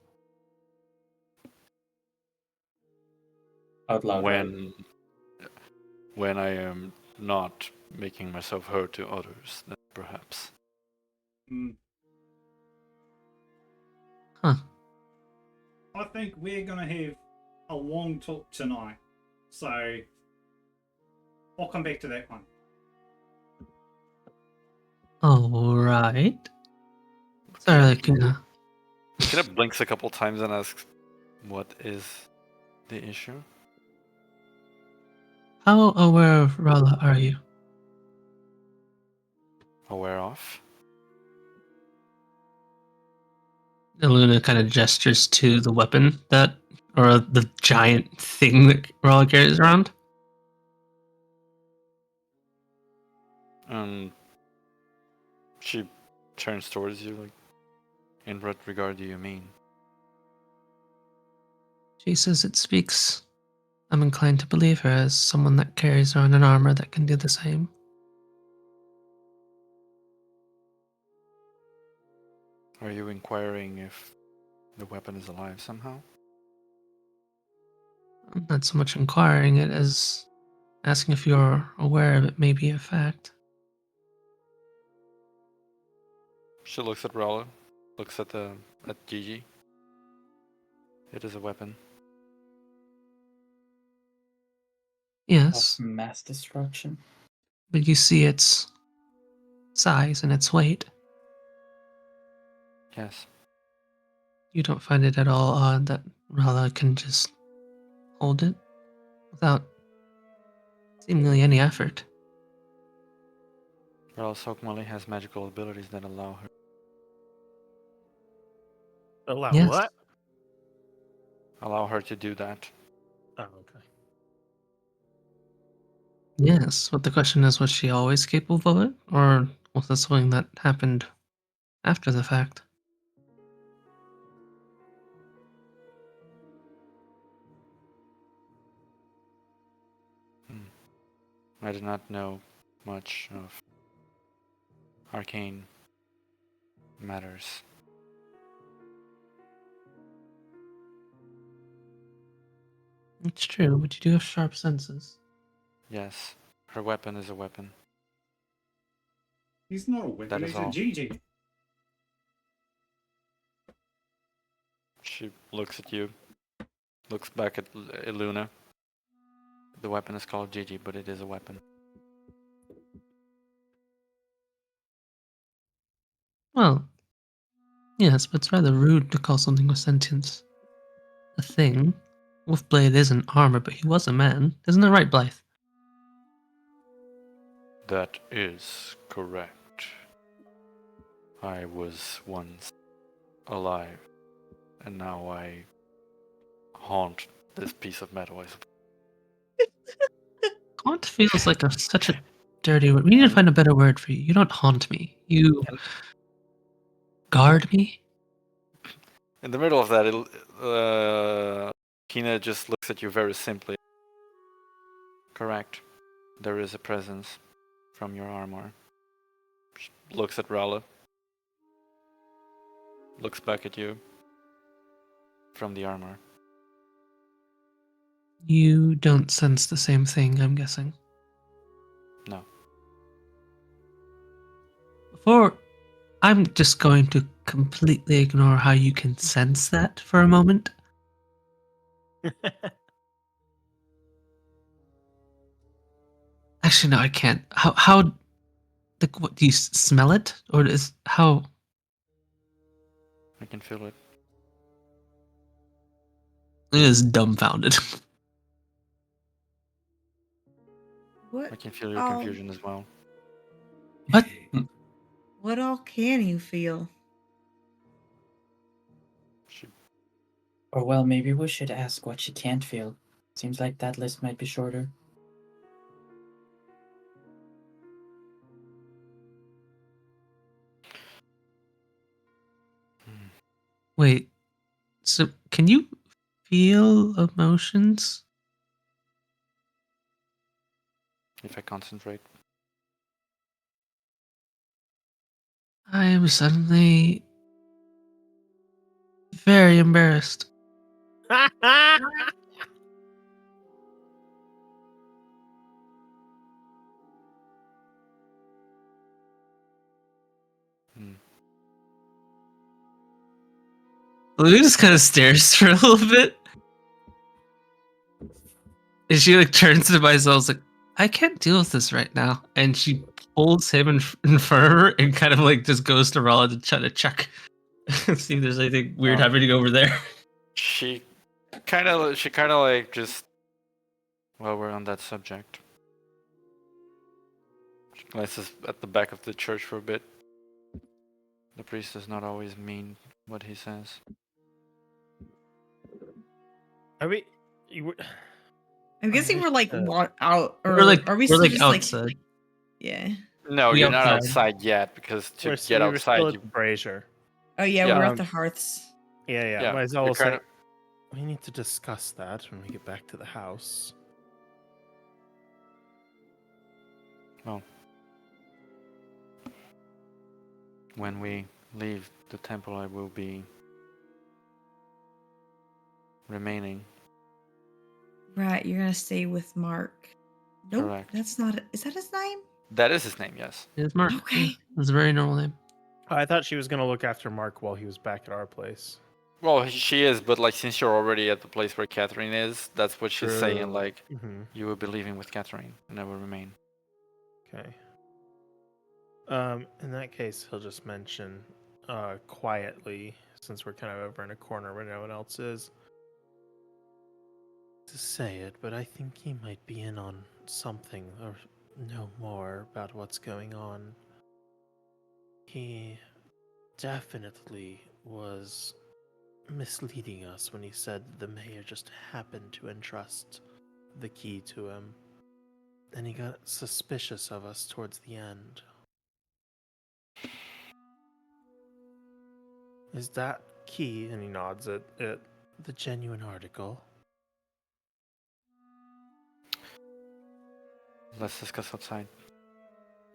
Out loud. When I am not making myself heard to others, then perhaps. Hmm. Huh. I think we're gonna have a long talk tonight, so I'll come back to that one. Alright. Sorry, Lacuna. Caleb blinks a couple times and asks, "What is the issue?" How aware of Rala are you? Aware of? Iluna kind of gestures to the weapon or the giant thing that Rala carries around. She turns towards you, like, in what regard do you mean? She says it speaks. I'm inclined to believe her as someone that carries around an armor that can do the same. Are you inquiring if the weapon is alive somehow? I'm not so much inquiring it as asking if you're aware of it may be a fact. She looks at Rala, looks at Gigi. It is a weapon. Yes, Of mass destruction. but you see its size and its weight. Yes. You don't find it at all odd that Rala can just hold it without seemingly any effort. Rala Sokmali has magical abilities that allow her. Allow Yes. what? Allow her to do that. Oh, okay. Yes, but the question is, was she always capable of it? Or was this something that happened after the fact? I do not know much of arcane matters. It's true, but you do have sharp senses. Yes, her weapon is a weapon. He's not a weapon, That is he's a all. GG. She looks at you, looks back at Iluna. The weapon is called Gigi, but it is a weapon. Well, yes, but it's rather rude to call something with sentience a thing. Wolfblade isn't armor, but he was a man. Isn't that right, Blythe? That is correct. I was once alive, and now I haunt this piece of metal. Haunt feels like such a dirty word. We need to find a better word for you. You don't haunt me. You guard me? In the middle of that, Kina just looks at you very simply. Correct. There is a presence from your armor. She looks at Rala. Looks back at you. From the armor. You don't sense the same thing, I'm guessing. No. I'm just going to completely ignore how you can sense that for a moment. Actually, no, I can't. What, do you smell it? Or how? I can feel it. It is dumbfounded. What? I can feel your confusion as well. What? What all can you feel? Or well, maybe we should ask what she can't feel. Seems like that list might be shorter. Wait, so can you feel emotions? If I concentrate. I am suddenly very embarrassed. Lou just kind of stares for a little bit. And she like turns to myself like, I can't deal with this right now. And she holds him in front of her and kind of like just goes to Rala to try to check. See if there's anything weird happening over there. She kind of like just. While we're on that subject. She glances at the back of the church for a bit. The priest does not always mean what he says. Are we? You, I'm guessing we're like Understood. what out, or We're like are we we're still like just outside. yeah? No, We you're not outside. outside yet because to we get were still outside, at you the brazier. Oh yeah, Yeah. we're at the hearths. Yeah. Yeah, Myself you're will say, kind of we need to discuss that when we get back to the house. well. When we leave the temple, I will be remaining. Right, you're gonna stay with Mark. Nope, Correct. that's not. Is that his name? That is his name, yes. It's Mark. Okay. Yeah, it's a very normal name. I thought she was gonna look after Mark while he was back at our place. Well, she is, but like since you're already at the place where Catherine is, that's what she's saying. Like Mm-hmm. you will be leaving with Catherine, and I will remain. Okay. In that case, he'll just mention, quietly, since we're kind of over in a corner where no one else is. To say it, but I think he might be in on something or know more about what's going on. He definitely was misleading us when he said the mayor just happened to entrust the key to him. And he got suspicious of us towards the end. Is that key, and he nods at it, the genuine article? Let's discuss outside.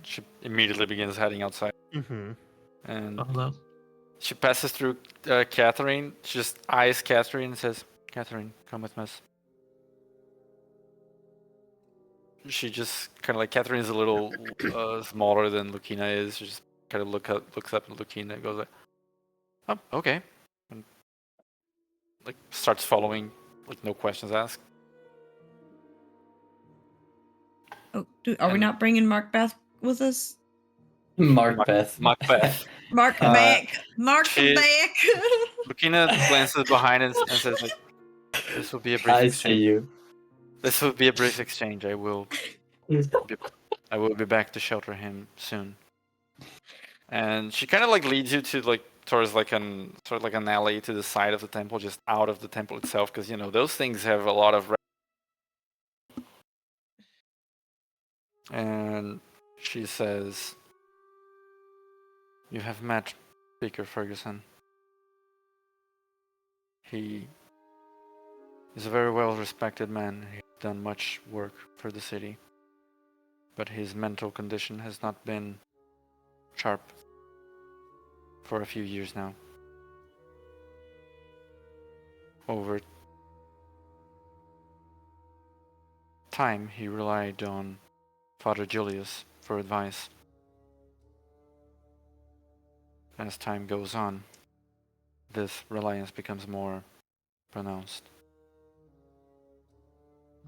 She immediately begins heading outside, Mm-hmm. and Although she passes through Catherine. She just eyes Catherine and says, "Catherine, come with us." She just kind of like Catherine is a little smaller than Lucina is. She just kind of looks up at Lucina and goes like, "Oh, okay," and like starts following, like no questions asked. Oh, are we And- not bringing Mark back with us? Macbeth. Macbeth. Mark Uh, back. Mark she- back. Lucina glances behind and says like, "This will be a brief I exchange. see you. This will be a brief exchange. I will be back to shelter him soon." And she kind of like leads you to like towards like an sort of like an alley to the side of the temple, just out of the temple itself, because you know those things have a lot of. And she says, "You have met Speaker Ferguson. He is a very well respected man. He's done much work for the city, but his mental condition has not been sharp for a few years now. Over time, he relied on Father Julius for advice. As time goes on, this reliance becomes more pronounced.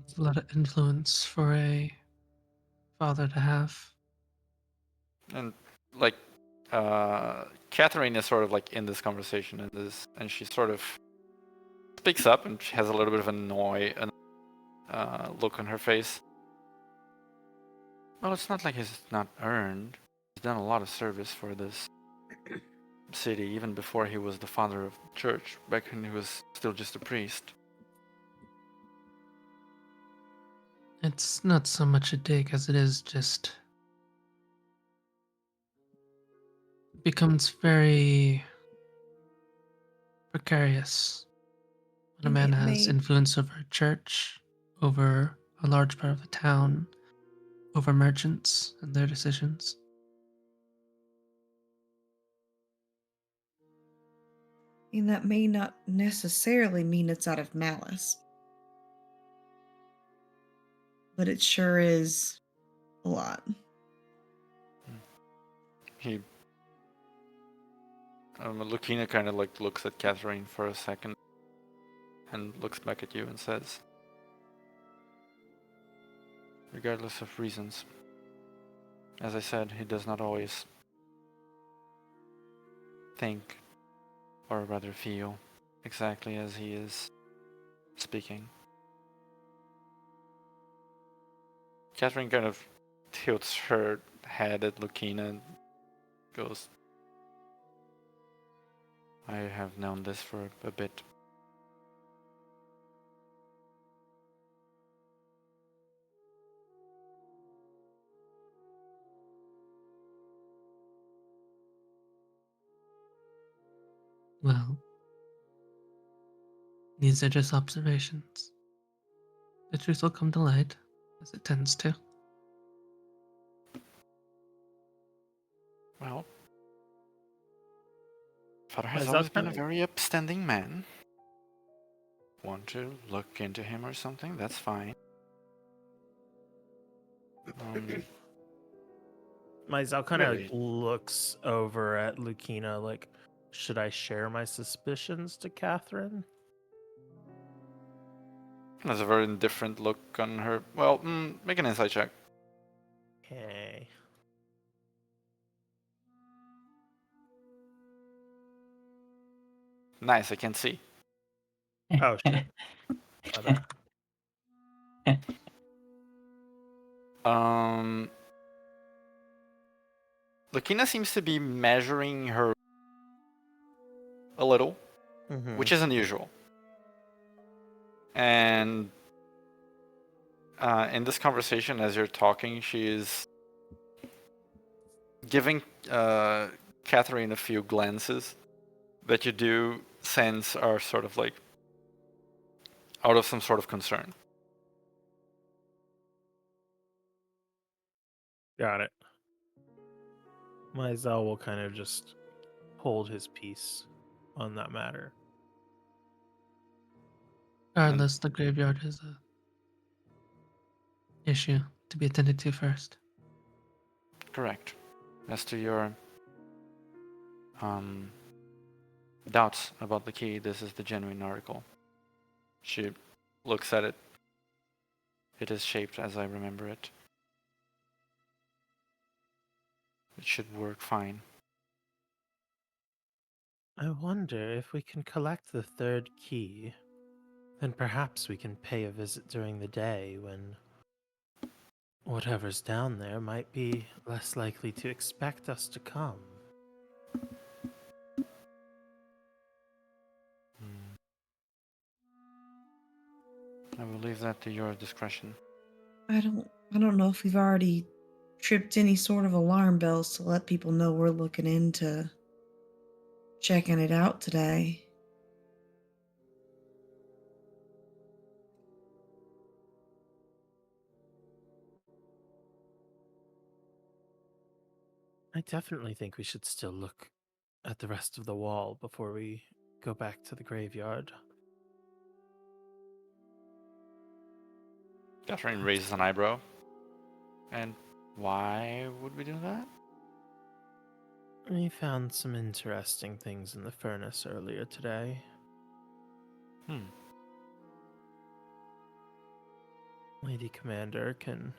it's a lot of influence for a father to have. And like Catherine is sort of like in this conversation and she sort of speaks up and she has a little bit of an look on her face. Well, it's not like he's not earned. He's done a lot of service for this city even before he was the father of the church, back when he was still just a priest. It's not so much a dig as it is just becomes very precarious when a And man it has may- influence over a church, over a large part of the town, over merchants and their decisions. And that may not necessarily mean it's out of malice. But it sure is a lot. He Lucina kind of like looks at Catherine for a second and looks back at you and says, regardless of reasons, as I said, he does not always think, or rather feel, exactly as he is speaking. Catherine kind of tilts her head at Lucina and goes, I have known this for a bit. Well, these are just observations. The truth will come to light, as it tends to. Well, Father has Is that always been a kinda- very upstanding man. Want to look into him or something? That's fine. Myzel kind of Really? looks over at Lucina like, should I share my suspicions to Catherine? There's a very indifferent look on her. Well, make an insight check. Okay. Nice, I can see. Oh shit. My bad. Lucina seems to be measuring her a little, Mhm. which is unusual. And in this conversation, as you're talking, she is giving Catherine a few glances that you do sense are sort of like out of some sort of concern. Got it. Myzel will kind of just hold his peace on that matter. Regardless, the graveyard is a issue to be attended to first. Correct. As to your doubts about the key, this is the genuine article. She looks at it. It is shaped as I remember it. It should work fine. I wonder if we can collect the third key, then perhaps we can pay a visit during the day when whatever's down there might be less likely to expect us to come. I will leave that to your discretion. I don't know if we've already tripped any sort of alarm bells to let people know we're looking into checking it out today. I definitely think we should still look at the rest of the wall before we go back to the graveyard. Catherine raises an eyebrow. And why would we do that? We found some interesting things in the furnace earlier today. Lady Commander can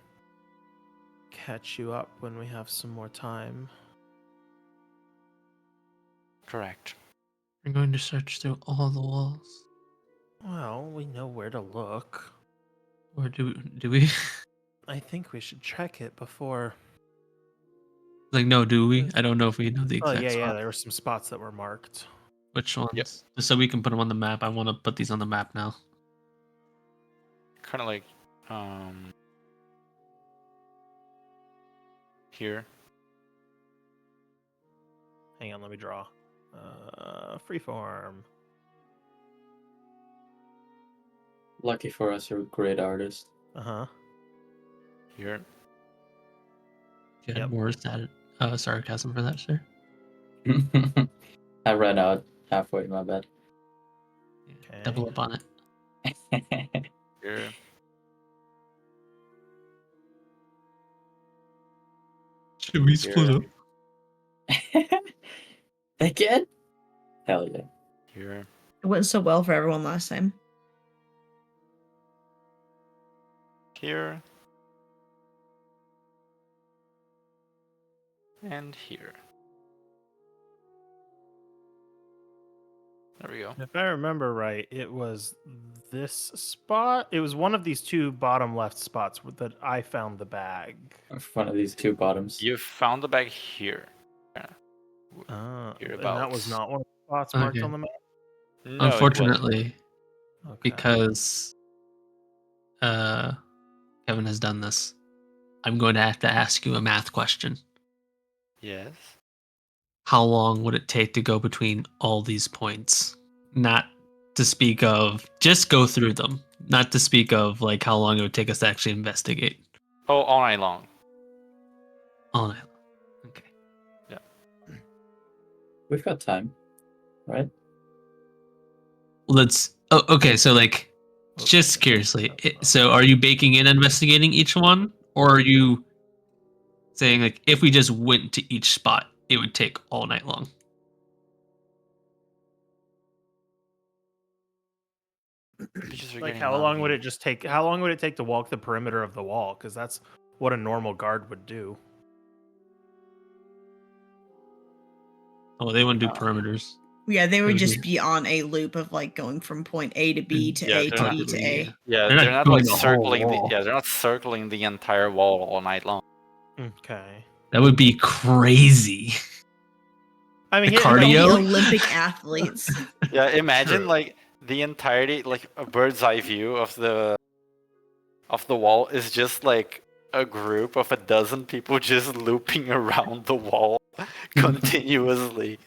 catch you up when we have some more time. Correct. We're going to search through all the walls. Well, we know where to look. Or do we? I think we should check it before. Like, no, do we? I don't know if we know the Oh, exact yeah, spot. there were some spots that were marked. Which ones? Yep. Just so we can put them on the map. I want to put these on the map now. Kind of like here. Hang on, let me draw. Freeform. Lucky for us, you're a great artist. Uh-huh. Here. Do you Yep. have more sarcasm for that, sir? I ran out halfway, my bad. Okay. Double up on it. Here. Should we split up? Again? Hell yeah. Here. It went so well for everyone last time. Here. And here. There we go. If I remember right, it was this spot. It was one of these two bottom left spots that I found the bag. One of these two bottoms. You found the bag here. And that Hereabouts. was not one of spots marked Okay. on the map? No, it wasn't. Unfortunately, Okay. because Kevin has done this, I'm going to have to ask you a math question. Yes. How long would it take to go between all these points? Not to speak of just go through them. Not to speak of like how long it would take us to actually investigate. Oh, all night long. All night. Okay. We've got time, right? Let's. Oh, okay. So like, Okay, just curiously, so are you baking in investigating each one, or are you saying like if we just went to each spot, it would take all night long? Bitches are Like, getting how loud long would again. it just take? How long would it take to walk the perimeter of the wall? Because that's what a normal guard would do. Oh, they wouldn't do Uh, perimeters. Yeah, they They would would just do- be on a loop of like going from point A to B to Yeah, A they're to not- B to A. Yeah, They're they're not not like going the whole circling the. wall. Yeah, they're not circling the entire wall all night long. Okay. That would be crazy. I mean, The here, They'll be cardio? Olympic athletes. Yeah, imagine True. like the entirety, like a bird's eye view of the wall is just like a group of a dozen people just looping around the wall continuously.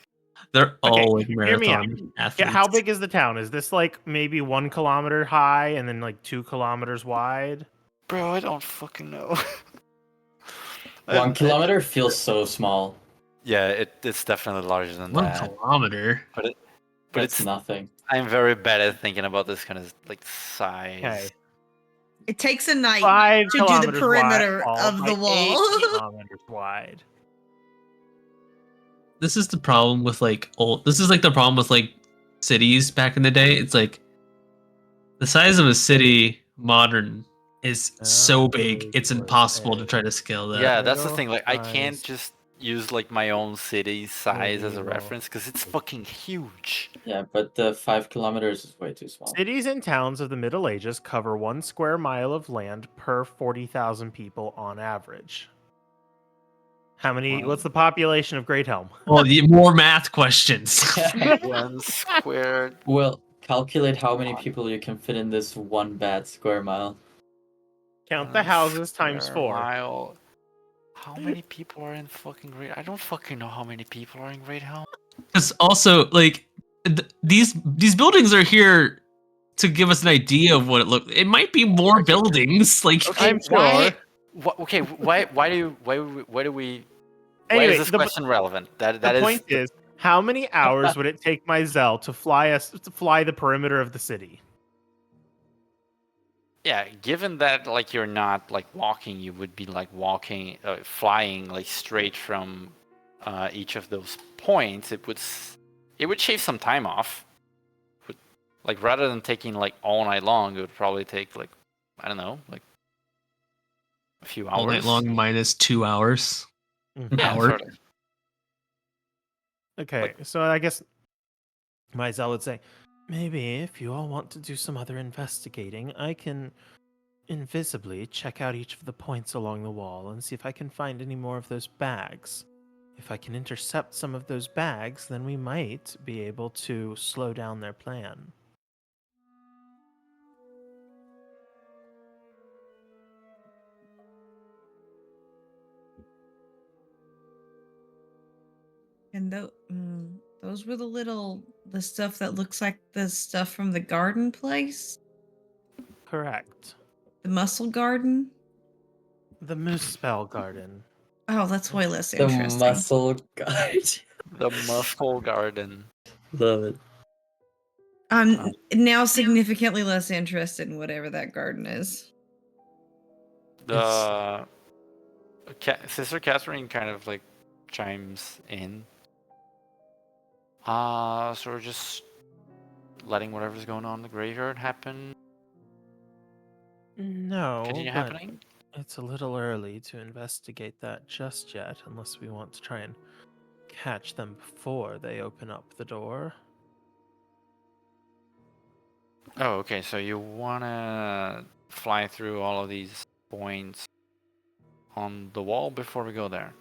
They're Okay, all like hear me out. marathon Yeah, athletes. how big is the town? Is this like maybe 1 kilometer high and then like 2 kilometers wide? Bro, I don't fucking know. 1 kilometer feels so small. Yeah, it's definitely larger than 1 that. kilometer. But That's it's nothing. I'm very bad at thinking about this kind of like size. Okay. It takes a night 5 to do the kilometers perimeter wide, of the by wall. 8 kilometers wide. This is the problem with like old. This is like the problem with like cities back in the day. It's like the size of a city modern is so big, it's impossible to try to scale that. Yeah, that's the Little thing. Like, I can't size just use like my own city's size as a medieval reference because it's fucking huge. Yeah, but the 5 kilometers is way too small. Cities and towns of the Middle Ages cover 1 square mile of land per 40,000 people on average. How many? Wow. What's the population of Great Helm? Well, more math questions. 1 square. Well, calculate how many people you can fit in this one bad square mile. Count the 1 houses times square 4. mile. How many people are in fucking Great? I don't fucking know how many people are in Great Helm. Because also, like these buildings are here to give us an idea of what it looked. It might be more buildings. Like Okay, I'm why? sure. Okay, why do we? Why Anyway, is this question relevant? That The is point is, how many hours would it take my Zell to fly the perimeter of the city? Yeah, given that like you're not like walking, you would be like flying like straight from each of those points. It would shave some time off. Like rather than taking like all night long, it would probably take like I don't know, like a few hours. all night long minus 2 hours. Mhm. Yeah, hour. sort of. Okay, so I guess my Zell would say, maybe if you all want to do some other investigating, I can invisibly check out each of the points along the wall and see if I can find any more of those bags. If I can intercept some of those bags, then we might be able to slow down their plan. And those were the stuff that looks like the stuff from the garden place, Correct. the muscle garden. The Moose Spell Garden. Oh, that's way less The interesting. muscle guide. The Muscle Garden. Love it. I'm now significantly less interested in whatever that garden is. The Sister Catherine kind of like chimes in. So we're just letting whatever's going on in the graveyard happen. No, Continue but happening. it's a little early to investigate that just yet, unless we want to try and catch them before they open up the door. Oh, okay. So you wanna fly through all of these points on the wall before we go there?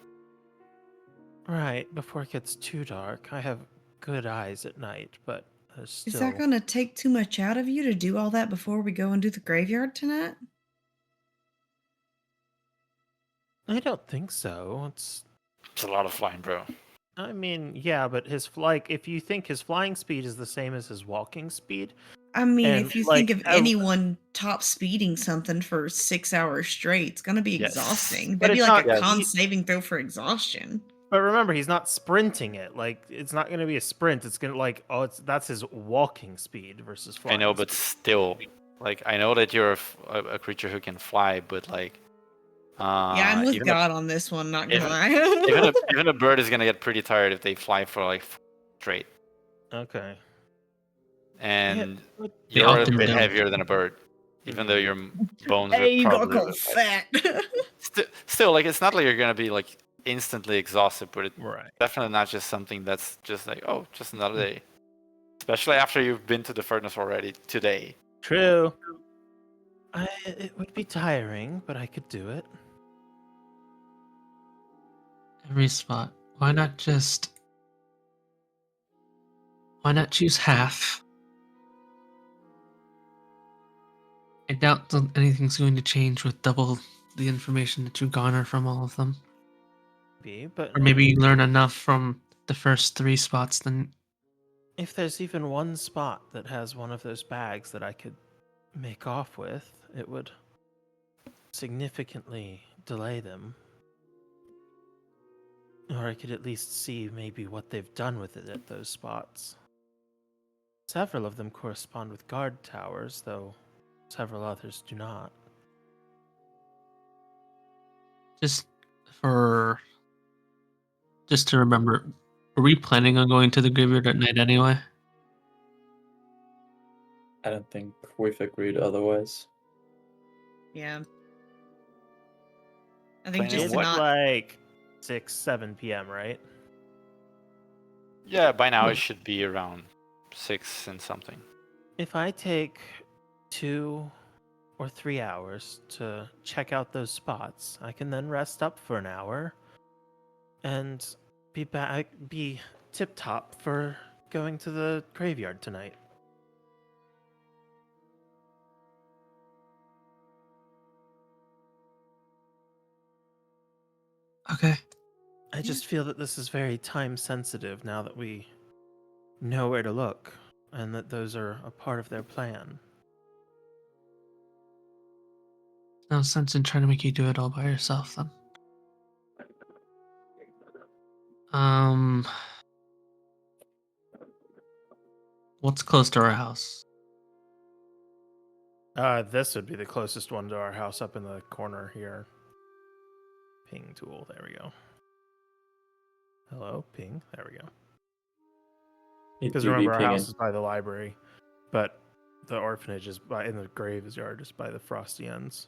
Right, before it gets too dark. I have good eyes at night, but there's still... Is that going to take too much out of you to do all that before we go and do the graveyard tonight? I don't think so. It's a lot of flying, bro. I mean, yeah, but if you think his flying speed is the same as his walking speed, I mean, and if you like think of anyone top speeding something for 6 hours straight, it's going to be Yes. exhausting. But That'd be it's like not- a yeah, con he- saving throw for exhaustion. but remember, he's not sprinting it. Like, it's not going to be a sprint. It's going to that's his walking speed versus I flying. know, but speed. still, like, I know that you're a creature who can fly, but like, Yeah, I'm with even God on this one, not gonna even- lie. even a bird is gonna get pretty tired if they fly for like straight. Okay. And but They you're a often bit don't. heavier than a bird, even though your bones Hey, are you got probably. called fat. Still, like, it's not like you're gonna be like instantly exhausted, but it's Right. definitely not just something that's just like, oh, just another day. Especially after you've been to the furnace already today. True. It would be tiring, but I could do it. Every spot. Why not choose half? I doubt that anything's going to change with double the information that you garner from all of them. But Or maybe you learn enough from the first 3 spots, then if there's even one spot that has one of those bags that I could make off with, it would significantly delay them. Or I could at least see maybe what they've done with it at those spots. Several of them correspond with guard towers, though several others do not. just to remember, are we planning on going to the graveyard at night anyway? I don't think we've agreed otherwise. Yeah. I think Planning just It's what? not. like 6, 7 p.m., right? Yeah, by now No. it should be around 6 and something. If I take 2 or 3 hours to check out those spots, I can then rest up for an hour and be tip top for going to the graveyard tonight. Okay. I just feel that this is very time sensitive now that we know where to look and that those are a part of their plan. No sense in trying to make you do it all by yourself then. What's close to our house? This would be the closest one to our house up in the corner here. Ping tool, there we go. Hello, ping, there we go. It Because do be remember, our pinging. house is by the library, but the orphanage is in the graveyard, just by the frosty ends.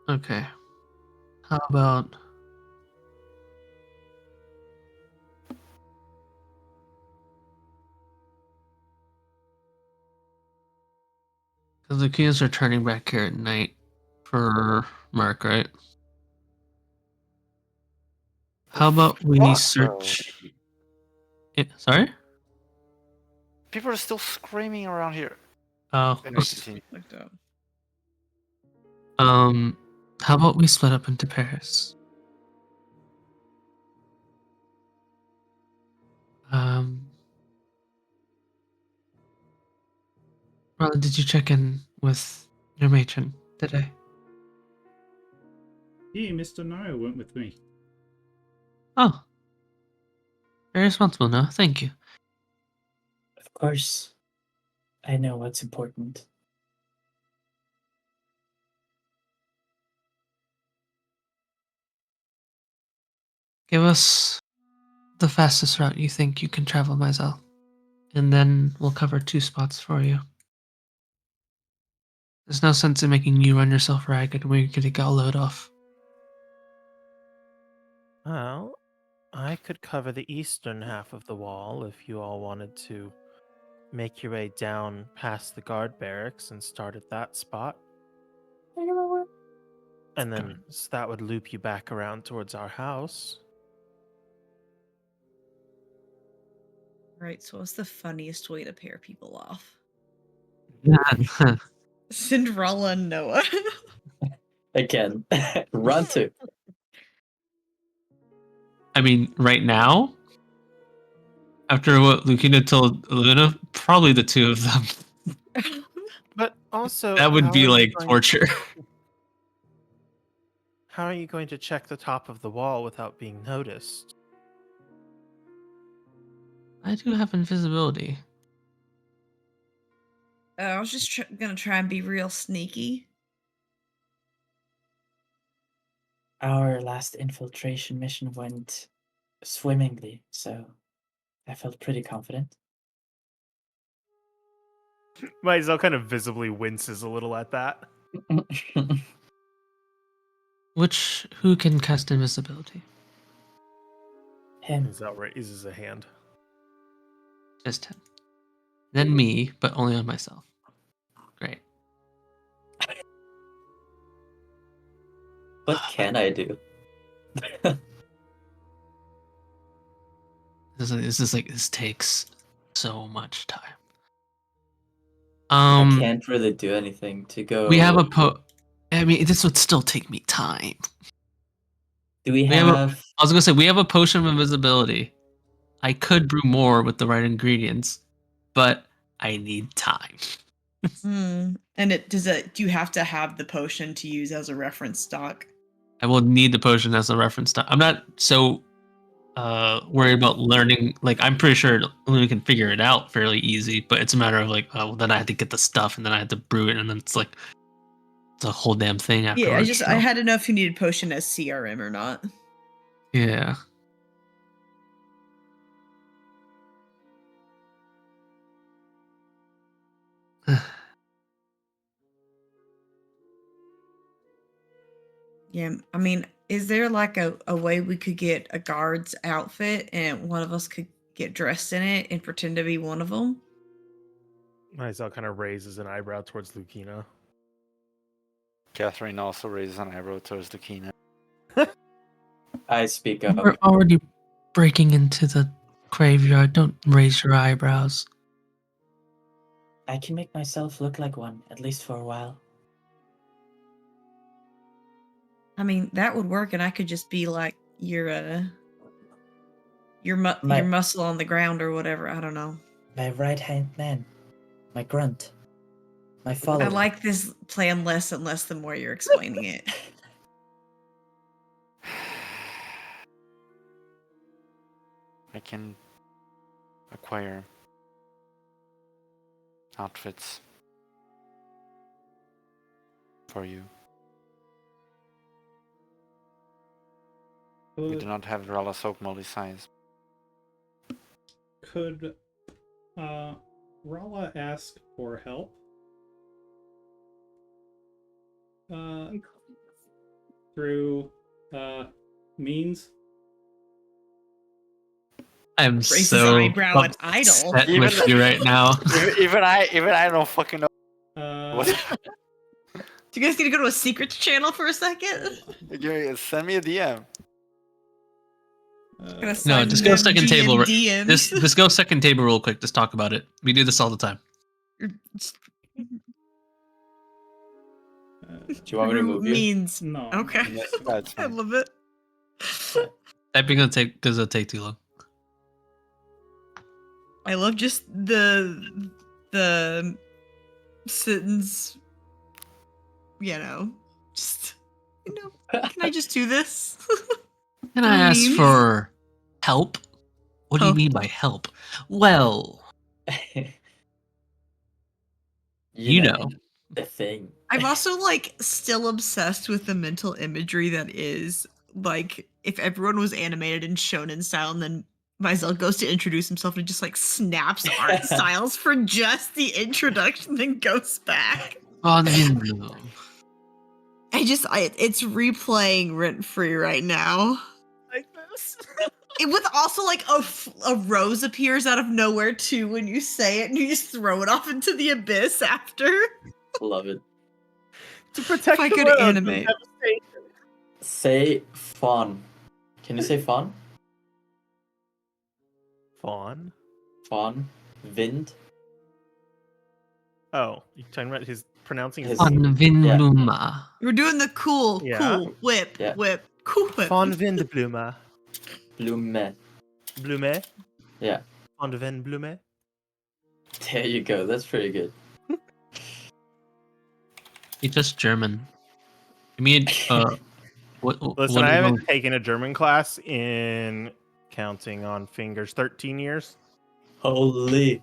Okay. How about because the Kunas are turning back here at night for Mark, right? How about we Fuck, search? Sorry? People are still screaming around here. Oh. Anyway, continue. Fucked up. How about we split up into pairs? Ron, did you check in with your matron today? Yeah, Mr. Nile went with me. Oh. Very responsible now, thank you. Of course, I know what's important. Give us the fastest route you think you can travel, Myzel. And then we'll cover 2 spots for you. There's no sense in making you run yourself ragged when you're gonna get a load off. Well, I could cover the eastern half of the wall if you all wanted to make your way down past the guard barracks and start at that spot. And then that would loop you back around towards our house. Right, so what's the funniest way to pair people off? I Cinderella and Noah. Again, run to. mean, right now, after what Lucina told Luna, probably the two of them. But also, That would how be are you like going- torture. How are you going to check the top of the wall without being noticed? I do have invisibility. I was just gonna try and be real sneaky. Our last infiltration mission went swimmingly, so I felt pretty confident. Maisel kind of visibly winces a little at that. Who can cast invisibility? Him. Maisel raises a hand. Just him. Then me, but only on myself. Great. What can I do? This takes so much time. I can't really do anything to go. We have I mean, this would still take me time. Do we have a- have? I was gonna say we have a potion of invisibility. I could brew more with the right ingredients, but I need time. And do you have to have the potion to use as a reference stock? I will need the potion as a reference time. I'm not so worried about learning. Like, I'm pretty sure Luna can figure it out fairly easy, but it's a matter of like, oh, then I had to get the stuff, and then I had to brew it, and then it's a whole damn thing afterwards. I had to know if you needed potion as CRM or not. Yeah. Yeah, I mean, is there like a way we could get a guard's outfit and one of us could get dressed in it and pretend to be one of them? Maisel kind of raises an eyebrow towards Lucina. Catherine also raises an eyebrow towards Lucina. I speak up. We're already breaking into the graveyard. Don't raise your eyebrows. I can make myself look like one, at least for a while. I mean, that would work, and I could just be like your My- muscle on the ground or whatever. I don't know. My right hand man, my grunt, my follower. I like this plan less and less the more you're explaining it. I can acquire outfits for you. We do not have Rala Soap Molly size. Could Rala ask for help? Through means? I'm Raise his so eyebrow at idle. upset with you right now. even I don't fucking know. What? Do you guys need to go to a secrets channel for a second? Send me a DM. No, just go second table. DM. Just go second table real quick. Just talk about it. We do this all the time. Do you want me to move you? Means No. okay. That's I fine. love it. Typing gonna take because it'll take too long. I love just the sentence. Just can I just do this? Can I ask Memes? for help? What do you Help. mean by help? Well, you know. the thing. I'm also still obsessed with the mental imagery that is like if everyone was animated and shown in style, and then Maisel goes to introduce himself and just snaps art styles for just the introduction, then goes back. Oh, no. It's replaying rent free right now. Like this. With also a rose appears out of nowhere too when you say it, and you just throw it off into the abyss after. Love it. To protect If I the could world from animate. devastation. Say fawn. Can you say fawn? Fawn? Von Wind. Oh, you talking about his pronouncing his His- name? Anvinluma. We're doing the cool, Yeah. cool whip, Yeah. cool whip. Von Windblume. Blume. Blume? Yeah. Von Windblume? There you go. That's pretty good. He's just German. I mean, what? Listen, what I is haven't wrong- taken a German class in counting on fingers 13 years. Holy.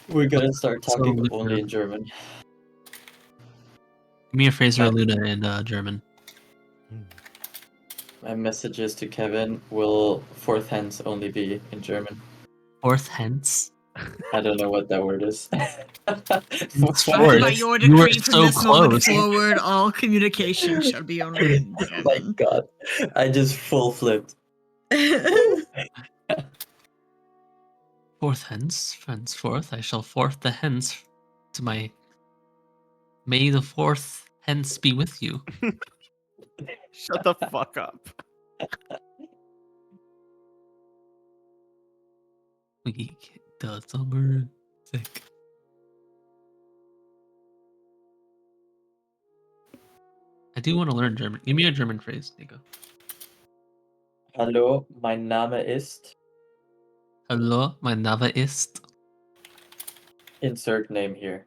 We're gonna start So talking weird. only in German. Give me a phrase or a Luna in German. My messages to Kevin will fourth hence only be in German. Fourth hence. I don't know what that word is. It's Why fourth. did By I- your You were decree from so this moment close. forward, all communication shall be only in Oh my German. god. I just full flipped. Fourth hence. Henceforth, I shall forth the hence to my. May the fourth hence be with you. Shut the fuck up. Week the summer sick. I do want to learn German. Give me a German phrase, Nico. Hallo, mein Name ist. Hallo, mein Name ist Insert name here.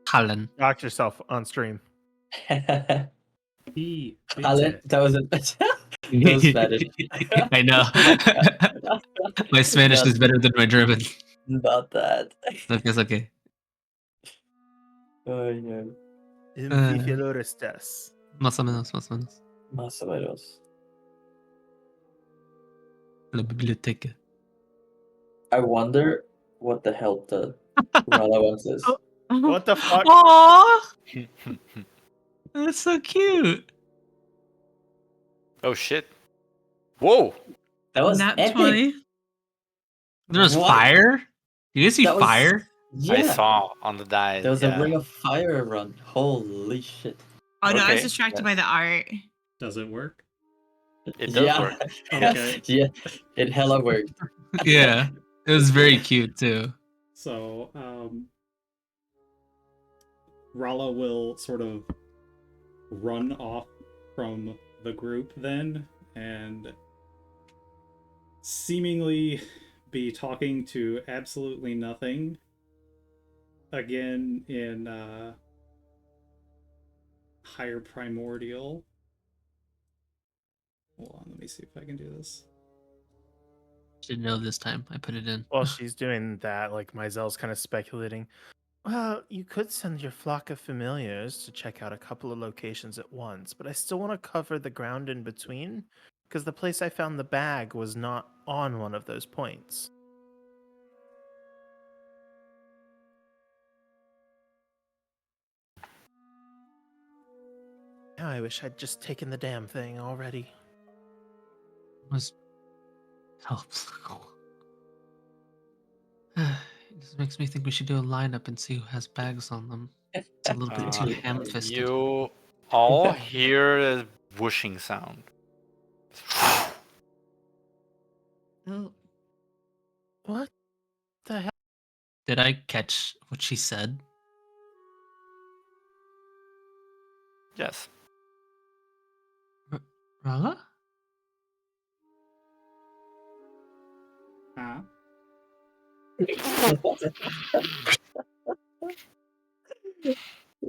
Hallen. Dox yourself on stream. Alan, Bitte. that was it. That was Spanish. I know. My Spanish Not- is better than my German. Not that. It's okay. Oh, yeah. Wie viel Uhr ist das? Más o menos, más o menos. Más o menos. La biblioteca. I wonder what the hell the relevance is. What the fuck? Aww! That's so cute. Oh shit! Whoa! That was Nat epic. 20. There was What? fire? Do you guys see That was- fire? Yeah. I saw on the die. There was yeah. a ring of fire run. Holy shit. Oh no, I was Okay, distracted yeah. by the art. Does it work? It does yeah. work. Okay. Yeah, it hella worked. Yeah. It was very cute too. So, Rala will sort of run off from the group then and seemingly be talking to absolutely nothing again in higher primordial. Hold on, let me see if I can do this. Should know this time. I put it in. While she's doing that, like Maizel's kind of speculating. Well, you could send your flock of familiars to check out a couple of locations at once, but I still want to cover the ground in between, because the place I found the bag was not on one of those points. Now I wish I'd just taken the damn thing already. Was helps. It just makes me think we should do a lineup and see who has bags on them. It's a little bit too ham-fisted. You all hear a whooshing sound. Oh, What the hell? Did I catch what she said? Yes. Rala? Huh?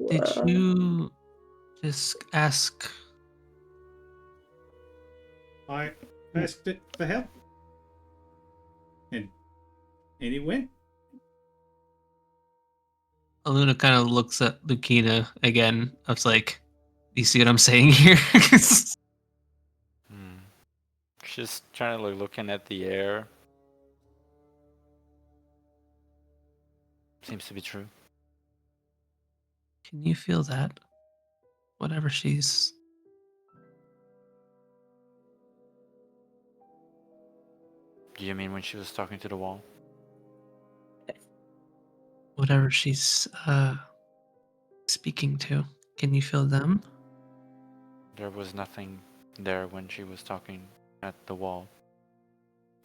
Did you just ask? I asked it for help. And it went. Aluna kind of looks at Lucina again. I was like, "You see what I'm saying here?" Hmm. She's trying to looking at the air. Seems to be true. Can you feel that? Whatever she's. Do you mean when she was talking to the wall? Whatever she's speaking to. Can you feel them? There was nothing there when she was talking at the wall.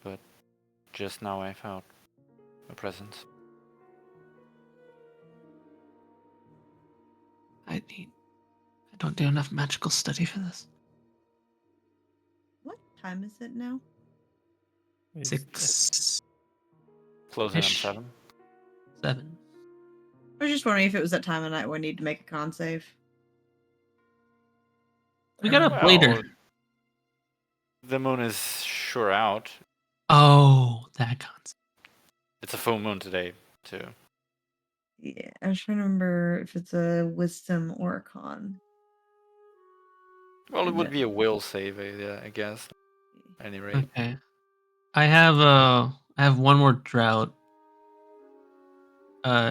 But Just now I found a presence. I don't do enough magical study for this. What time is it now? 6 Closing on Ish. 7. 7. I was just wondering if it was that time of night where I need to make a con save. We got up Well, later. The moon is sure out. Oh, that concept. It's a full moon today, too. Yeah, I was trying to remember if it's a wisdom or a con. Well, it And would then- be a will save, I guess. At any rate. Okay. I have one more drought.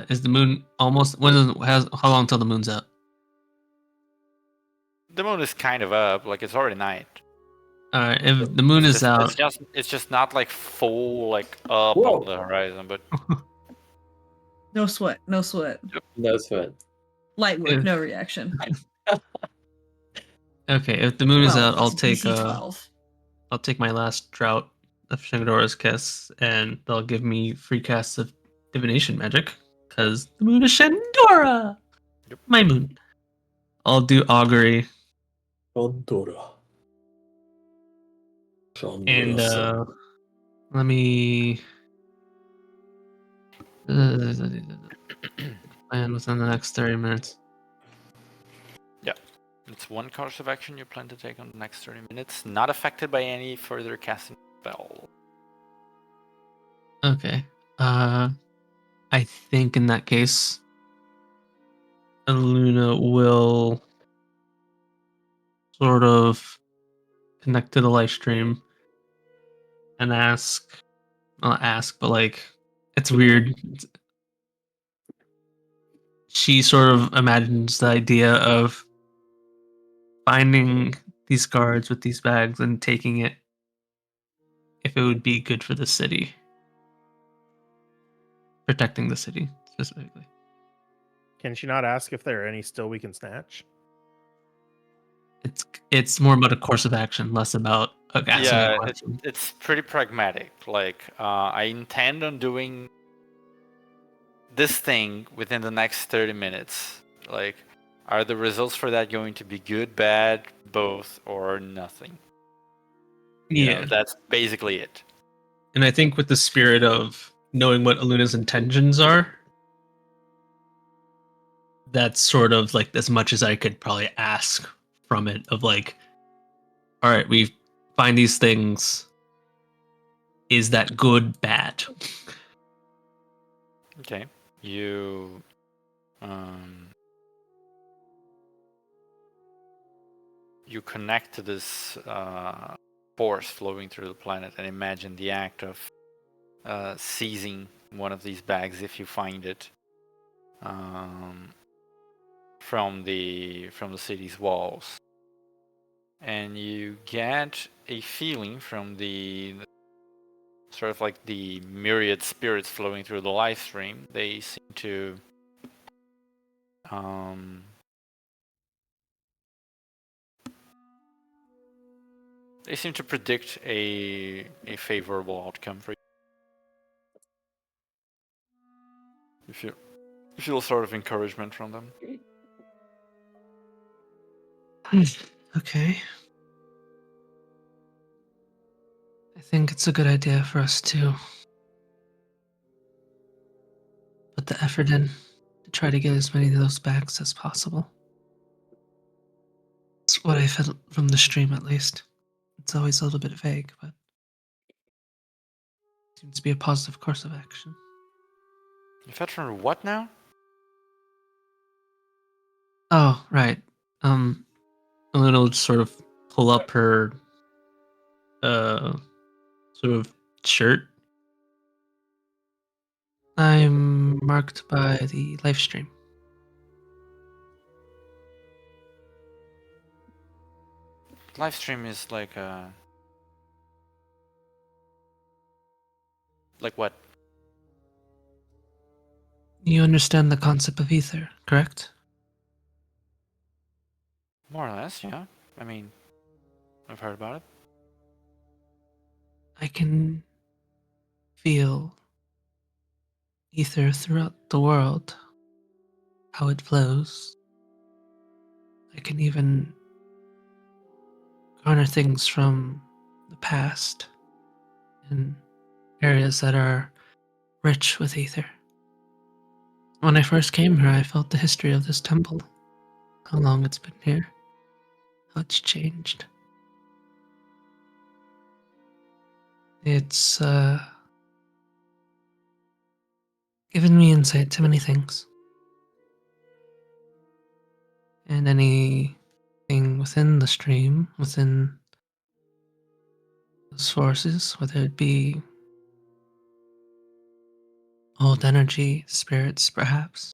Is the moon almost how long till the moon's up? The moon is kind of up, like it's already night. Alright, if the moon is out, It's just not like full like up Whoa. on the horizon, but No sweat, no sweat. No sweat. Light work, If- no reaction. okay, if the moon is out, I'll it's a take DC 12. I'll take my last drought of Shangadora's kiss, and they'll give me free casts of divination magic, because the moon is Shandora! Yep. My moon. I'll do augury, Chandora. and let me plan within the next 30 minutes. it's one course of action you plan to take on the next 30 minutes, not affected by any further casting spell. Okay. I think in that case, Luna will sort of connect to the live stream and not ask, but like, it's weird. She sort of imagines the idea of finding these guards with these bags and taking it if it would be good for the city. Protecting the city, specifically. Can she not ask if there are any still we can snatch? It's more about a course of action, less about asking a question. It's pretty pragmatic. Like, I intend on doing this thing within the next 30 minutes. Like, are the results for that going to be good, bad, both, or nothing? You know, that's basically it. And I think with the spirit of knowing what Aluna's intentions are, that's sort of like as much as I could probably ask from it of like, all right, we find these things. Is that good, bad? Okay. You connect to this force flowing through the planet and imagine the act of seizing one of these bags if you find it from the city's walls, and you get a feeling from the sort of like the myriad spirits flowing through the live stream. They seem to predict a favorable outcome for you. You feel sort of encouragement from them. Okay. I think it's a good idea for us to put the effort in to try to get as many of those bags as possible. That's what I felt from the stream, at least. It's always a little bit vague, but seems to be a positive course of action. You fetch from what now? Oh, right. Elena will sort of pull up her sort of shirt. I'm marked by the live stream. Live stream is like what? You understand the concept of ether, correct? More or less, yeah. I mean, I've heard about it. I can feel ether throughout the world, how it flows. I can even garner things from the past in areas that are rich with ether. When I first came here, I felt the history of this temple, how long it's been here, how it's changed. It's given me insight to many things. And anything within the stream, within those forces, whether it be old energy, spirits perhaps,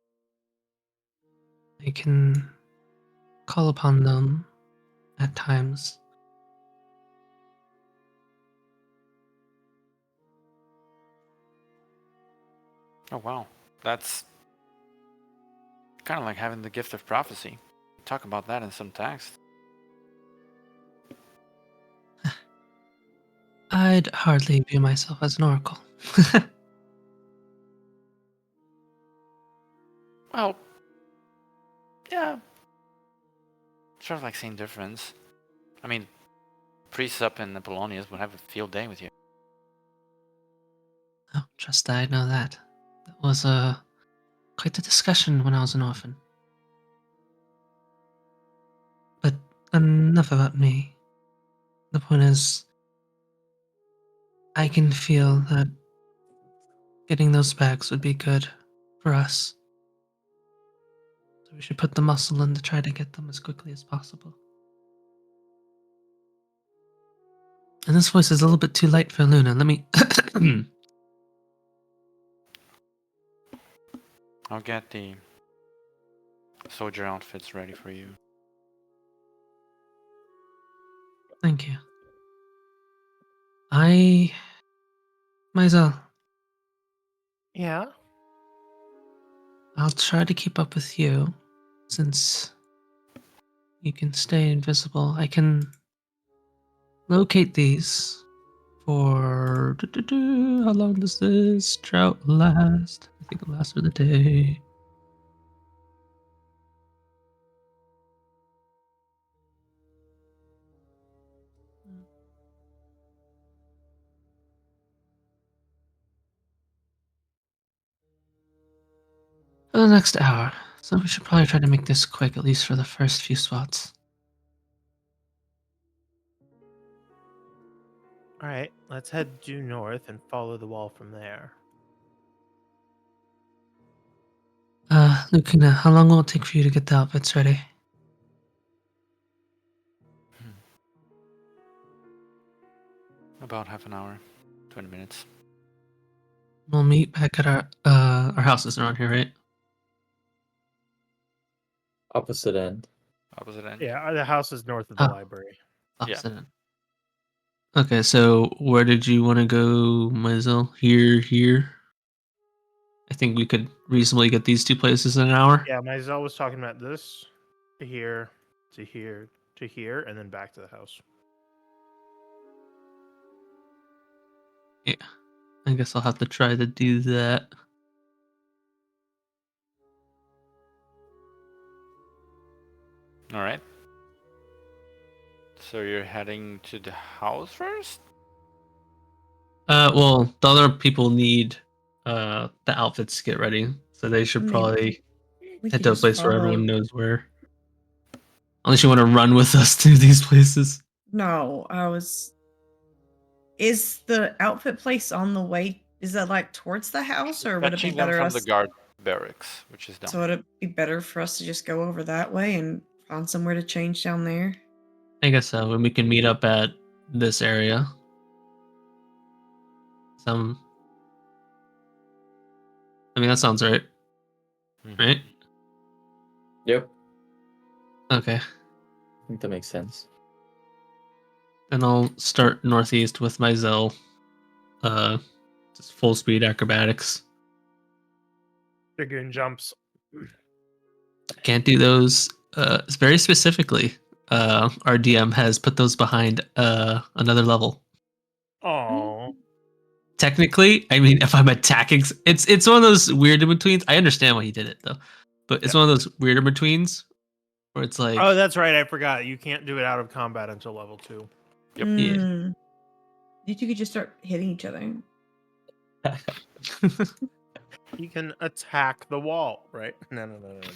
I can call upon them at times. Oh wow, that's kind of like having the gift of prophecy. Talk about that in some text. I'd hardly view myself as an oracle. Well, yeah, sort of like same difference. I mean, priests up in Apollonius would have a field day with you. Oh, trust I know that. That was quite a discussion when I was an orphan. But enough about me. The point is, I can feel that getting those bags would be good for us. So we should put the muscle in to try to get them as quickly as possible. And this voice is a little bit too light for Luna. Let me. I'll get the soldier outfits ready for you. Thank you. Myself, Yeah. I'll try to keep up with you since you can stay invisible. I can locate these for. How long does this drought last? I think it lasts for the day. For the next hour. So we should probably try to make this quick, at least for the first few spots. All right, let's head due north and follow the wall from there. Lucina, how long will it take for you to get the outfits ready? About half an hour, 20 minutes. We'll meet back at our house isn't around here, right? Opposite end. Opposite end. Yeah, the house is north of the Oh. library. Opposite end. Okay, so where did you want to go, Maisel? Here? I think we could reasonably get these two places in an hour. Yeah, Maisel was talking about this to here, to here, to here, and then back to the house. I guess I'll have to try to do that. All right. So you're heading to the house first? Well, the other people need the outfits to get ready, so they should I mean, probably We head could to a just place where follow. everyone knows where. Unless you want to run with us to these places. No, I was. Is the outfit place on the way? Is that like towards the house, or would it be Fetching them better from us? the guard barracks, which is down. So would it be better for us to just go over that way and find somewhere to change down there? I guess so. And we can meet up at this area. I mean, that sounds right. Mhm. Right? Yep. Okay. I think that makes sense. Then I'll start northeast with my Zell. Just full speed acrobatics. Dragoon jumps. Can't do those very specifically. Our DM has put those behind another level. Oh, technically, I mean, if I'm attacking, it's one of those weird in betweens. I understand why he did it though, but it's one of those weird in betweens where it's like, Oh, that's right. I forgot. You can't do it out of combat until level 2. Yep. Yeah. You two could just start hitting each other. You can attack the wall, right? No.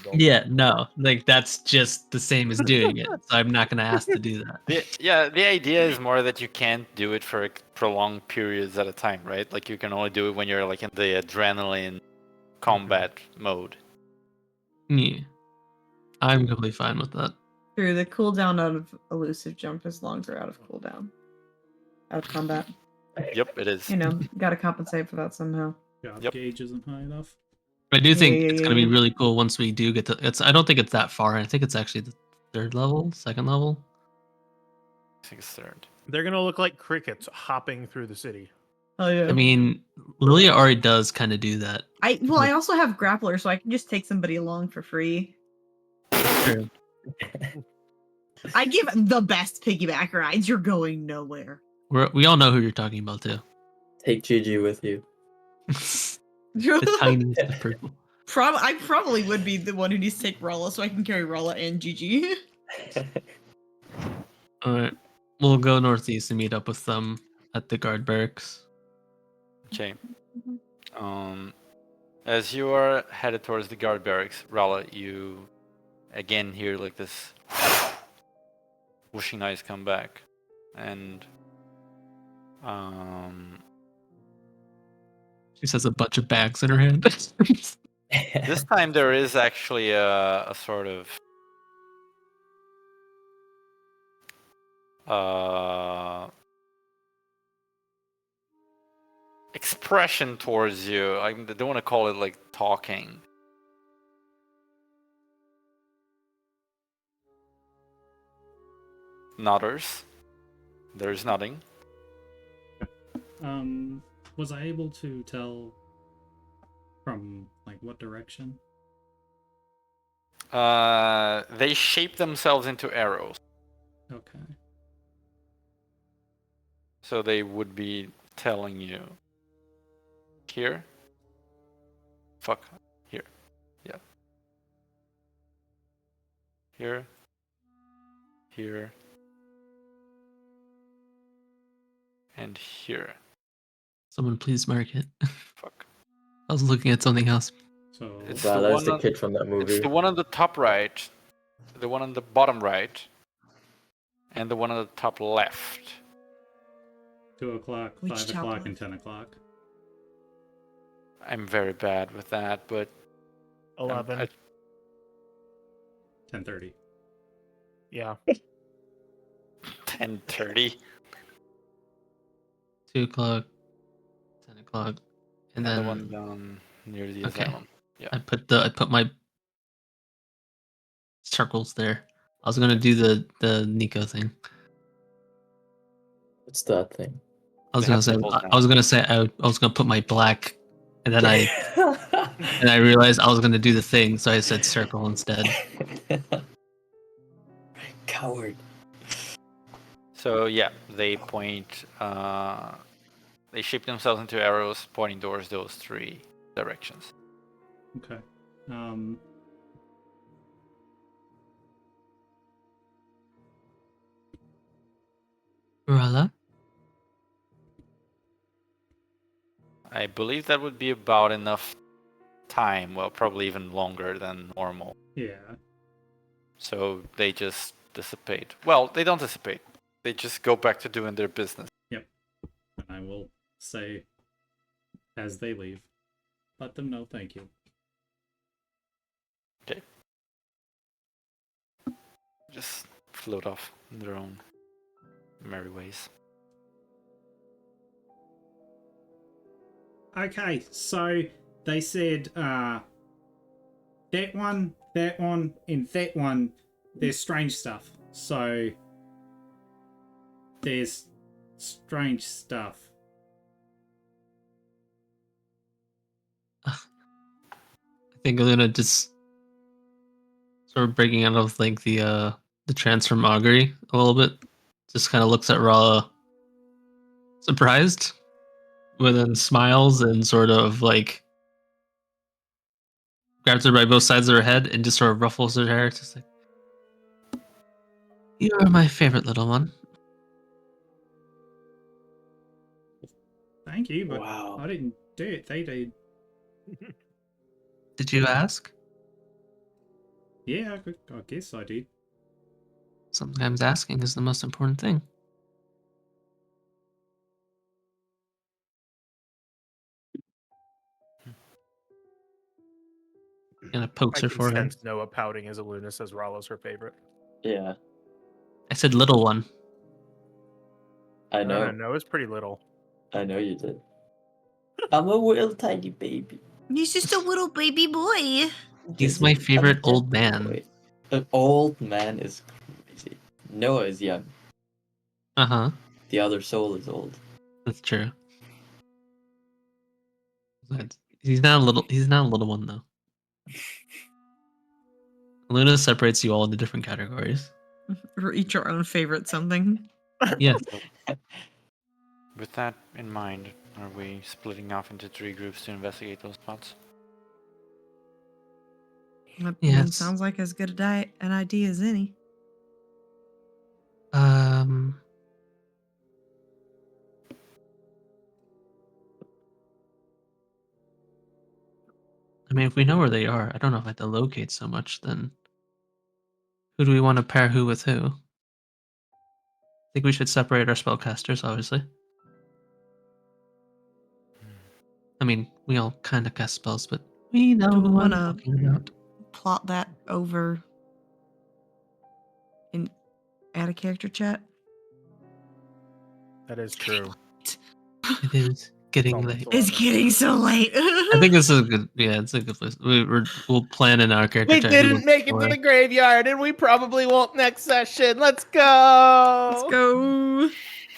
Don't. yeah, no, like that's just the same as doing it. So I'm not gonna ask to do that. The idea is more that you can't do it for prolonged periods at a time, right? Like you can only do it when you're like in the adrenaline combat mode. Yeah, I'm completely fine with that. True, the cooldown out of elusive jump is longer out of cooldown. Out of combat. Yep, it is. You know, gotta compensate for that somehow. God gauge isn't high enough. I do think Yeah, it's yeah, gonna be yeah. really cool once we do get to. I don't think it's that far. I think it's actually the third level, second level. I think it's third. They're gonna look like crickets hopping through the city. Oh yeah. I mean, Lilia already does kind of do that. I also have grappler, so I can just take somebody along for free. True. I give the best piggyback rides. You're going nowhere. We all know who you're talking about too. Take Gigi with you. The tiniest of purple. I probably would be the one who needs to take Rolla, so I can carry Rolla and Gigi. All right, we'll go northeast and meet up with them at the guard barracks. Okay. As you are headed towards the guard barracks, Rala, you again hear like this whooshing noise come back, and She has a bunch of bags in her hand. this time there is actually a sort of expression towards you. I don't want to call it like talking. Nodders. There's nodding. Was I able to tell from like what direction? They shape themselves into arrows. Okay. So they would be telling you here. Fuck. Here. Yeah. Here. Here. And here. Someone please mark it. Fuck. I was looking at something else. So It's Wow, the that's one the on- kid from that movie. It's the one on the top right, the one on the bottom right, and the one on the top left. 2 o'clock, Which 5 top o'clock, left? and 10 o'clock. I'm very bad with that, but 11. 10:30. Yeah. 10:30. 2 o'clock, 10 o'clock, and And then the one down near the Okay. asylum. Yeah. I put my circles there. I was gonna do the Nico thing. What's that thing? I was They gonna have say symbols I now. was gonna say I was gonna put my black, and then I realized I was gonna do the thing, so I said circle instead. Coward. So yeah, they point. They shape themselves into arrows pointing towards those 3 directions. Okay. Rala? I believe that would be about enough time. Well, probably even longer than normal. Yeah. So they just dissipate. Well, they don't dissipate. They just go back to doing their business. And I will say, as they leave, let them know thank you. Okay. Just float off in their own merry ways. Okay, so they said that one, and that one, there's strange stuff. So there's strange stuff. I think I'm gonna just sort of breaking out of like the transform augury a little bit. Just kind of looks at Rala, surprised. then smiles and sort of like grabs her by both sides of her head and just sort of ruffles her hair. It's just like, you are my favorite little one. Thank you, but Wow. I didn't do it. They did. Did you ask? Yeah, I guess I did. Sometimes asking is the most important thing. And it pokes I her can forehead. sense Noah pouting as Aluna says Rallo's her favorite. Yeah, I said little one. I No, know. Noah's pretty little. I know you did. I'm a little tiny baby. He's just a little baby boy. He's my favorite I'm old just a man. boy. An old man is crazy. Noah is young. Uh-huh. The other soul is old. That's true. He's not a little one though. Luna separates you all into different categories. We're each our own favorite something. Yes. With that in mind, are we splitting off into 3 groups to investigate those spots? That Yes. sounds like as good an idea as any. I mean, if we know where they are, I don't know if I have to locate so much, then who do we want to pair who with who? I think we should separate our spellcasters, obviously. I mean, we all kind of cast spells, but we know Do we who I'm wanna- talking about. Plot that over in add a character chat. That is true. It is getting almost late. 11. It's getting so late. I think this is a good. Yeah, it's a good place. We'll plan in our character. We chat who didn't wants make it to to play. the graveyard, and we probably won't next session. Let's go. Let's go.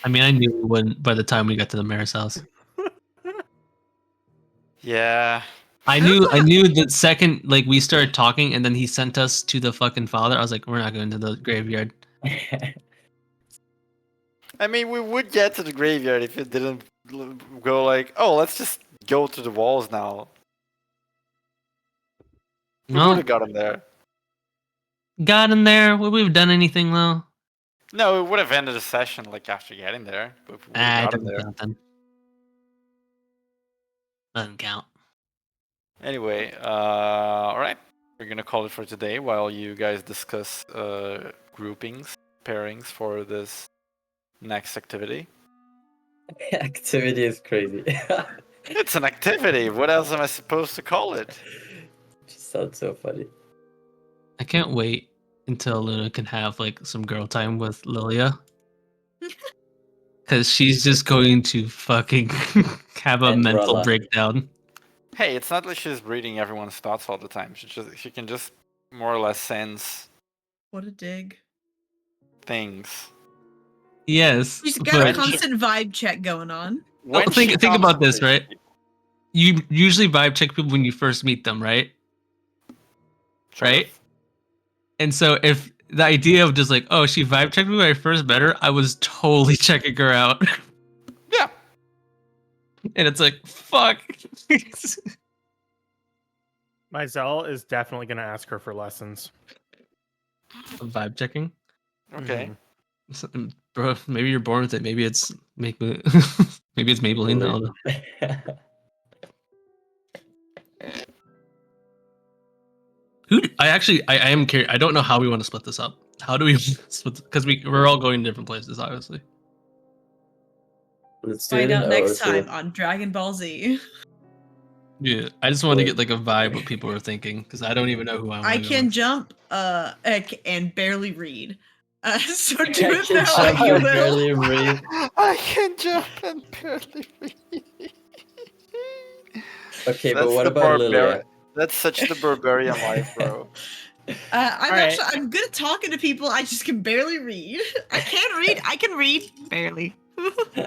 I mean, I knew we wouldn't by the time we got to the mayor's house. Yeah. I knew the second like we started talking, and then he sent us to the fucking father. I was like, we're not going to the graveyard. I mean, we would get to the graveyard if it didn't go like, oh, let's just go to the walls now. We would No, have got him there. got in there. Would we have done anything though? No, it would have ended the session like after getting there. But we would have It got him doesn't there. count then. Doesn't count. Anyway, all right. We're gonna call it for today while you guys discuss groupings, pairings for this next activity. Activity is crazy. It's an activity. What else am I supposed to call it? Just sounds so funny. I can't wait until Luna can have like some girl time with Lilia. Because she's just going to fucking have a And mental Rala. breakdown. Hey, it's not like she's reading everyone's thoughts all the time. She can just more or less sense What a dig. things. Yes. She's got a but constant vibe check going on. When think she about this, concentrates- right? You usually vibe check people when you first meet them, right? Sort Right? of. And so if the idea of just like, oh, she vibe checked me when I first met her, I was totally checking her out. Yeah. And it's like, fuck. Myzel is definitely going to ask her for lessons. Vibe checking? Okay. Bro, maybe you're born with it. Maybe it's maybe it's Maybelline. I don't know. I am curious. I don't know how we want to split this up. How do we split? Because we're all going to different places, obviously. Let's do Find it out in next order. time on Dragon Ball Z. Yeah, I just wanted to get like a vibe what people are thinking because I don't even know who I want. I can jump and barely read. So do I it can how jump you and will. barely read. I can jump and barely read. Okay, but That's what the about barbarian. Lilia? That's such the barbarian life, bro. I'm good at talking to people. I just can barely read. I can read. I can read barely.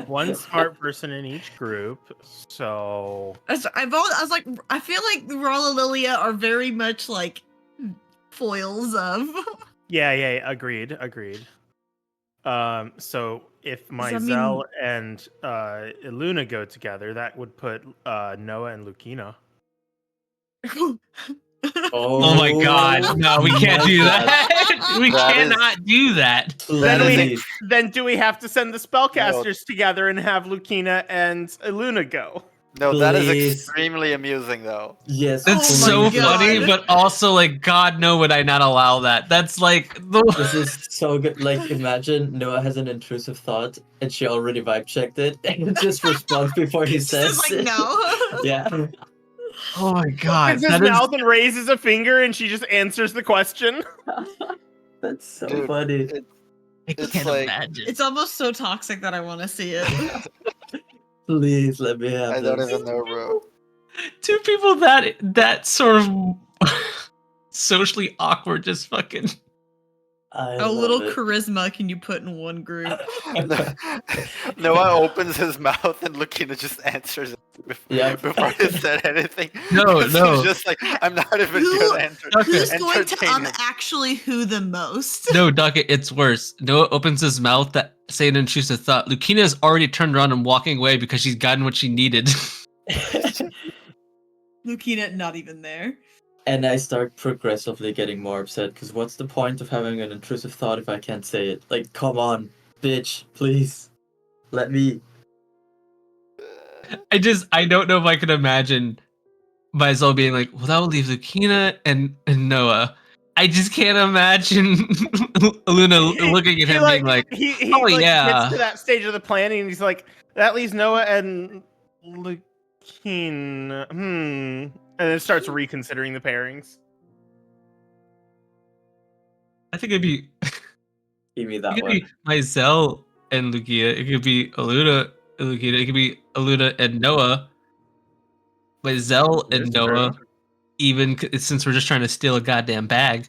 One smart person in each group. So I was like, I feel like Rolla and Lilia are very much like foils of. yeah, agreed. So if Does that Mizell and Iluna go together, that would put Noah and Lucina. Oh my god, no, we can't my do God. that. We That is- cannot do that. Please. Then do we have to send the spellcasters together and have Lucina and Iluna go? No, that is Please. extremely amusing, though. Yes. That's Oh my so God. funny, but also like, God, no, would I not allow that? That's like This is so good. Like, imagine Noah has an intrusive thought and she already vibe checked it and just responds before he Just says like, it. no. Yeah. oh my god, Opens his that is mouth and raises a finger, and she just answers the question. That's so Dude, funny. I it's can't like- imagine. It's almost so toxic that I want to see it. Please let me have I don't this. even know, bro. Two people that sort of socially awkward, just fucking. I A love little it. charisma can you put in one group? Noah opens his mouth and Lucina just answers it Yeah. before he said anything. No, 'Cause no. He's just like, I'm not even Who- good at answering. Who's going to Entertain him. actually who the most? No, Duckett, it's worse. Noah opens his mouth that say an intrusive thought. Lucina has already turned around and walking away because she's gotten what she needed. Lucina not even there. And I start progressively getting more upset because what's the point of having an intrusive thought if I can't say it? Like, come on, bitch, please. Let me. I don't know if I could imagine myself being like, well, that would leave Lucina and Noah. I just can't imagine Luna looking at him being like, he "Oh, like, yeah." gets to that stage of the planning, and he's like, that leaves Noah and Lucina. And then starts reconsidering the pairings. I think it'd be Give me it that could one. be Mizell and Lugia. It could be Aluna and Lugia. It could be Aluna and Noah. Mizell and That's Noah. true. Even since we're just trying to steal a goddamn bag.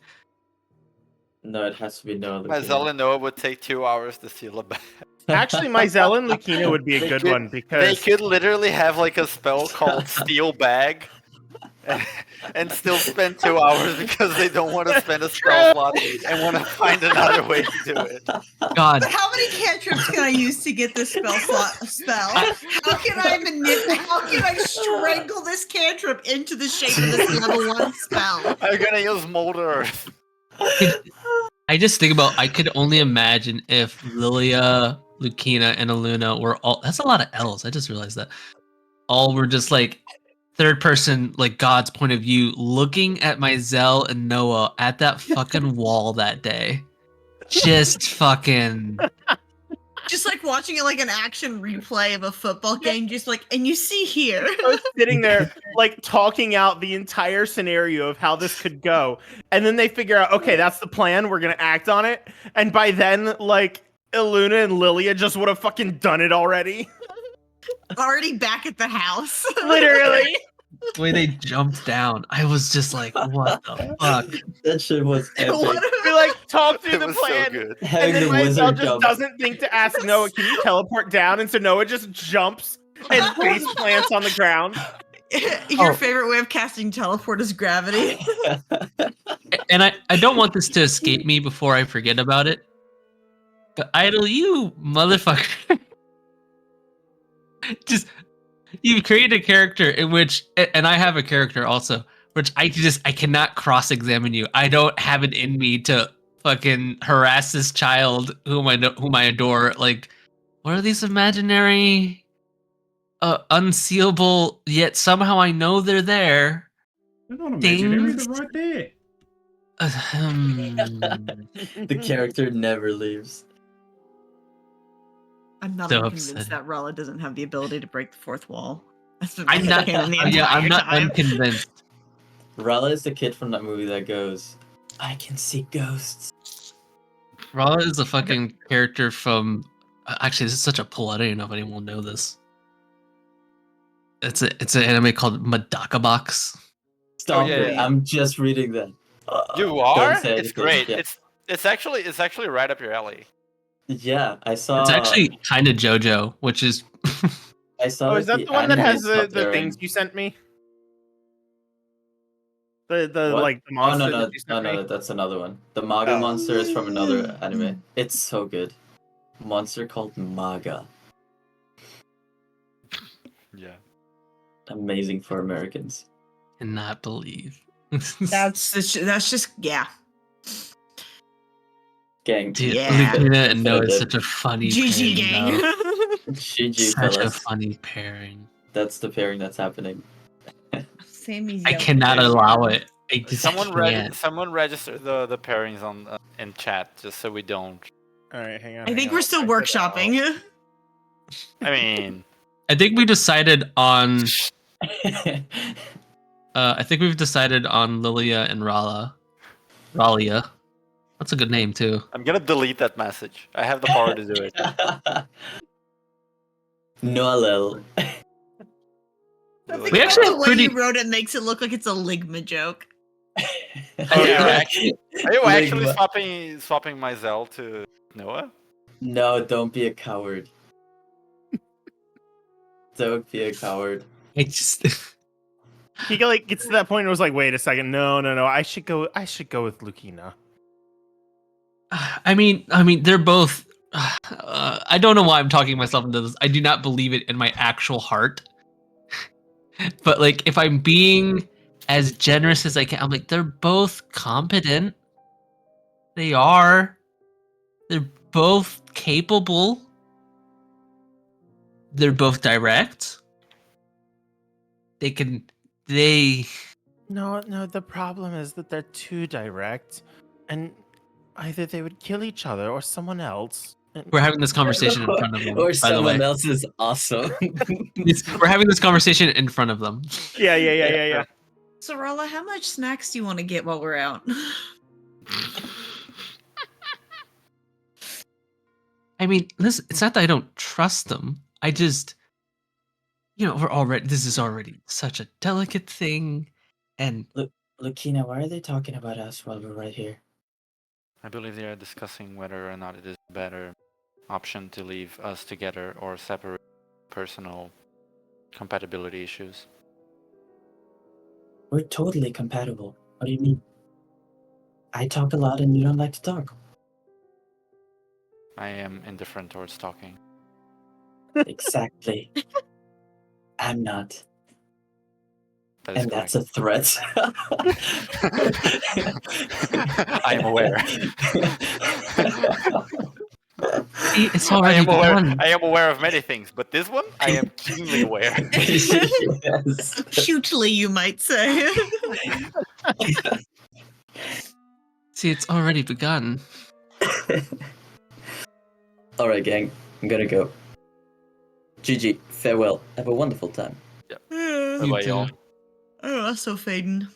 No, it has to be no. Mizell and Noah would take 2 hours to seal a bag. Actually, Mizell and Lucina would be a They good could- one They because could literally have like a spell called Steel Bag and still spend 2 hours because they don't want to spend a spell slot and want to find another way to do it. God, But how many cantrips can I use to get this spell? How can I strangle this cantrip into the shape of this level 1 spell? I'm gonna use Molder Earth. I just think about. I could only imagine if Lilia, Lucina, and Aluna were all. That's a lot of L's. I just realized that. All were just like third person, like God's point of view, looking at Mizell and Noah at that fucking wall that day. Just fucking. Just like watching it like an action replay of a football game, just like, and you see here. sitting there like talking out the entire scenario of how this could go, and then they figure out, okay, that's the plan, we're gonna act on it, and by then like Iluna and Lilia just would have fucking done it already. Already back at the house. Literally. The way they jumped down, I was just like, what the fuck? That shit was epic. What We like talk through It the was so plan, good. and Having then the Mizell wizard just jump. doesn't think to ask Noah, can you teleport down? And so Noah just jumps and face plants on the ground. Your Oh. favorite way of casting teleport is gravity. And I don't want this to escape me before I forget about it. But Idol, you motherfucker. Just you create a character in which, and I have a character also, which I cannot cross-examine you. I don't have it in me to fucking harass this child whom I adore. Like, what are these imaginary, unseeable, yet somehow I know they're there. They're not imaginary, Things- they're right there. The character never leaves. I'm not So unconvinced upsetting. that Rala doesn't have the ability to break the fourth wall. That's been I'm my not. canon the Yeah, I'm entire not time. unconvinced. Rala is the kid from that movie that goes, I can see ghosts. Rala is a fucking character from. Actually, this is such a pull. I don't even know if anyone will know this. It's an anime called Madaka Box. Stop yeah, it. yeah. I'm just reading that. You Don't are? say It's anything. great. Yeah. It's actually right up your alley. Yeah, I saw. It's actually kind of JoJo, which is. I saw. Oh, is that the one that anime has the stopped airing. things you sent me? The What? like the Oh monster no, that you sent me? that's another one. The Maga Oh. monster is from another anime. It's so good. monster called Maga. Yeah. Amazing for Americans. Cannot believe. That's just yeah. Gang. Dude, Yeah. Lucina and Noah is Definitive. such a funny GG pairing, gang. though. GG, Such a fellas. funny pairing. That's the pairing that's happening. Sammy's I yelling. cannot allow it. I just Someone can't. someone register the pairings on in chat just so we don't. All right, hang on. I hang think on, we're I'll still type it out. workshopping. I mean, I think we decided on. I think we've decided on Lilia and Rala. Ralia. That's a good name too. I'm gonna delete that message. I have the power to do it. Noel. Something We about actually the have way pretty- you wrote it makes it look like it's a Ligma joke. Oh, Yeah. Are you actually Ligma. swapping my Zell to Noah? No, don't be a coward. Don't be a coward. I just. He like gets to that point and was like, "Wait a second, no. I should go with Lucina." I mean, they're both. I don't know why I'm talking myself into this. I do not believe it in my actual heart. But like, if I'm being as generous as I can, I'm like, they're both competent. They are. They're both capable. They're both direct. They can. They. No. The problem is that they're too direct, and either they would kill each other or someone else. And We're having this conversation in front of them. Or by the someone way, else is awesome. we're having this conversation in front of them. yeah. So Rala, how much snacks do you want to get while we're out? I mean, listen, it's not that I don't trust them. I just, this is already such a delicate thing. And Lucina, why are they talking about us while we're right here? I believe they are discussing whether or not it is a better option to leave us together or separate personal compatibility issues. We're totally compatible. What do you mean? I talk a lot and you don't like to talk. I am indifferent towards talking. Exactly. I'm not. That is And correct. that's a threat. I am aware. see, it's already begun. I am aware of many things, but this one I am keenly aware. Yes. Cutely, you might say. See, it's already begun. Alright, gang. I'm gonna go. GG. Farewell. Have a wonderful time. Bye-bye, y'all. Oh, so fading.